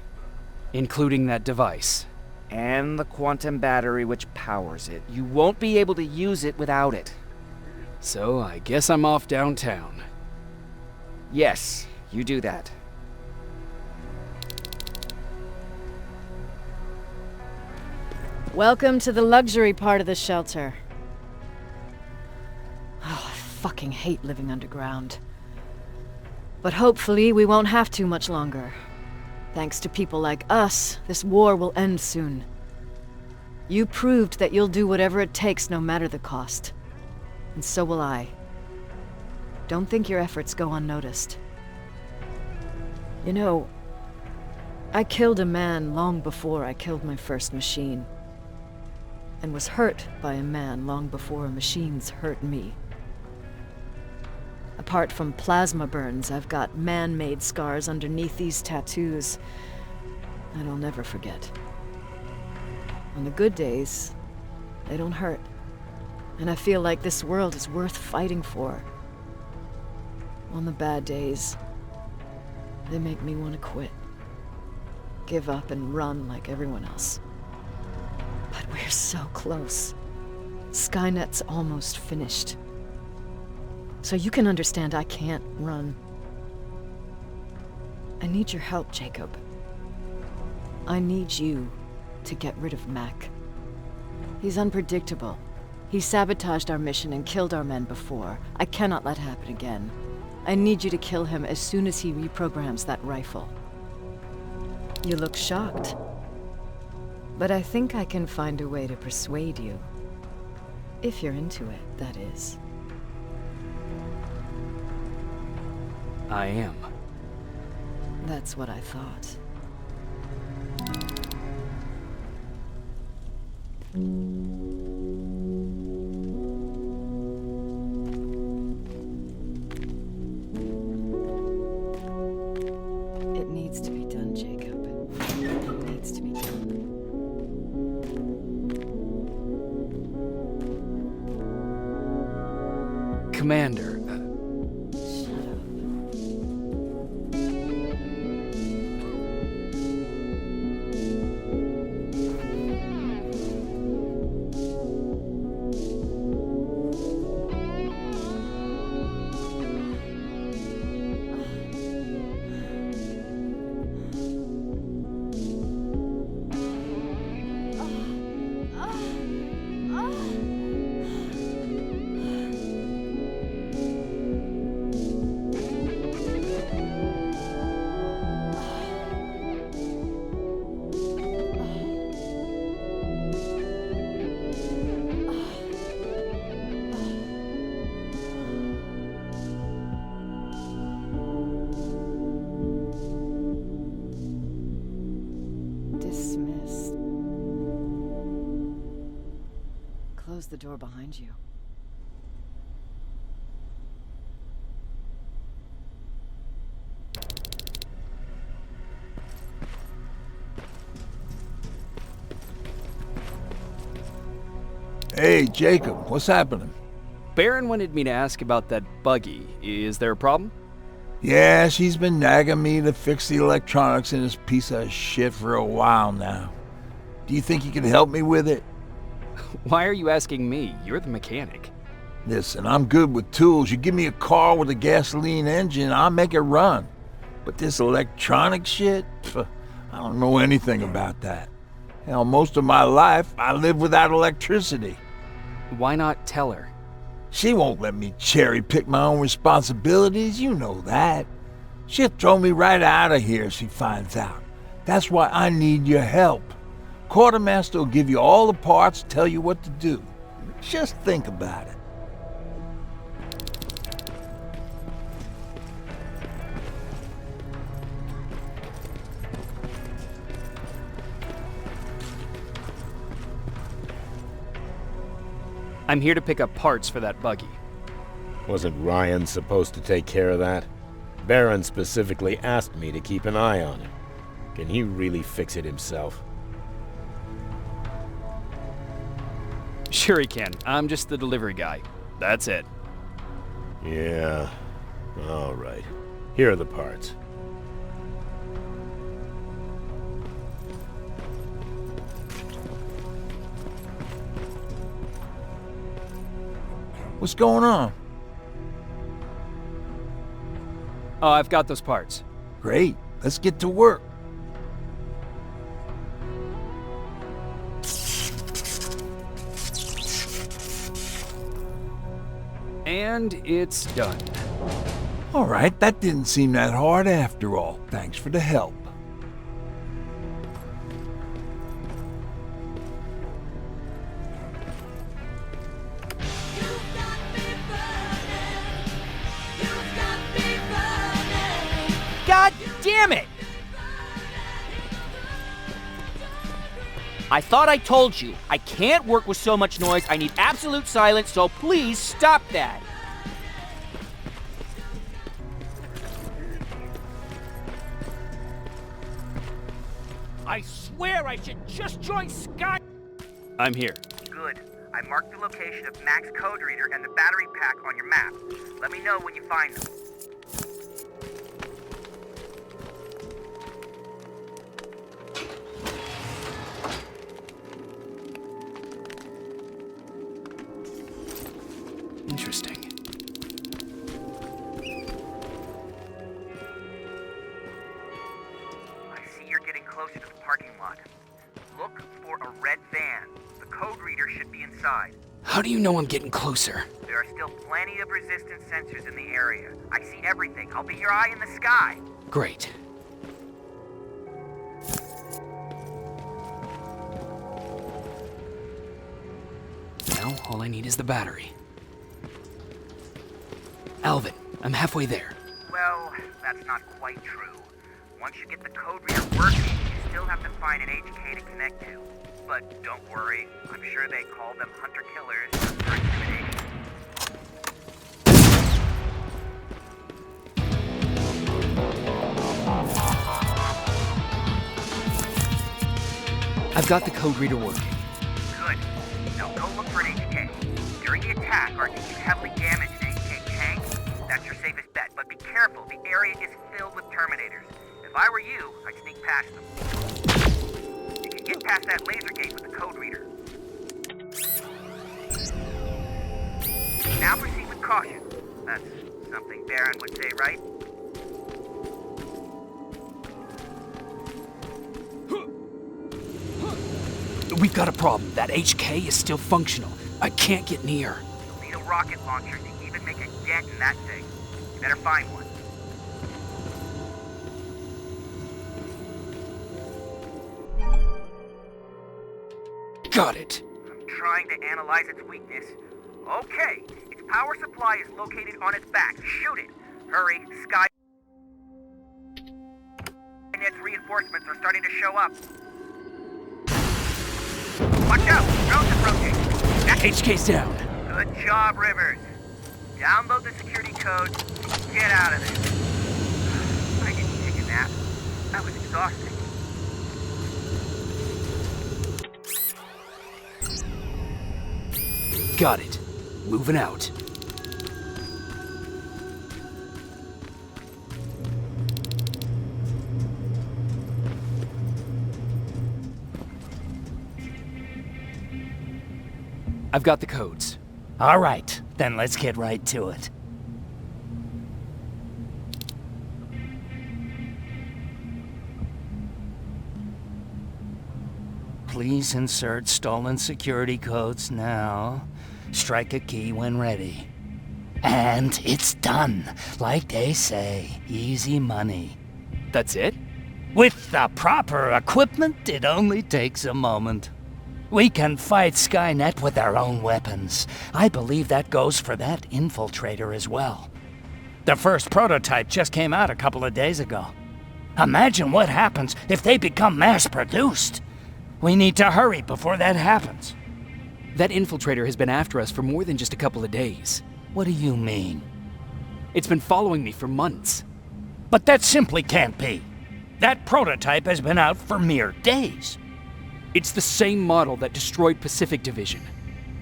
A: Including that device.
N: And the quantum battery which powers it. You won't be able to use it without it.
A: So I guess I'm off downtown.
N: Yes, you do that.
M: Welcome to the luxury part of the shelter. Oh, I fucking hate living underground.
D: But hopefully we won't have to much longer. Thanks to people like us, this war will end soon. You proved that you'll do whatever it takes no matter the cost. And so will I. Don't think your efforts go unnoticed. You know, I killed a man long before I killed my first machine. And was hurt by a man long before machines hurt me. Apart from plasma burns, I've got man-made scars underneath these tattoos that I'll never forget. On the good days, they don't hurt. And I feel like this world is worth fighting for. On the bad days, they make me want to quit. Give up and run like everyone else. But we're so close. Skynet's almost finished. So you can understand I can't run. I need your help, Jacob. I need you to get rid of Mac. He's unpredictable. He sabotaged our mission and killed our men before. I cannot let it happen again. I need you to kill him as soon as he reprograms that rifle. You look shocked. But I think I can find a way to persuade you. If you're into it, that is.
A: I am.
D: That's what I thought. It needs to be done, Jacob. It needs to be done.
A: Commander.
D: Dismissed. Close the door behind you.
G: Hey, Jacob, what's happening?
A: Baron wanted me to ask about that buggy. Is there a problem?
G: Yeah, she's been nagging me to fix the electronics in this piece of shit for a while now. Do you think you can help me with it?
A: Why are you asking me? You're the mechanic.
G: Listen, I'm good with tools. You give me a car with a gasoline engine, I'll make it run. But this electronic shit? Pff, I don't know anything about that. Hell, most of my life, I live without electricity.
A: Why not tell her?
G: She won't let me cherry-pick my own responsibilities, you know that. She'll throw me right out of here if she finds out. That's why I need your help. Quartermaster will give you all the parts, tell you what to do. Just think about it.
A: I'm here to pick up parts for that buggy.
R: Wasn't Ryan supposed to take care of that? Baron specifically asked me to keep an eye on it. Can he really fix it himself?
A: Sure he can. I'm just the delivery guy. That's it.
R: Yeah. All right. Here are the parts.
G: What's going on?
A: Oh, I've got those parts.
G: Great. Let's get to work.
A: And it's done.
G: All right, that didn't seem that hard after all. Thanks for the help.
N: God damn it! I thought I told you. I can't work with so much noise. I need absolute silence, so please stop that. I swear I should just join Sky.
A: I'm here.
C: Good. I marked the location of Mac's code reader and the battery pack on your map. Let me know when you find them.
A: Interesting.
C: I see you're getting closer to the parking lot. Look for a red van. The code reader should be inside.
A: How do you know I'm getting closer?
C: There are still plenty of resistance sensors in the area. I see everything. I'll be your eye in the sky.
A: Great. Now, all I need is the battery. Alvin, I'm halfway there.
C: Well, that's not quite true. Once you get the code reader working, you still have to find an HK to connect to. But don't worry, I'm sure they call them hunter-killers for intimidation.
A: I've got the code reader working.
C: Good. Now go look for an HK. During the attack, our team heavily damaged an HK tank. That's your safest bet, but be careful. The area is filled with Terminators. If I were you, I'd sneak past them. You can get past that laser gate with the code reader. Now proceed with caution. That's something Baron would say, right?
A: We've got a problem. That HK is still functional. I can't get near.
C: You'll need a rocket launcher to even make a dent in that thing. You better find one.
A: Got it.
C: I'm trying to analyze its weakness. Okay, its power supply is located on its back. Shoot it. Hurry, Skynet's reinforcements are starting to show up. Watch out! Drones approaching!
A: HK's down.
C: Good job, Rivers. Download the security code and get out of there. I didn't take a nap. That was exhausting.
A: Got it. Moving out. I've got the codes.
T: All right, then let's get right to it. Please insert stolen security codes now. Strike a key when ready. And it's done. Like they say, easy money.
A: That's it?
T: With the proper equipment, it only takes a moment. We can fight Skynet with our own weapons. I believe that goes for that infiltrator as well. The first prototype just came out a couple of days ago. Imagine what happens if they become mass-produced. We need to hurry before that happens.
A: That infiltrator has been after us for more than just a couple of days.
T: What do you mean?
A: It's been following me for months.
T: But that simply can't be. That prototype has been out for mere days.
A: It's the same model that destroyed Pacific Division.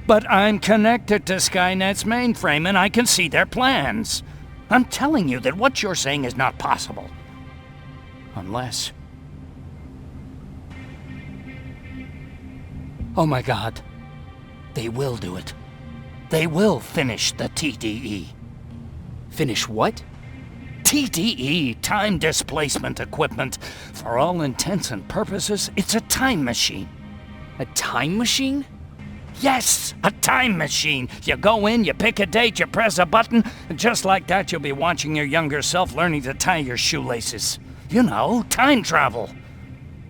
T: But I'm connected to Skynet's mainframe and I can see their plans. I'm telling you that what you're saying is not possible. Unless... Oh my God. They will do it. They will finish the TDE.
A: Finish what?
T: TDE, time displacement equipment. For all intents and purposes, it's a time machine.
A: A time machine?
T: Yes, a time machine. You go in, you pick a date, you press a button, and just like that you'll be watching your younger self learning to tie your shoelaces. You know, time travel.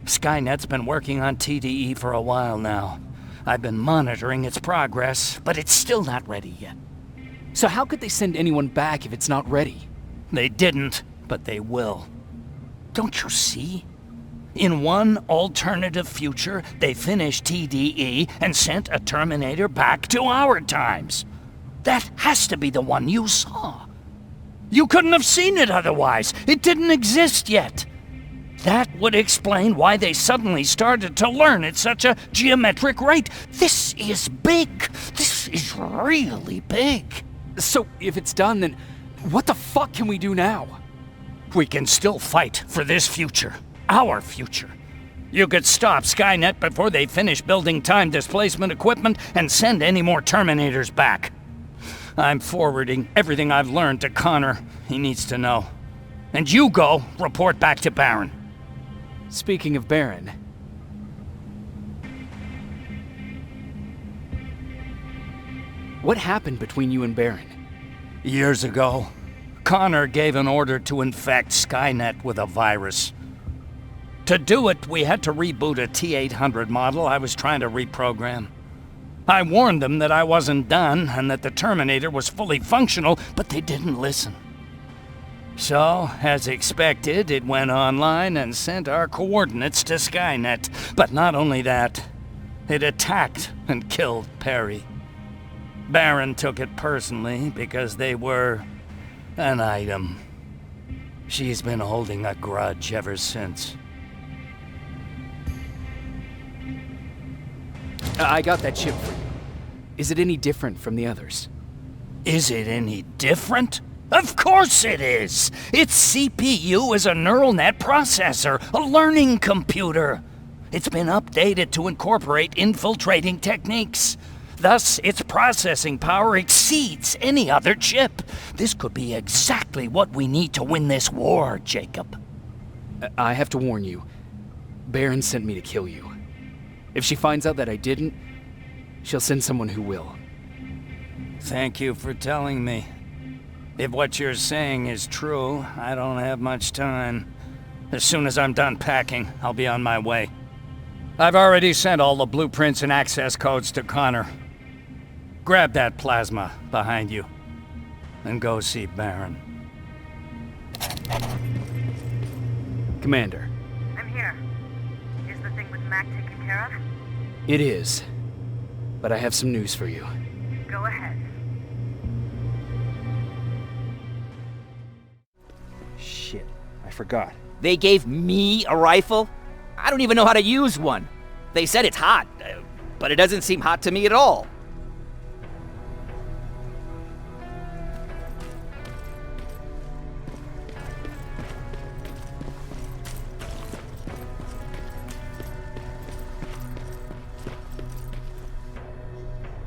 T: Skynet's been working on TDE for a while now. I've been monitoring its progress, but it's still not ready yet.
A: So how could they send anyone back if it's not ready?
T: They didn't, but they will. Don't you see? In one alternative future, they finished TDE and sent a Terminator back to our times. That has to be the one you saw. You couldn't have seen it otherwise. It didn't exist yet. That would explain why they suddenly started to learn at such a geometric rate. This is big. This is really big.
A: So if it's done, then what the fuck can we do now?
T: We can still fight for this future. Our future. You could stop Skynet before they finish building time displacement equipment and send any more Terminators back. I'm forwarding everything I've learned to Connor. He needs to know. And you go report back to Baron.
A: Speaking of Baron... what happened between you and Baron?
T: Years ago, Connor gave an order to infect Skynet with a virus. To do it, we had to reboot a T-800 model I was trying to reprogram. I warned them that I wasn't done and that the Terminator was fully functional, but they didn't listen. So, as expected, it went online and sent our coordinates to Skynet. But not only that, it attacked and killed Perry. Baron took it personally because they were an item. She's been holding a grudge ever since.
A: I got that chip for you. Is it any different from the others?
T: Is it any different? Of course it is! Its CPU is a neural net processor, a learning computer. It's been updated to incorporate infiltrating techniques. Thus, its processing power exceeds any other chip. This could be exactly what we need to win this war, Jacob.
A: I have to warn you. Baron sent me to kill you. If she finds out that I didn't, she'll send someone who will.
T: Thank you for telling me. If what you're saying is true, I don't have much time. As soon as I'm done packing, I'll be on my way. I've already sent all the blueprints and access codes to Connor. Grab that plasma behind you, and go see Baron.
A: Commander.
P: I'm here. Is the thing with Mac taken care of?
A: It is. But I have some news for you.
P: Go ahead.
Q: Shit, I forgot.
N: They gave me a rifle? I don't even know how to use one. They said it's hot, but it doesn't seem hot to me at all.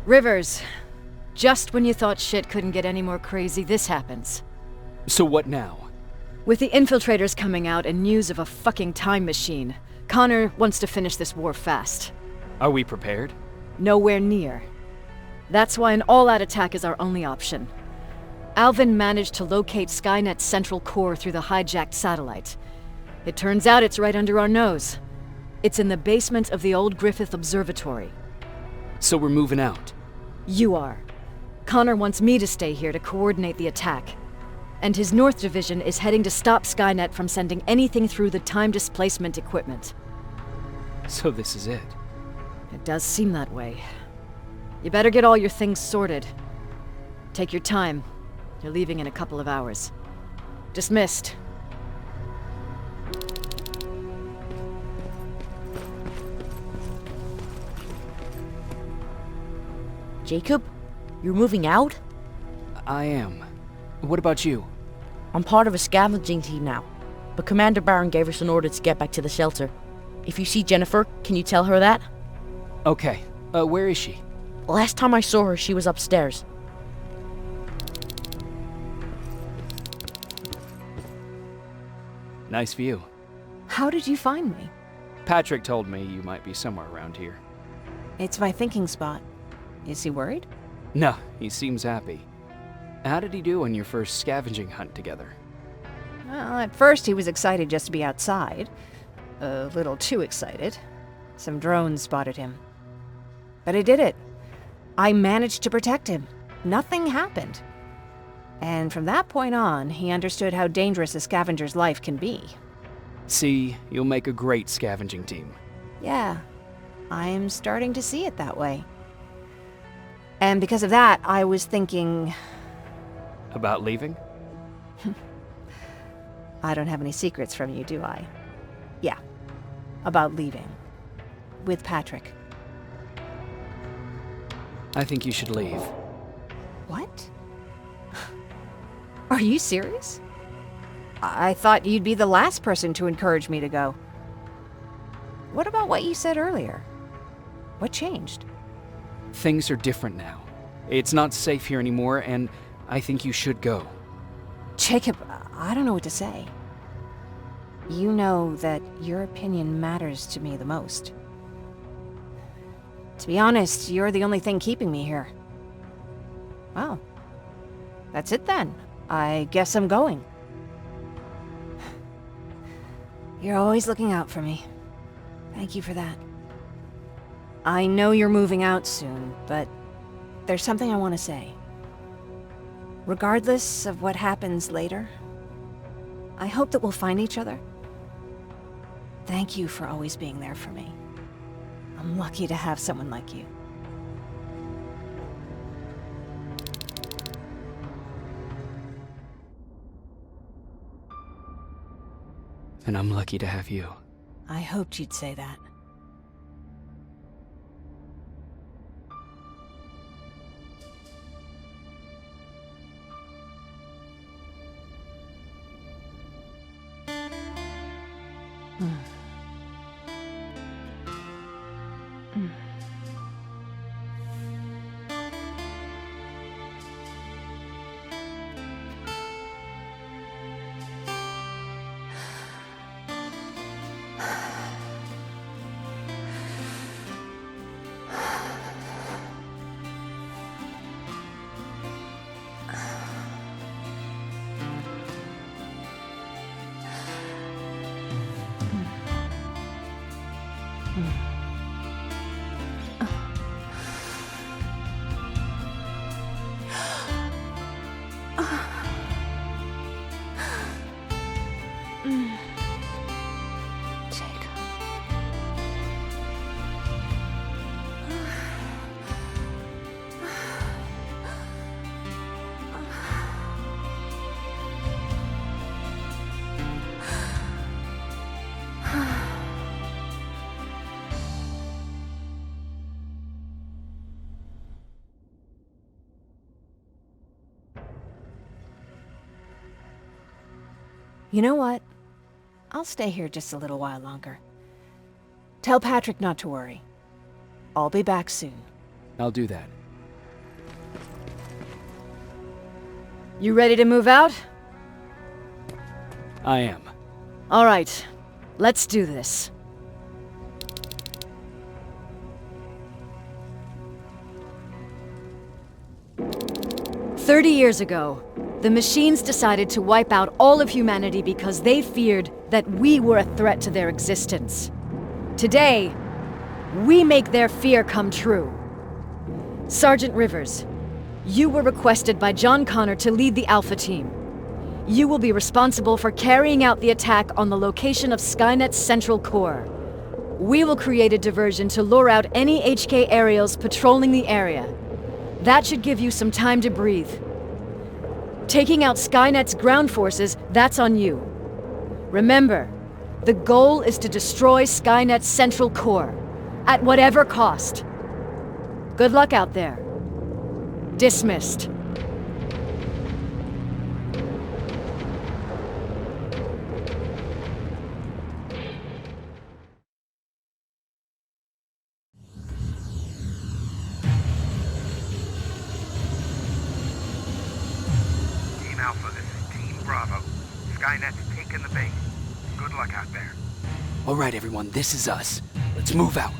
D: Rivers, just when you thought shit couldn't get any more crazy, this happens.
A: So what now?
D: With the infiltrators coming out and news of a fucking time machine, Connor wants to finish this war fast.
A: Are we prepared?
D: Nowhere near. That's why an all-out attack is our only option. Alvin managed to locate Skynet's central core through the hijacked satellite. It turns out it's right under our nose. It's in the basement of the old Griffith Observatory.
A: So we're moving out?
D: You are. Connor wants me to stay here to coordinate the attack. And his North Division is heading to stop Skynet from sending anything through the time displacement equipment.
A: So this is it?
D: It does seem that way. You better get all your things sorted. Take your time. You're leaving in a couple of hours. Dismissed.
E: Jacob? You're moving out?
A: I am. What about you?
E: I'm part of a scavenging team now, but Commander Baron gave us an order to get back to the shelter. If you see Jennifer, can you tell her that?
A: Okay. Where is she?
E: Last time I saw her, she was upstairs.
A: Nice view.
I: How did you find me?
A: Patrick told me you might be somewhere around here.
I: It's my thinking spot. Is he worried?
A: No, he seems happy. How did he do on your first scavenging hunt together?
I: Well, at first he was excited just to be outside. A little too excited. Some drones spotted him. But I did it. I managed to protect him. Nothing happened. And from that point on, he understood how dangerous a scavenger's life can be.
A: See, you'll make a great scavenging team.
I: Yeah, I'm starting to see it that way. And because of that, I was thinking...
A: About leaving?
I: I don't have any secrets from you, do I? Yeah, about leaving. With Patrick.
A: I think you should leave.
I: What? Are you serious? I thought you'd be the last person to encourage me to go. What about what you said earlier? What changed?
A: Things are different now. It's not safe here anymore, and I think you should go.
I: Jacob, I don't know what to say. You know that your opinion matters to me the most. To be honest, you're the only thing keeping me here. Well, that's it then. I guess I'm going. You're always looking out for me. Thank you for that. I know you're moving out soon, but there's something I want to say. Regardless of what happens later, I hope that we'll find each other. Thank you for always being there for me. I'm lucky to have someone like you.
A: And I'm lucky to have you.
I: I hoped you'd say that. You know what? I'll stay here just a little while longer. Tell Patrick not to worry. I'll be back soon.
A: I'll do that.
D: You ready to move out?
A: I am.
D: All right, let's do this. "30 years ago, the machines decided to wipe out all of humanity because they feared that we were a threat to their existence. Today, we make their fear come true. Sergeant Rivers, you were requested by John Connor to lead the Alpha Team. You will be responsible for carrying out the attack on the location of Skynet's central core. We will create a diversion to lure out any HK aerials patrolling the area. That should give you some time to breathe. Taking out Skynet's ground forces, that's on you. Remember, the goal is to destroy Skynet's central core, at whatever cost. Good luck out there. Dismissed."
C: Team Alpha, this is Team Bravo. Skynet's taking the base. Good luck out there.
A: All right, everyone, this is us. Let's move out.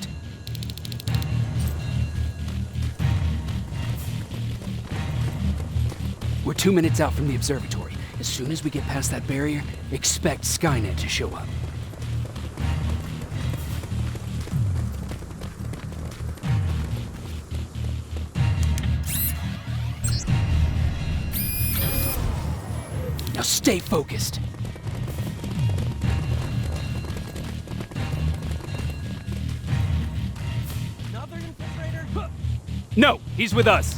A: We're 2 minutes out from the observatory. As soon as we get past that barrier, expect Skynet to show up. Now stay focused.
B: Another infiltrator?
A: No, he's with us.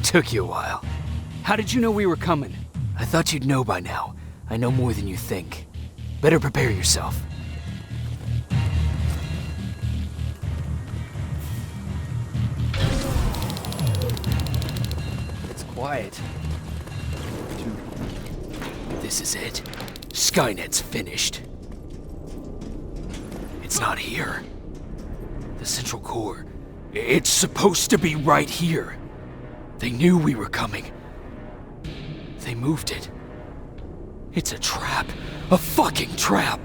A: Took you a while. How did you know we were coming? I thought you'd know by now. I know more than you think. Better prepare yourself.
L: It's quiet.
A: This is it. Skynet's finished. It's not here. The central core. It's supposed to be right here. They knew we were coming. They moved it. It's a trap. A fucking trap.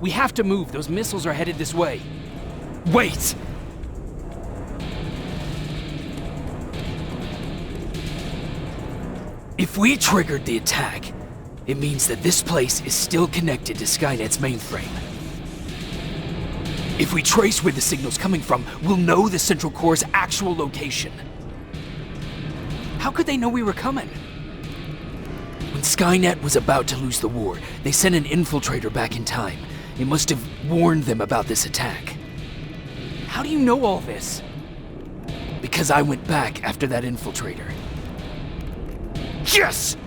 A: We have to move. Those missiles are headed this way. Wait! If we triggered the attack, it means that this place is still connected to Skynet's mainframe. If we trace where the signal's coming from, we'll know the central core's actual location. How could they know we were coming? When Skynet was about to lose the war, they sent an infiltrator back in time. It must have warned them about this attack. How do you know all this? Because I went back after that infiltrator. Yes!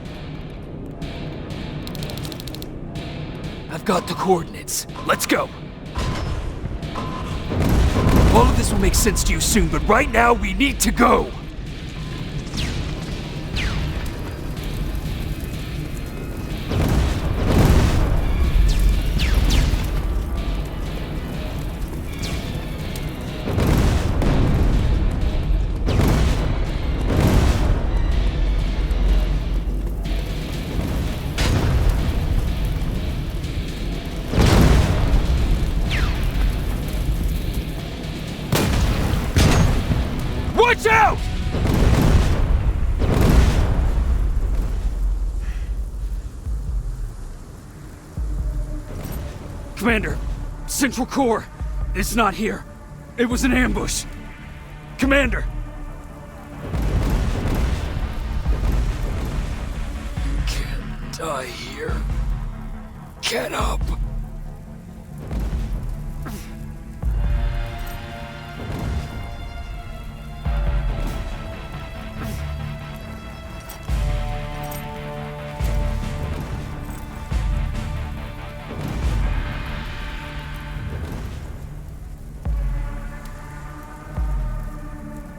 A: I've got the coordinates. Let's go. All of this will make sense to you soon, but right now we need to go. Watch out! Commander, Central Core, it's not here. It was an ambush. Commander! You can't die here. Get up!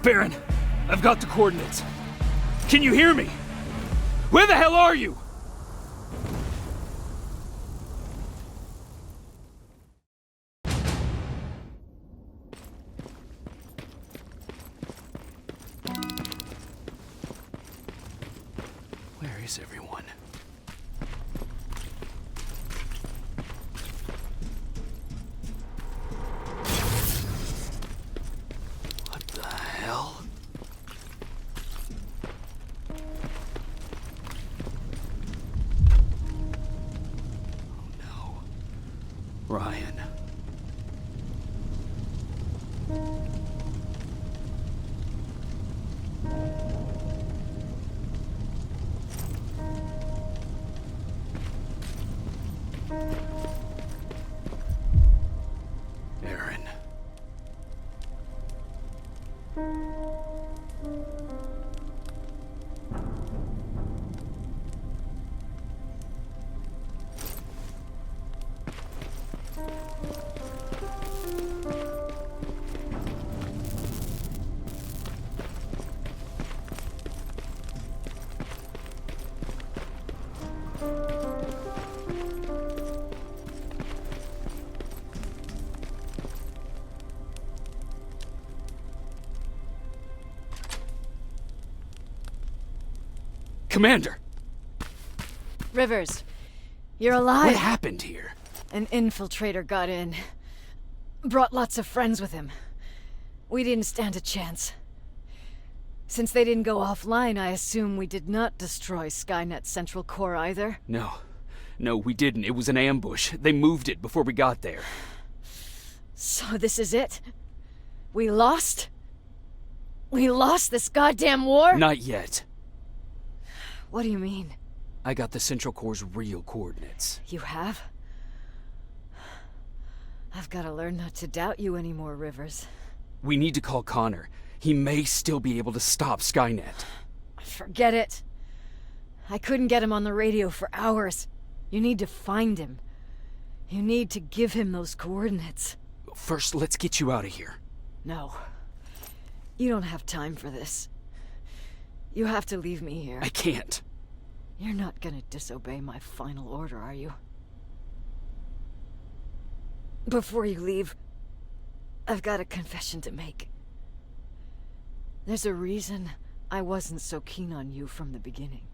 A: Baron, I've got the coordinates. Can you hear me? Where the hell are you? Where is everyone? Ryan. Aaron. Commander!
D: Rivers, you're alive.
A: What happened here?
D: An infiltrator got in. Brought lots of friends with him. We didn't stand a chance. Since they didn't go offline, I assume we did not destroy Skynet's central core either?
A: No, we didn't. It was an ambush. They moved it before we got there.
D: So this is it? We lost? We lost this goddamn war?
A: Not yet.
D: What do you mean?
A: I got the Central Core's real coordinates.
D: You have? I've got to learn not to doubt you anymore, Rivers.
A: We need to call Connor. He may still be able to stop Skynet.
D: Forget it. I couldn't get him on the radio for hours. You need to find him. You need to give him those coordinates.
A: First, let's get you out of here.
D: No. You don't have time for this. You have to leave me here.
A: I can't.
D: You're not gonna disobey my final order, are you? Before you leave, I've got a confession to make. There's a reason I wasn't so keen on you from the beginning.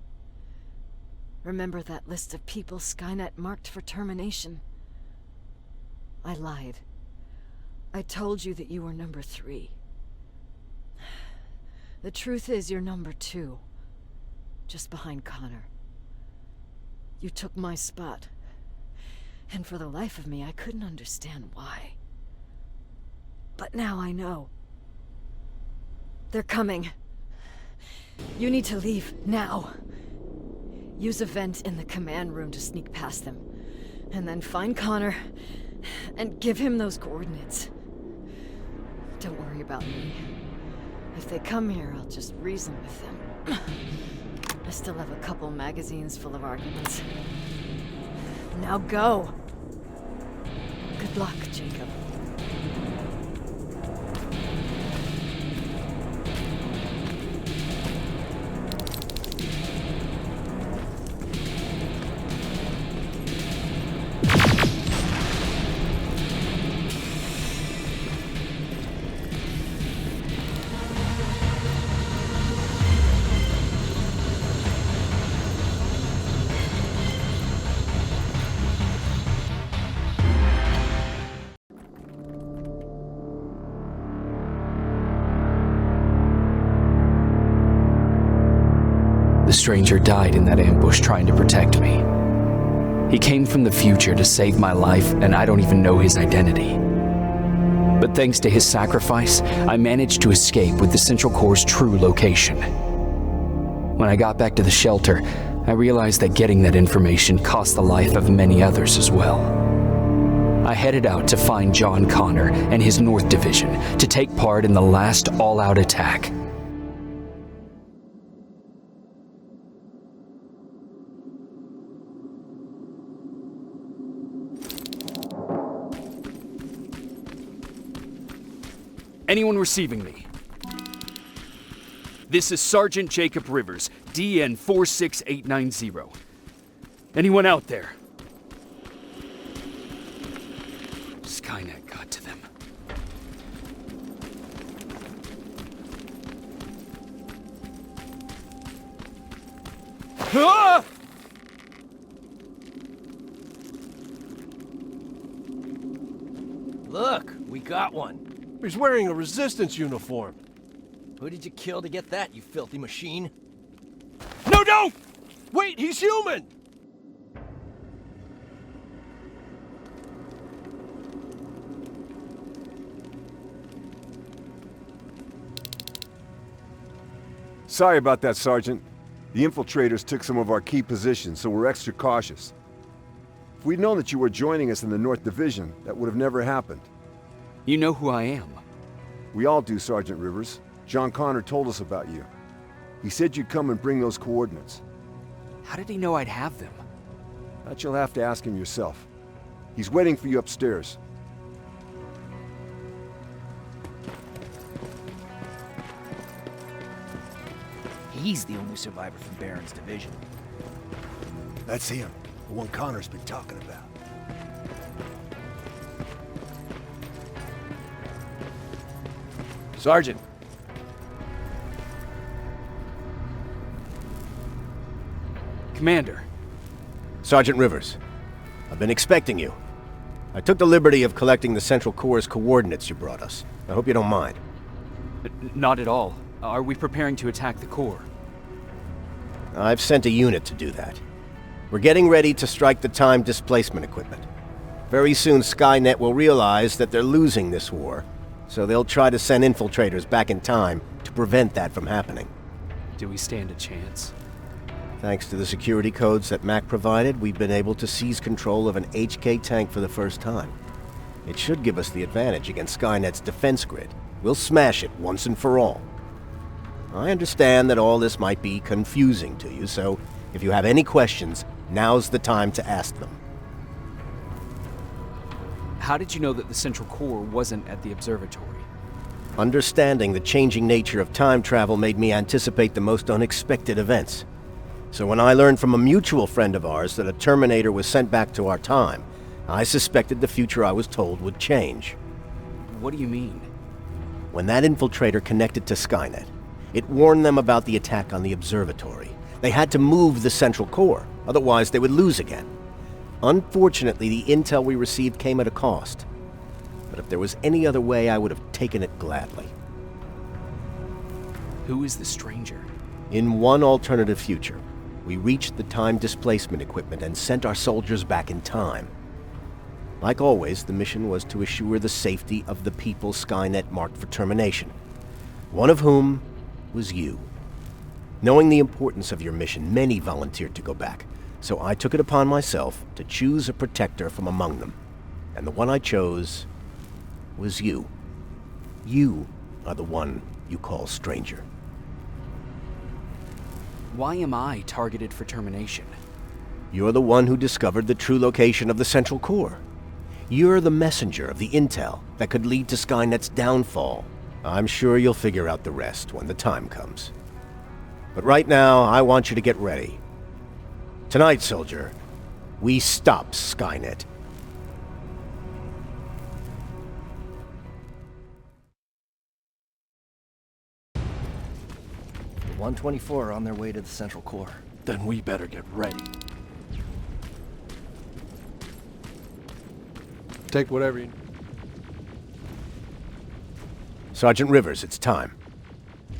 D: Remember that list of people Skynet marked for termination? I lied. I told you that you were number 3. The truth is you're number 2, just behind Connor. You took my spot, and for the life of me, I couldn't understand why. But now I know. They're coming. You need to leave, now. Use a vent in the command room to sneak past them, and then find Connor, and give him those coordinates. Don't worry about me. If they come here, I'll just reason with them. I still have a couple magazines full of arguments. Now go! Good luck, Jacob.
A: The stranger died in that ambush trying to protect me. He came from the future to save my life, and I don't even know his identity. But thanks to his sacrifice, I managed to escape with the Central Core's true location. When I got back to the shelter, I realized that getting that information cost the life of many others as well. I headed out to find John Connor and his North Division to take part in the last all-out attack. Anyone receiving me? This is Sergeant Jacob Rivers, DN 46890. Anyone out there? Skynet got to them. Ah!
L: Look, we got one.
S: He's wearing a resistance uniform.
L: Who did you kill to get that, you filthy machine?
S: No, don't! Wait, he's human!
J: Sorry about that, Sergeant. The infiltrators took some of our key positions, so we're extra cautious. If we'd known that you were joining us in the North Division, that would have never happened.
A: You know who I am.
J: We all do, Sergeant Rivers. John Connor told us about you. He said you'd come and bring those coordinates.
A: How did he know I'd have them?
J: That you'll have to ask him yourself. He's waiting for you upstairs.
U: He's the only survivor from Baron's division.
V: That's him, the one Connor's been talking about.
K: Sergeant.
A: Commander.
V: Sergeant Rivers, I've been expecting you. I took the liberty of collecting the Central Core's coordinates you brought us. I hope you don't mind.
A: Not at all.
F: Are we preparing to attack the core?
V: I've sent a unit to do that. We're getting ready to strike the time displacement equipment. Very soon Skynet will realize that they're losing this war, so they'll try to send infiltrators back in time to prevent that from happening.
F: Do we stand a chance?
V: Thanks to the security codes that Mac provided, we've been able to seize control of an HK tank for the first time. It should give us the advantage against Skynet's defense grid. We'll smash it once and for all. I understand that all this might be confusing to you, so if you have any questions, now's the time to ask them.
F: How did you know that the central core wasn't at the observatory?
V: Understanding the changing nature of time travel made me anticipate the most unexpected events. So when I learned from a mutual friend of ours that a Terminator was sent back to our time, I suspected the future I was told would change.
F: What do you mean?
V: When that infiltrator connected to Skynet, it warned them about the attack on the observatory. They had to move the central core, otherwise they would lose again. Unfortunately, the intel we received came at a cost. But if there was any other way, I would have taken it gladly.
F: Who is the stranger?
V: In one alternative future, we reached the time displacement equipment and sent our soldiers back in time. Like always, the mission was to assure the safety of the people Skynet marked for termination. One of whom was you. Knowing the importance of your mission, many volunteered to go back, so I took it upon myself to choose a protector from among them. And the one I chose was you. You are the one you call stranger.
F: Why am I targeted for termination?
V: You're the one who discovered the true location of the central core. You're the messenger of the intel that could lead to Skynet's downfall. I'm sure you'll figure out the rest when the time comes. But right now, I want you to get ready. Tonight, soldier, we stop Skynet.
L: The 124 are on their way to the central core.
A: Then we better get ready.
O: Take whatever you...
V: Sergeant Rivers, it's time.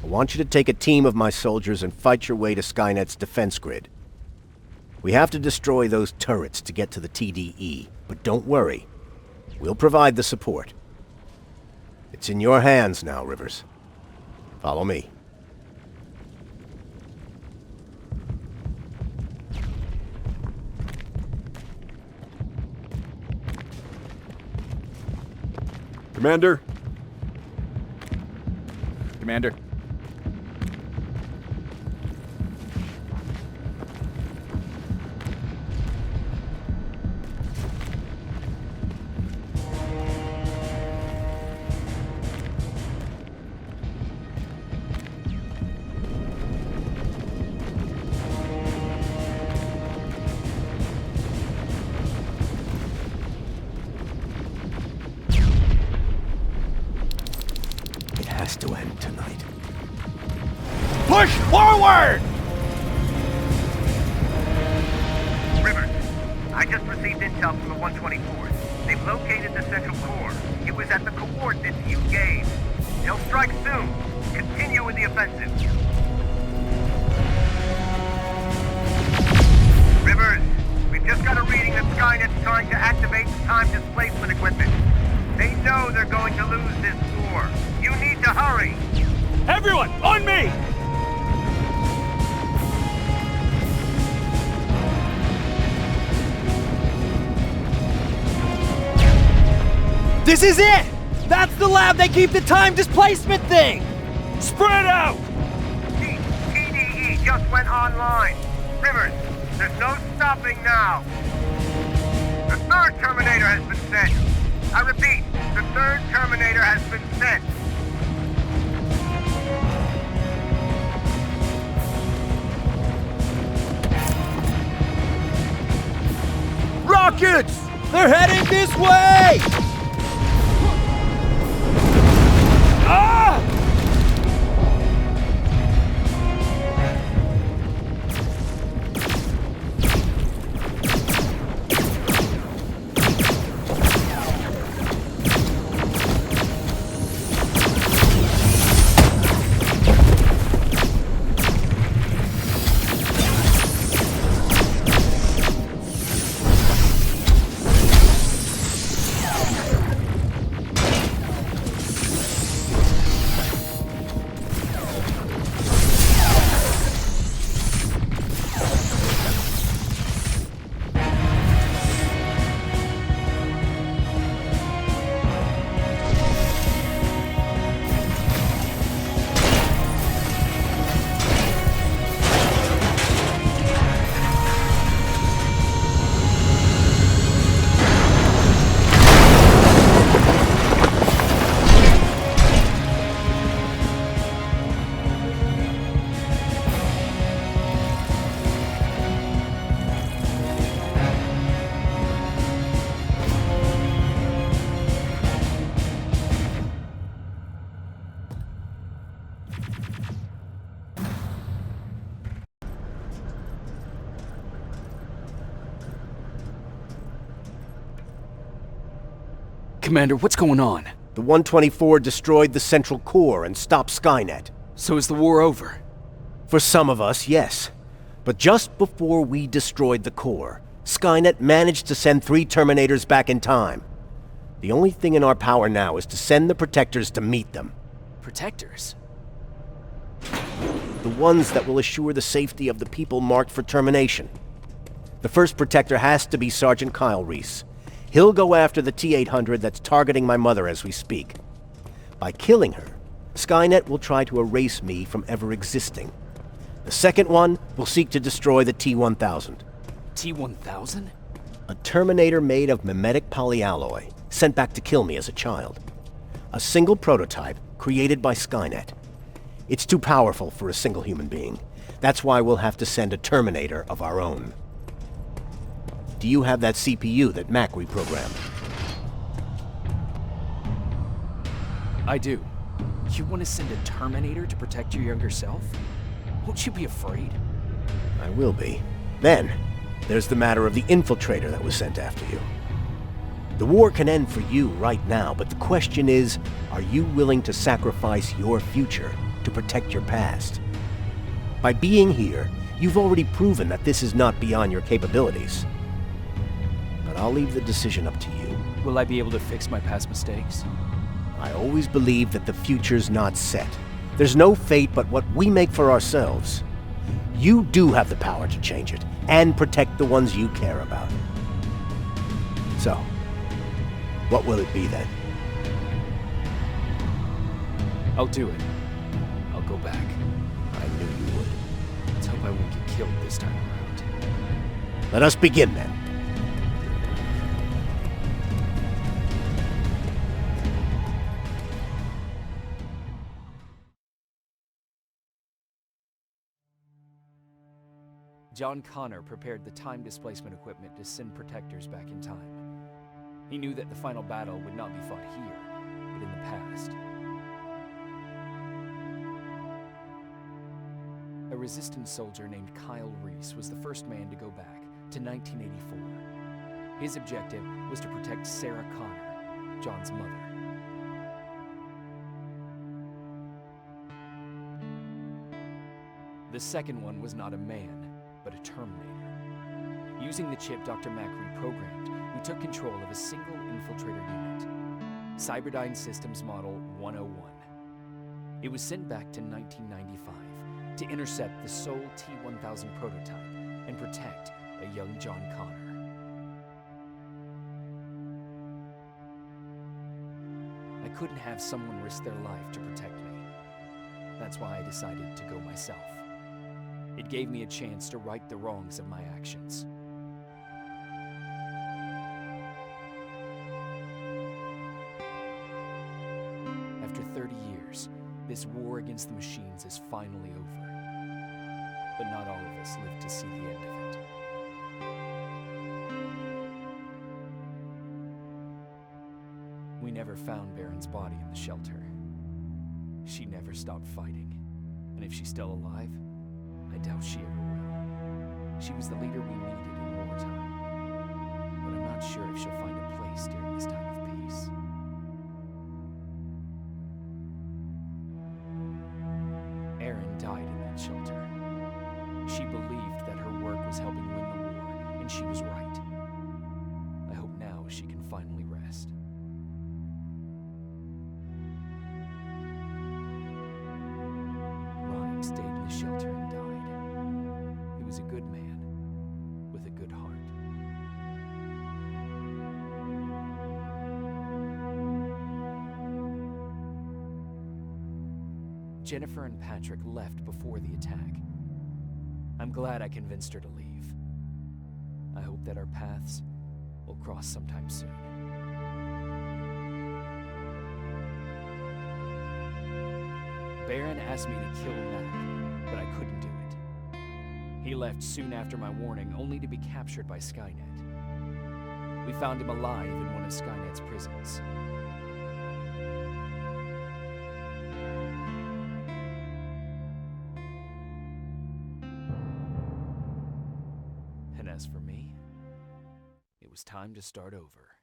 V: I want you to take a team of my soldiers and fight your way to Skynet's defense grid. We have to destroy those turrets to get to the TDE, but don't worry. We'll provide the support. It's in your hands now, Rivers. Follow me.
J: Commander?
F: Commander.
V: It has to end tonight.
S: Push forward!
C: Rivers, I just received intel from the 124th. They've located the central core. It was at the coordinates you gave. They'll strike soon. Continue with the offensive. Rivers, we've just got a reading that Skynet's trying to activate the time displacement equipment. They know they're going to lose this war. You need to hurry.
B: Everyone, on me!
W: This is it! That's the lab they keep the time displacement thing!
B: Spread out!
C: TDE just went online. Rivers, there's no stopping now. The third Terminator has been sent. I repeat, the third Terminator has been sent.
W: Rockets! They're heading this way!
B: Ah!
F: Commander, what's going on?
V: The 124 destroyed the central core and stopped Skynet.
F: So is the war over?
V: For some of us, yes. But just before we destroyed the core, Skynet managed to send 3 Terminators back in time. The only thing in our power now is to send the Protectors to meet them.
A: Protectors?
V: The ones that will assure the safety of the people marked for termination. The first Protector has to be Sergeant Kyle Reese. He'll go after the T-800 that's targeting my mother as we speak. By killing her, Skynet will try to erase me from ever existing. The second one will seek to destroy the T-1000.
A: T-1000?
V: A Terminator made of mimetic polyalloy, sent back to kill me as a child. A single prototype created by Skynet. It's too powerful for a single human being. That's why we'll have to send a Terminator of our own. Do you have that CPU that Mac reprogrammed?
A: I do. You want to send a Terminator to protect your younger self? Won't you be afraid?
V: I will be. Then, there's the matter of the infiltrator that was sent after you. The war can end for you right now, but the question is, are you willing to sacrifice your future to protect your past? By being here, you've already proven that this is not beyond your capabilities. But I'll leave the decision up to you.
A: Will I be able to fix my past mistakes?
V: I always believe that the future's not set. There's no fate but what we make for ourselves. You do have the power to change it, and protect the ones you care about. So, what will it be then?
A: I'll do it. I'll go back.
V: I knew you would.
A: Let's hope I won't get killed this time around.
V: Let us begin then.
A: John Connor prepared the time displacement equipment to send Protectors back in time. He knew that the final battle would not be fought here, but in the past. A resistance soldier named Kyle Reese was the first man to go back to 1984. His objective was to protect Sarah Connor, John's mother. The second one was not a man, but a Terminator. Using the chip Dr. Mack reprogrammed, we took control of a single infiltrator unit, Cyberdyne Systems Model 101. It was sent back to 1995 to intercept the sole T-1000 prototype and protect a young John Connor. I couldn't have someone risk their life to protect me. That's why I decided to go myself. It gave me a chance to right the wrongs of my actions. After 30 years, this war against the machines is finally over. But not all of us lived to see the end of it. We never found Baron's body in the shelter. She never stopped fighting, and if she's still alive, I doubt she ever will. She was the leader we needed in wartime, but I'm not sure if she'll find a place during this time of peace. Erin died in that shelter. She believed that her work was helping win the war, and she was right. I hope now she can finally rest. Ryan stayed in the shelter and died. He was a good man, with a good heart. Jennifer and Patrick left before the attack. I'm glad I convinced her to leave. I hope that our paths will cross sometime soon. Baron asked me to kill Mac, but I couldn't do it. He left soon after my warning, only to be captured by Skynet. We found him alive in one of Skynet's prisons. And as for me, it was time to start over.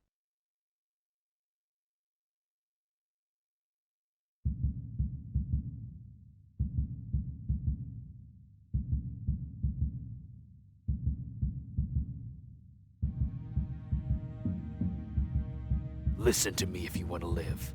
A: Listen to me if you want to live.